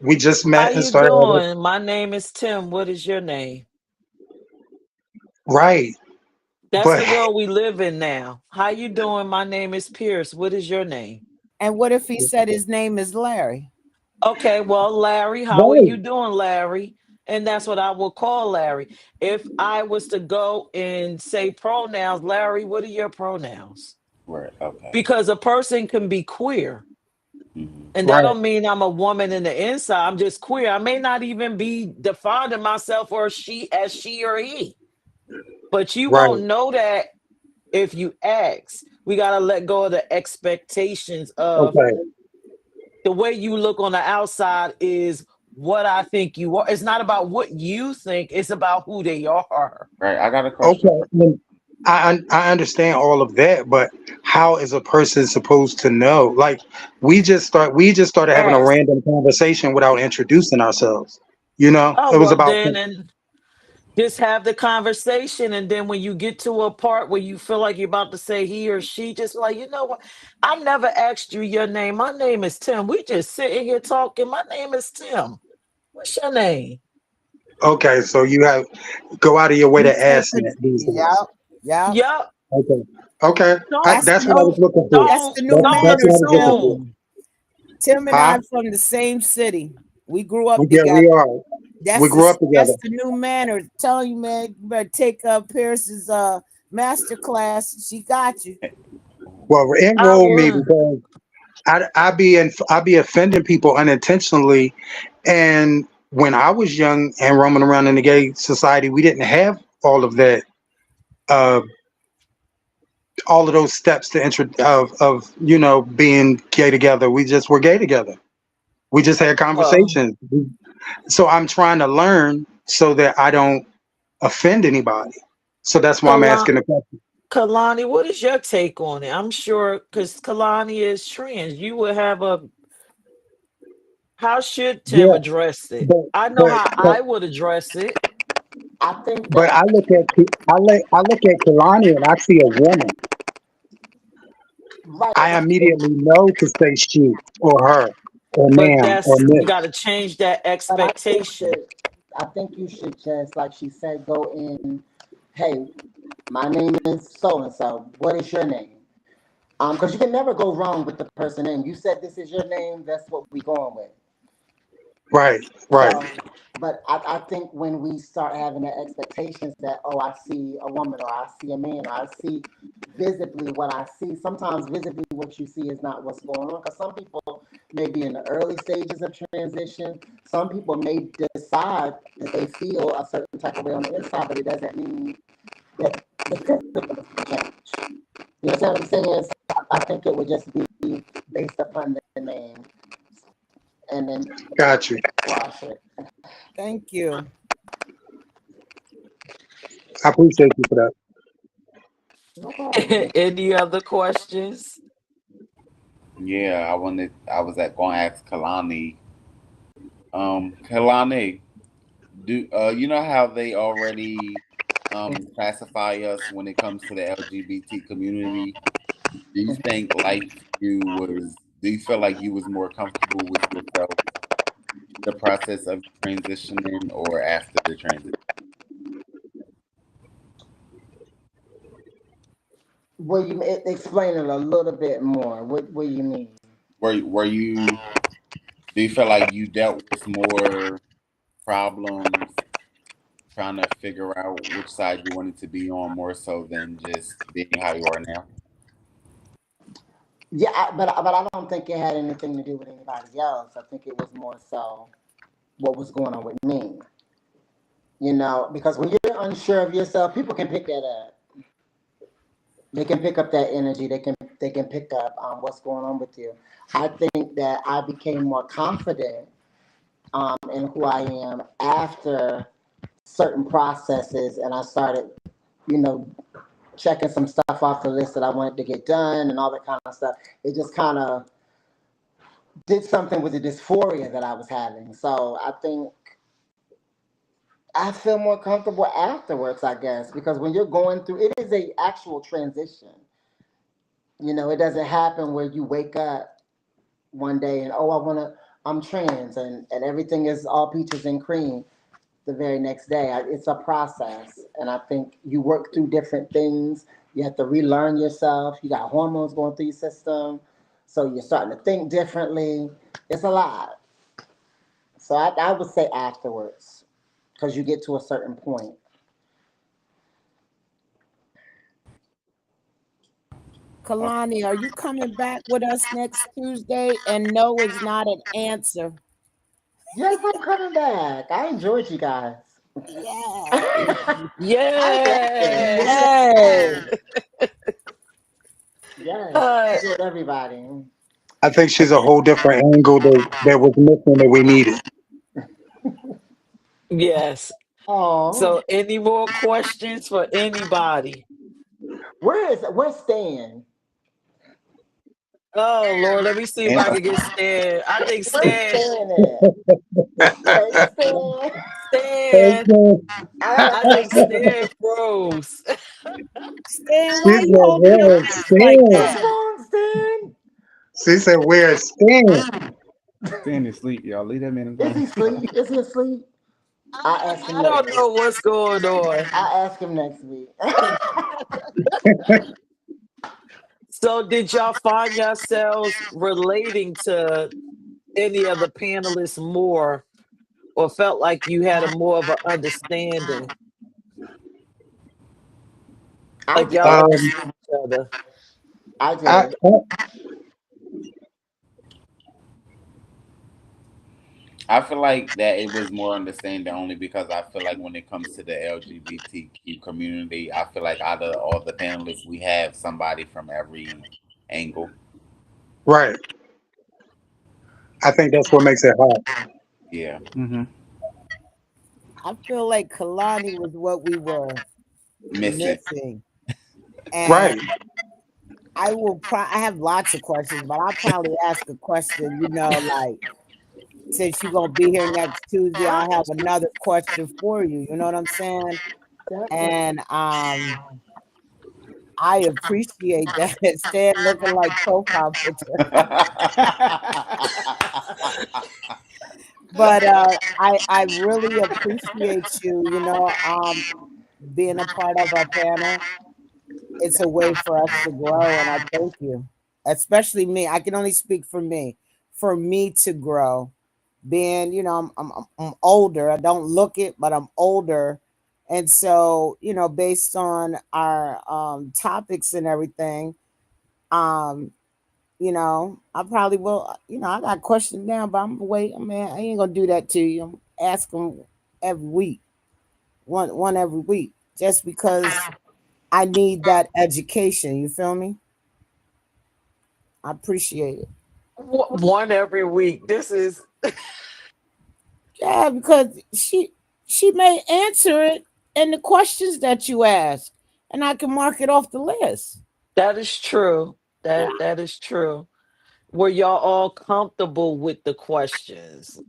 we just How met and you started having doing? My name is Tim. What is your name? right. That's But the world we live in now. How you doing? My name is Peirrce. What is your name? And what if he said his name is Larry? Okay, well, Larry, how are right, you doing, Larry? And that's what I will call Larry. If I was to go and say pronouns, Larry, what are your pronouns? Right. Okay. Because a person can be queer. Hmm. And that right, don't mean I'm a woman in the inside. I'm just queer. I may not even be defining myself or she or he. But you right. won't know that if you ask. We gotta let go of the expectations of Okay. the way you look on the outside is what I think you are. It's not about what you think, it's about who they are. Right. I got a question Okay. for. I understand all of that, but how is a person supposed to know? Like we just started having a Ask. random conversation without introducing ourselves. You know, Oh, it was well, about then, and just have the conversation. And then when you get to a part where you feel like you're about to say he or she, just like, you know what? I never asked you your name. My name is Tim. We just sitting here talking. My name is Tim. What's your name? okay. So you have go out of your way You to take ask the that these yep, days. yep. Yup. Okay. Okay. Don't, That's the That's what I was new looking for. that's don't, the new That's don't manner what I was looking for. too. assume. Tim and I Huh? are from the same city. We grew up Yeah, we together. are. We grew up That's together. the new manner. Telling you, man, you better take Peirce's master class. She got you. Well, I enroll me would. because I be offending people unintentionally. And when I was young and roaming around in the gay society, we didn't have all of that, uh, all of those steps to of being gay together. We just were gay together. We just had Well, conversations. So I'm trying to learn so that I don't offend anybody. So that's why I'm asking the question. Kalani, what is your take on it? I'm sure because Kalani is trans. You would have a how should Tim Yeah, address it? but I know but how but, I would address it. I think but that I look at Kalani and I see a woman. right, I immediately know to say she or her or But ma'am or that's we miss. gotta change that but expectation. I think you should just like she said, go in. Hey, my name is so and so. What is your name? Because you can never go wrong with the person name. You said this is your name. That's what we going with. Right, right. So, but I think when we start having the expectations that, oh, I see a woman or I see a man or I see visibly what I see, sometimes visibly what you see is not what's going on. Because some people may be in the early stages of transition. Some people may decide that they feel a certain type of way on the inside, but it doesn't mean that the physical change. You know what I'm saying? So I think it would just be based upon the name and then Got you. wash it. Thank you. I appreciate you for that. No problem. Any other questions? Yeah, I was at going to ask Kalani. Kalani, do you know how they already classify us when it comes to the LGBT community? Do you think life for you was? Do you feel like you was more comfortable with yourself, the process of transitioning, or after the transition? Will you explain it a little bit more? What do you mean? Were you? Do you feel like you dealt with more problems trying to figure out which side you wanted to be on more so than just being how you are now? Yeah, but I don't think it had anything to do with anybody else. I think it was more so what was going on with me. Because when you're unsure of yourself, people can pick that up. They can pick up that energy. They can pick up what's going on with you. I think that I became more confident in who I am after certain processes, and I started, you know, checking some stuff off the list that I wanted to get done and all that kind of stuff. It just kind of did something with the dysphoria that I was having. So I think I feel more comfortable afterwards, I guess, because when you're going through, it is a actual transition. It doesn't happen where you wake up one day and I'm trans and everything is all peaches and cream the very next day. It's a process, and I think you work through different things. You have to relearn yourself. You got hormones going through your system, so you're starting to think differently. It's a lot. So I would say afterwards, because you get to a certain point. Kalani, are you coming back with us next Tuesday? And no is not an answer. Yes, I'm coming back. I enjoyed you guys. Yeah. I Yes. Yay. Yes, Uh, enjoyed everybody. I think she's a whole different angle that was missing that we needed. yes. Oh, So, any more questions for anybody? where's Stan? Oh Lord, let me see if And I can get Stan. I think Where's Stan, Stan at? Hey, Stan. Stan, I I asked think him. Stan froze. Stan, She why said, you holding your "Where's face like Stan?" What's that? wrong, Stan? She said, "Where's Stan?" Staying asleep, y'all. Leave that man Is alone. he asleep? Is he asleep? I ask him I next don't week. know what's going on. I ask him next week. So, did y'all find yourselves relating to any of the panelists more, or felt like you had a more of an understanding, I like y'all did. Um, understood each other? I I, did. I feel like that it was more understanding only because I feel like when it comes to the LGBTQ community, I feel like out of all the panelists, we have somebody from every angle. right. I think that's what makes it hot. Yeah. Mm-hmm. I feel like Kalani was what we were Missing. missing. And Right. I have lots of questions, but I'll probably ask a question, like, since you're gonna be here next Tuesday, I'll have another question for you. You know what I'm saying? Definitely. And I appreciate that. Stan looking like profile picture. But I really appreciate you, being a part of our panel. It's a way for us to grow, and I thank you. Especially me. I can only speak for me. For me to grow, being, I'm older. I don't look it, but I'm older, and so, based on our topics and everything, um, I probably will. I got questions now, but I'm wait. Man, I ain't gonna do that to you. I'm ask them every week, one every week, just because I need that education. You feel me? I appreciate it. One every week. This is Yeah, because she may answer it in the questions that you ask, and I can mark it off the list. that is true. Yeah. That is true. Were y'all all comfortable with the questions?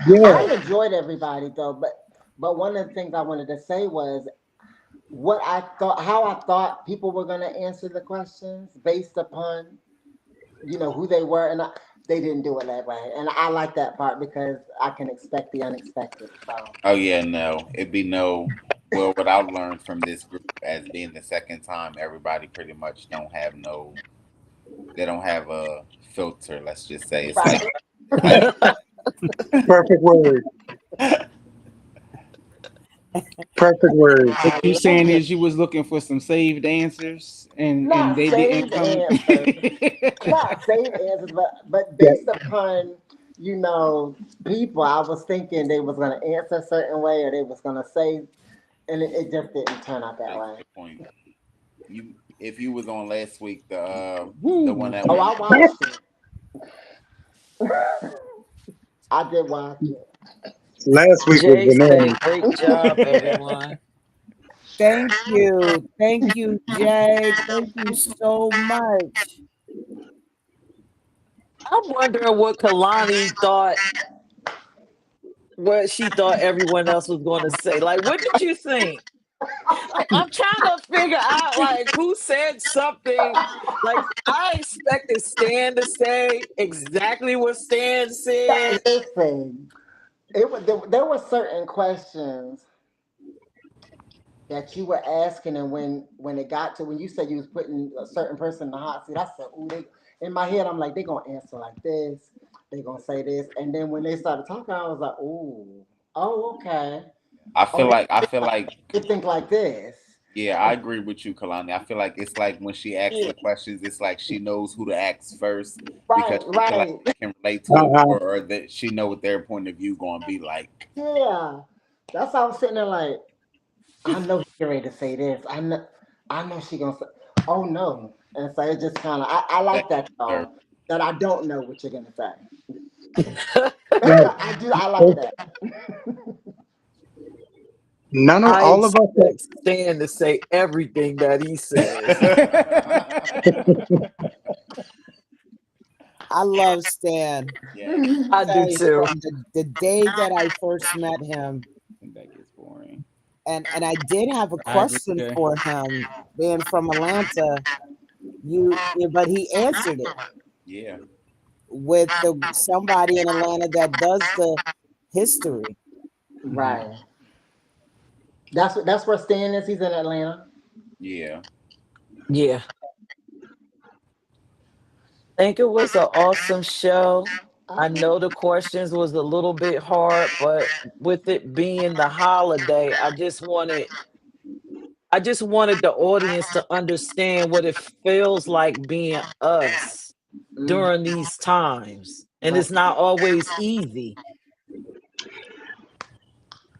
Yeah. I enjoyed everybody though, but one of the things I wanted to say was what I thought, how I thought people were going to answer the questions based upon who they were, and they didn't do it that way, and I like that part because I can expect the unexpected. So Oh yeah, no. It'd be no. Well, what I've learned from this group as being the second time, everybody pretty much don't have no. They don't have a filter. Let's just say it's right. like Perfect word. Perfect word. What you saying is you was looking for some saved answers and Not they didn't saved come. answers, not saved answers, but Yeah. based upon people, I was thinking they was gonna answer a certain way or they was gonna say, and it just didn't turn out that That's way. the point. If you was on last week, the one Woo. that Oh, went I watched it. I did watch it. Last week was Jay say, bananas. great job, everyone. Thank you. Thank you, Jay. Thank you so much. I'm wondering what Kalani thought, what she thought everyone else was going to say. Like, what did you think? Like, I'm trying to figure out, like, who said something. Like, I expected Stan to say exactly what Stan said. Listen, there were certain questions that you were asking, and when it got to when you said you was putting a certain person in the hot seat, I said, "Ooh!" In my head, I'm like, they're gonna answer like this, they're gonna say this, and then when they started talking, I was like, "Ooh, oh, okay, oh, I feel like they think like this." yeah, I agree with you, Kalani. I feel like it's like when she asks Yeah. the questions, it's like she knows who to ask first because Right, she feel like right, they can relate to it Uh-huh. more, or that she know what their point of view going to be like. yeah. That's how I was sitting there like, I know she's ready to say this. I know she gonna say, "Oh no," and so it just kind of I That like that or though, that I don't know what you're gonna say. Right. I do. I like that. None of I all of us expect Stan to say everything that he says. I love Stan. yeah, I do Tell you, too. from the day that I first met him, That gets boring. and I did have a I agree, question Jay. for him, being from Atlanta. But he answered it yeah. with the somebody in Atlanta that does the history. Mhm. Right. That's where Stan is. He's in Atlanta. Yeah. Yeah. Think it was an awesome show. I Okay. know the questions was a little bit hard, but with it being the holiday, I just wanted the audience to understand what it feels like being us Mm, during these times. And right. it's not always easy.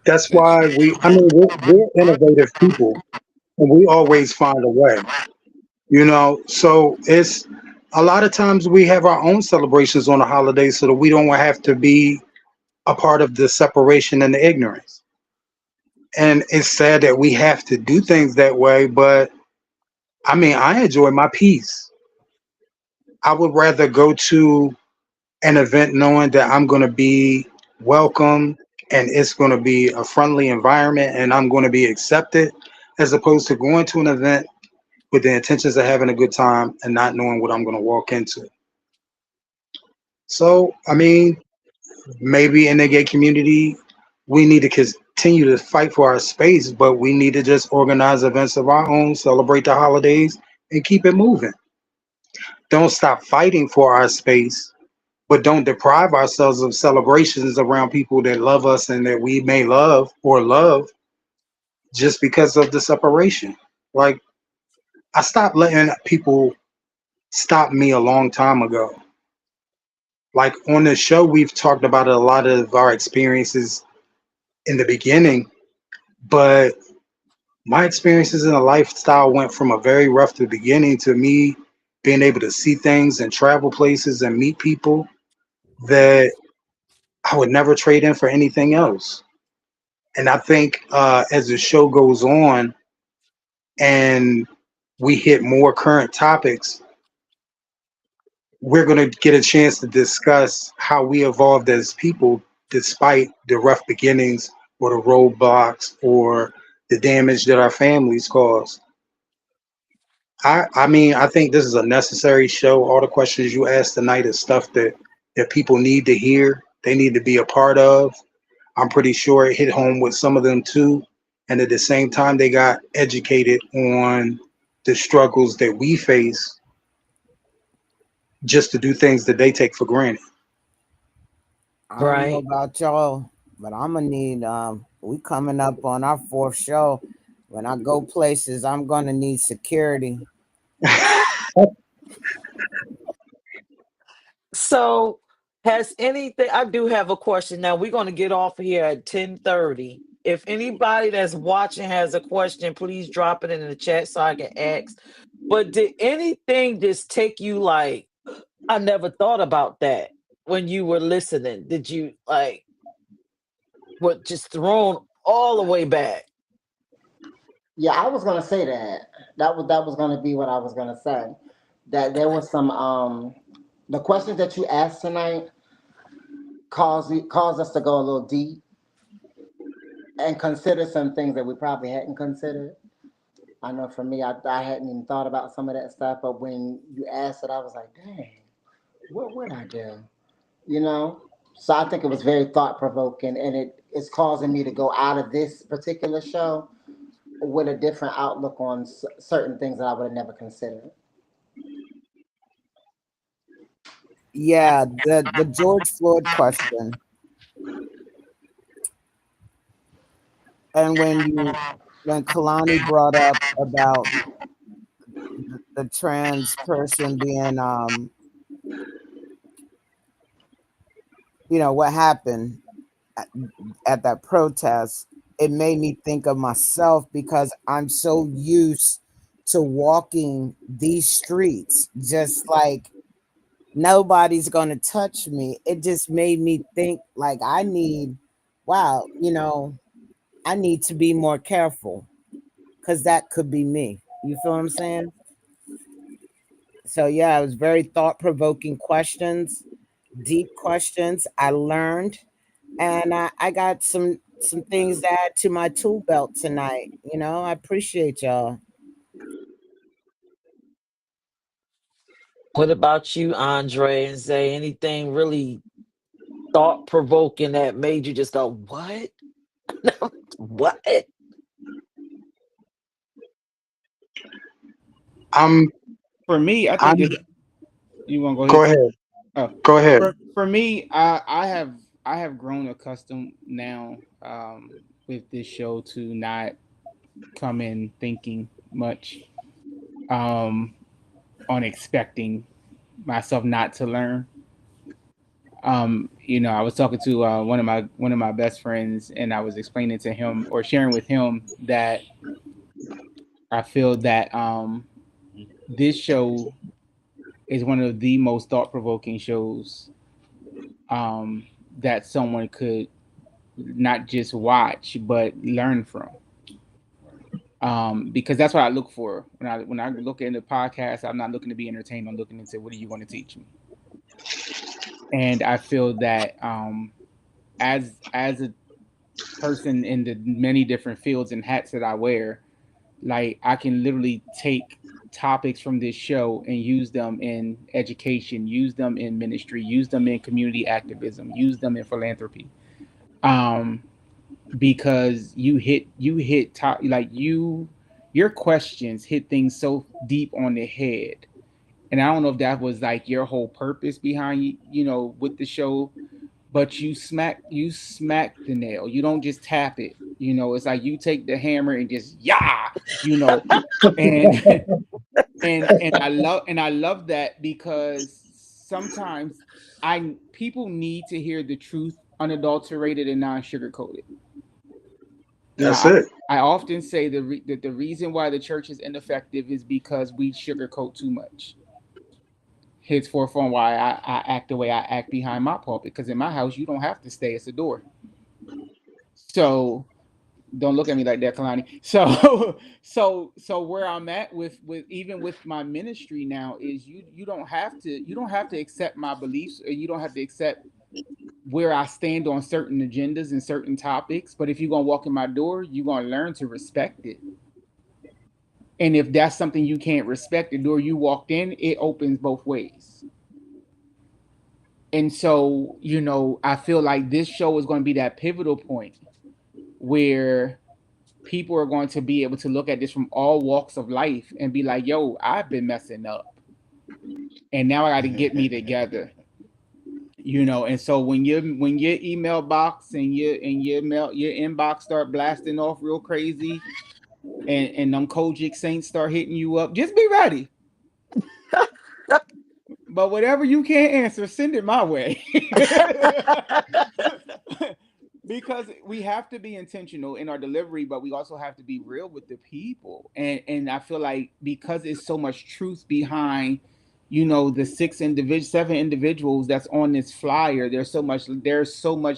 That's That's why we're innovative people and we always find a way. So it's a lot of times we have our own celebrations on the holidays so that we don't have to be a part of the separation and the ignorance. And it's sad that we have to do things that way, but I enjoy my peace. I would rather go to an event knowing that I'm going to be welcome and it's going to be a friendly environment and I'm going to be accepted, as opposed to going to an event with the intentions of having a good time and not knowing what I'm going to walk into. So, maybe in the gay community, we need to continue to fight for our space, but we need to just organize events of our own, celebrate the holidays, and keep it moving. Don't stop fighting for our space, but don't deprive ourselves of celebrations around people that love us and that we may love or love just because of the separation. Like, I stopped letting people stop me a long time ago. Like on the show, we've talked about a lot of our experiences in the beginning, but my experiences in a lifestyle went from a very rough to beginning to me being able to see things and travel places and meet people that I would never trade in for anything else. And I think as the show goes on and we hit more current topics, we're going to get a chance to discuss how we evolved as people despite the rough beginnings or the roadblocks or the damage that our families caused. I think this is a necessary show. All the questions you asked tonight is stuff that people need to hear. They need to be a part of. I'm pretty sure it hit home with some of them too. And at the same time, they got educated on the struggles that we face just to do things that they take for granted. I don't know Right. about y'all. But I'm gonna need we coming up on our fourth show. When I go places, I'm gonna need security. So has anything, I do have a question. Now we're going to get off here at 10:30. If anybody that's watching has a question, please drop it in the chat so I can ask. But did anything just take you like, I never thought about that when you were listening? Did you like what just thrown all the way back? Yeah, I was gonna say that. That was gonna be what I was gonna say. That there was some the questions that you asked tonight caused us to go a little deep and consider some things that we probably hadn't considered. I know for me, I hadn't even thought about some of that stuff, but when you asked it, I was like, dang, what would I do? You know? So I think it was very thought provoking, and it's causing me to go out of this particular show with a different outlook on certain things that I would have never considered. Yeah, the George Floyd question, and when Kalani brought up about the trans person being what happened at that protest, it made me think of myself because I'm so used to walking these streets just like nobody's going to touch me. It just made me think like wow, I need to be more careful because that could be me. You feel what I'm saying? So yeah, it was very thought-provoking questions, deep questions. I learned, and I got some things to add to my tool belt tonight. I appreciate y'all. What about you, Andre and Zay? Anything really thought provoking that made you just go, what? What? I'm For me, I think I'm it's, you want to go Go ahead? ahead. Oh, Go ahead. for me, I have grown accustomed now with this show to not come in thinking much, um, on expecting myself not to learn. I was talking to one of my best friends, and I was explaining to him or sharing with him that I feel that this show is one of the most thought provoking shows um, that someone could not just watch but learn from. Because that's what I look for when I look into podcasts. I'm not looking to be entertained. I'm looking into what are you going to teach me. And I feel that as a person in the many different fields and hats that I wear, like I can literally take topics from this show and use them in education, use them in ministry, use them in community activism, use them in philanthropy. Um, because you hit top like your questions hit things so deep on the head. And I don't know if that was like your whole purpose behind with the show, but you smack the nail. You don't just tap it. It's like you take the hammer and just you know, and and I love that because sometimes I people need to hear the truth unadulterated and non-sugar coated. That's Now, it. I often say that the reason why the church is ineffective is because we sugarcoat too much. Hence for fun why I act the way I act behind my pulpit. Because in my house, you don't have to stay; it's a door. So don't look at me like that, Kalani. So where I'm at with even with my ministry now is you don't have to accept my beliefs, or you don't have to accept where I stand on certain agendas and certain topics. But if you're gonna walk in my door, you're gonna learn to respect it. And if that's something you can't respect, the door you walked in, it opens both ways. And so, I feel like this show is going to be that pivotal point where people are going to be able to look at this from all walks of life and be like, yo, I've been messing up. And now I got to get me together. You know, and so when your email box and your mail, your inbox start blasting off real crazy, and them Kojic saints start hitting you up, just be ready. But whatever you can't answer, send it my way. Because we have to be intentional in our delivery, but we also have to be real with the people. And I feel like because it's so much truth behind, you know, the 7 individuals that's on this flyer, there's so much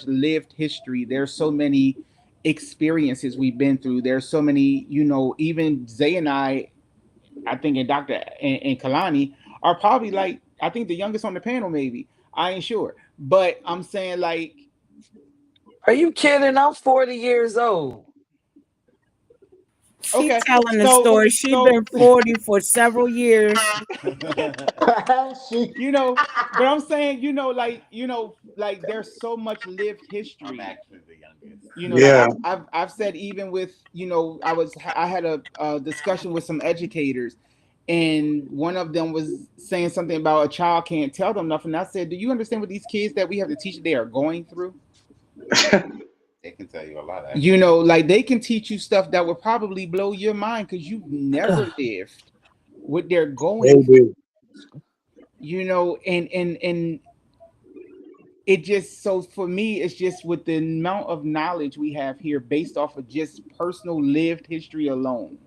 lived history. There's so many experiences we've been through. There's so many, you know, even Zay and I think, and Dr. and Kalani are probably like, I think the youngest on the panel, maybe. I ain't sure. But I'm saying, like, Are you kidding? I'm 40 years old. She okay, telling the story. She been 40 for several years. you know, but I'm saying, you know, like there's so much lived history. I'm actually the youngest. You know, Yeah. like I've said, even with, you know, I had a discussion with some educators, and one of them was saying something about a child can't tell them nothing. I said, do you understand what these kids that we have to teach they are going through? They can tell you a lot. Actually. You know, like they can teach you stuff that would probably blow your mind because you've never lived what they're They going through. do. You know, and it just, so for me, it's just with the amount of knowledge we have here based off of just personal lived history alone.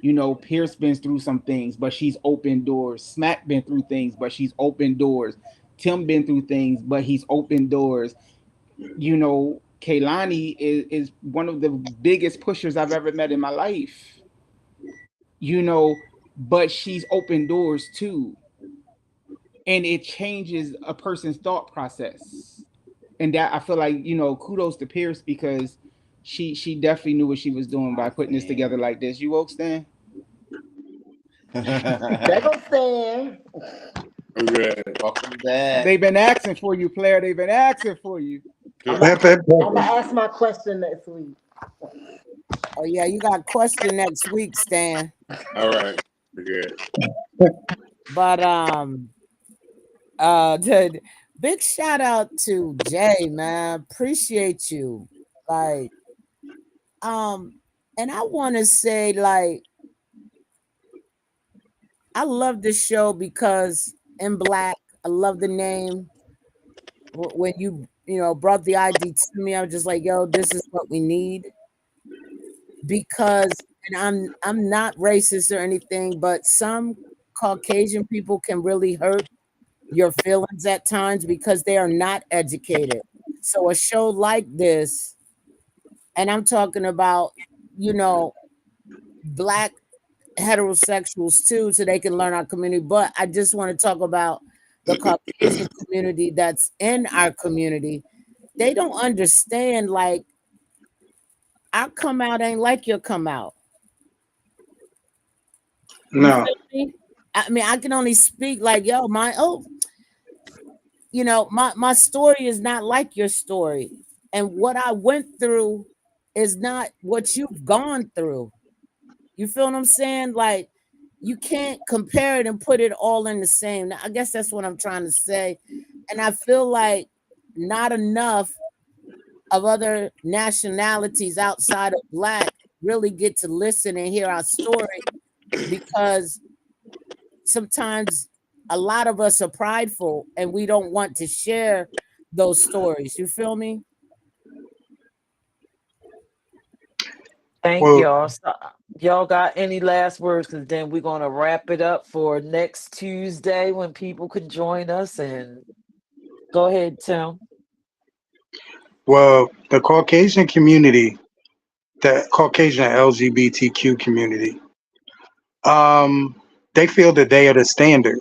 You know, Peirrce been through some things, but she's opened doors. Smack been through things, but she's opened doors. Tim been through things, but he's opened doors. You know, Kaylani is one of the biggest pushers I've ever met in my life. You know, but she's opened doors too. And it changes a person's thought process. And that, I feel like, you know, kudos to Peirrce, because she definitely knew what she was doing by putting this together like this. You woke, Stan? There goes Stan. I'm good. Welcome back. They've been asking for you, player. They've been asking for you. I'm Pep, pep, gonna pep. ask my question next week. Oh yeah, you got a question next week, Stan. All right. We're good. But the big shout out to Jay, man. Appreciate you. Like, and I want to say, like, I love this show because INBLK, I love the name. When you know brought the ID to me, I was just like, yo, this is what we need. Because, and I'm not racist or anything, but some Caucasian people can really hurt your feelings at times because they are not educated. So a show like this, and I'm talking about, you know, Black heterosexuals too, so they can learn our community. But I just want to talk about the Caucasian community that's in our community. They don't understand, like, our come out ain't like your come out. You No. feel me? I mean, I can only speak like, yo, you know, my story is not like your story. And what I went through is not what you've gone through. You feel what I'm saying? Like, you can't compare it and put it all in the same. I guess that's what I'm trying to say. And I feel like not enough of other nationalities outside of Black really get to listen and hear our story, because sometimes a lot of us are prideful and we don't want to share those stories. You feel me? Thank Well, y'all. So, y'all got any last words? Because then we're going to wrap it up for next Tuesday when people can join us. And go ahead, Tim. well, the Caucasian community, the Caucasian LGBTQ community, they feel that they are the standard.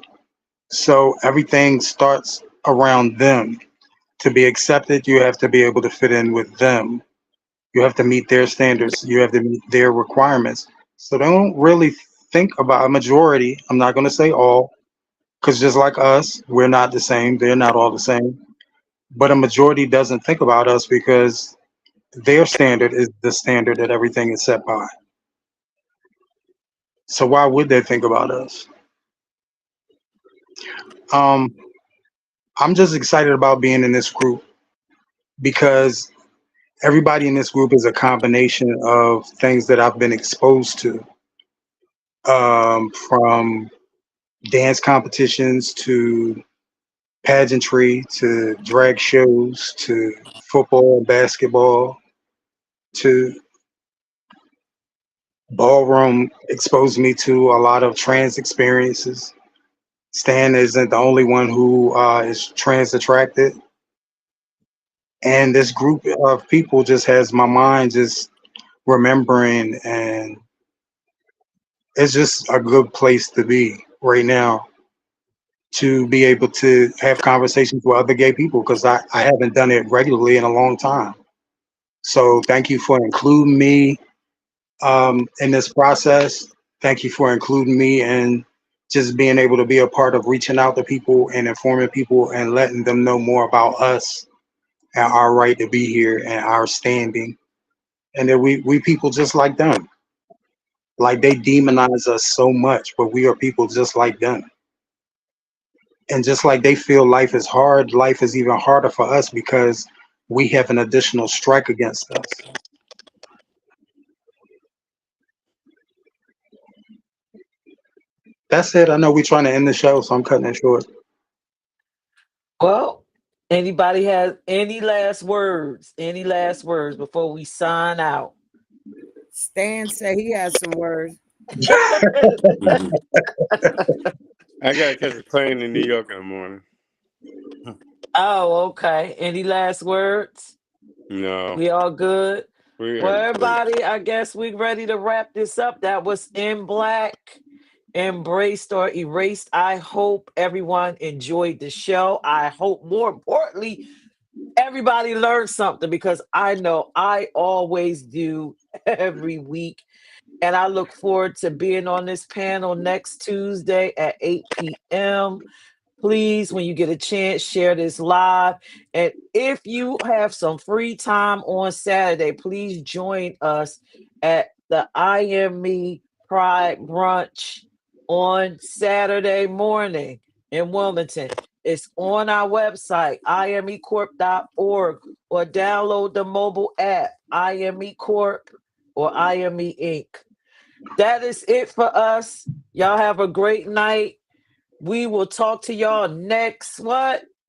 So everything starts around them. To be accepted, you have to be able to fit in with them. You have to meet their standards. You have to meet their requirements. So they don't really think about a majority. I'm not going to say all, because just like us, we're not the same. They're not all the same. But a majority doesn't think about us because their standard is the standard that everything is set by. So why would they think about us? Um, I'm just excited about being in this group because everybody in this group is a combination of things that I've been exposed to, from dance competitions to pageantry to drag shows to football, basketball to ballroom. Exposed me to a lot of trans experiences. Stan isn't the only one who is trans attracted. And this group of people just has my mind just remembering, and it's just a good place to be right now to be able to have conversations with other gay people because I haven't done it regularly in a long time. So thank you for including me in this process. Thank you for including me and just being able to be a part of reaching out to people and informing people and letting them know more about us and our right to be here and our standing. And that we people just like them. Like they demonize us so much, but we are people just like them. And just like they feel life is hard, life is even harder for us because we have an additional strike against us. That's it. I know we're trying to end the show, so I'm cutting it short. Well, anybody has any last words? Any last words before we sign out? Stan said he has some words. Mhm. I gotta catch a plane in New York in the morning. Oh, okay. Any last words? No, We all good? we Well, are. everybody, I guess we ready to wrap this up. That was In Black, Embraced or Erased. I hope everyone enjoyed the show. I hope, more importantly, everybody learned something because I know I always do every week. And I look forward to being on this panel next Tuesday at 8 p.m. Please, when you get a chance, share this live. And if you have some free time on Saturday, please join us at the I Am Me Pride Brunch on Saturday morning in Wilmington. It's on our website, imecorp.org, or download the mobile app, IME Corp or IME Inc. That is it for us. Y'all have a great night. We will talk to y'all next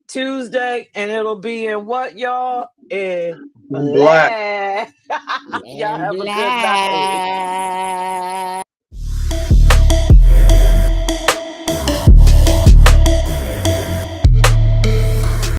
Tuesday, and it'll be in what, y'all? In Black. black. Y'all And have a good night.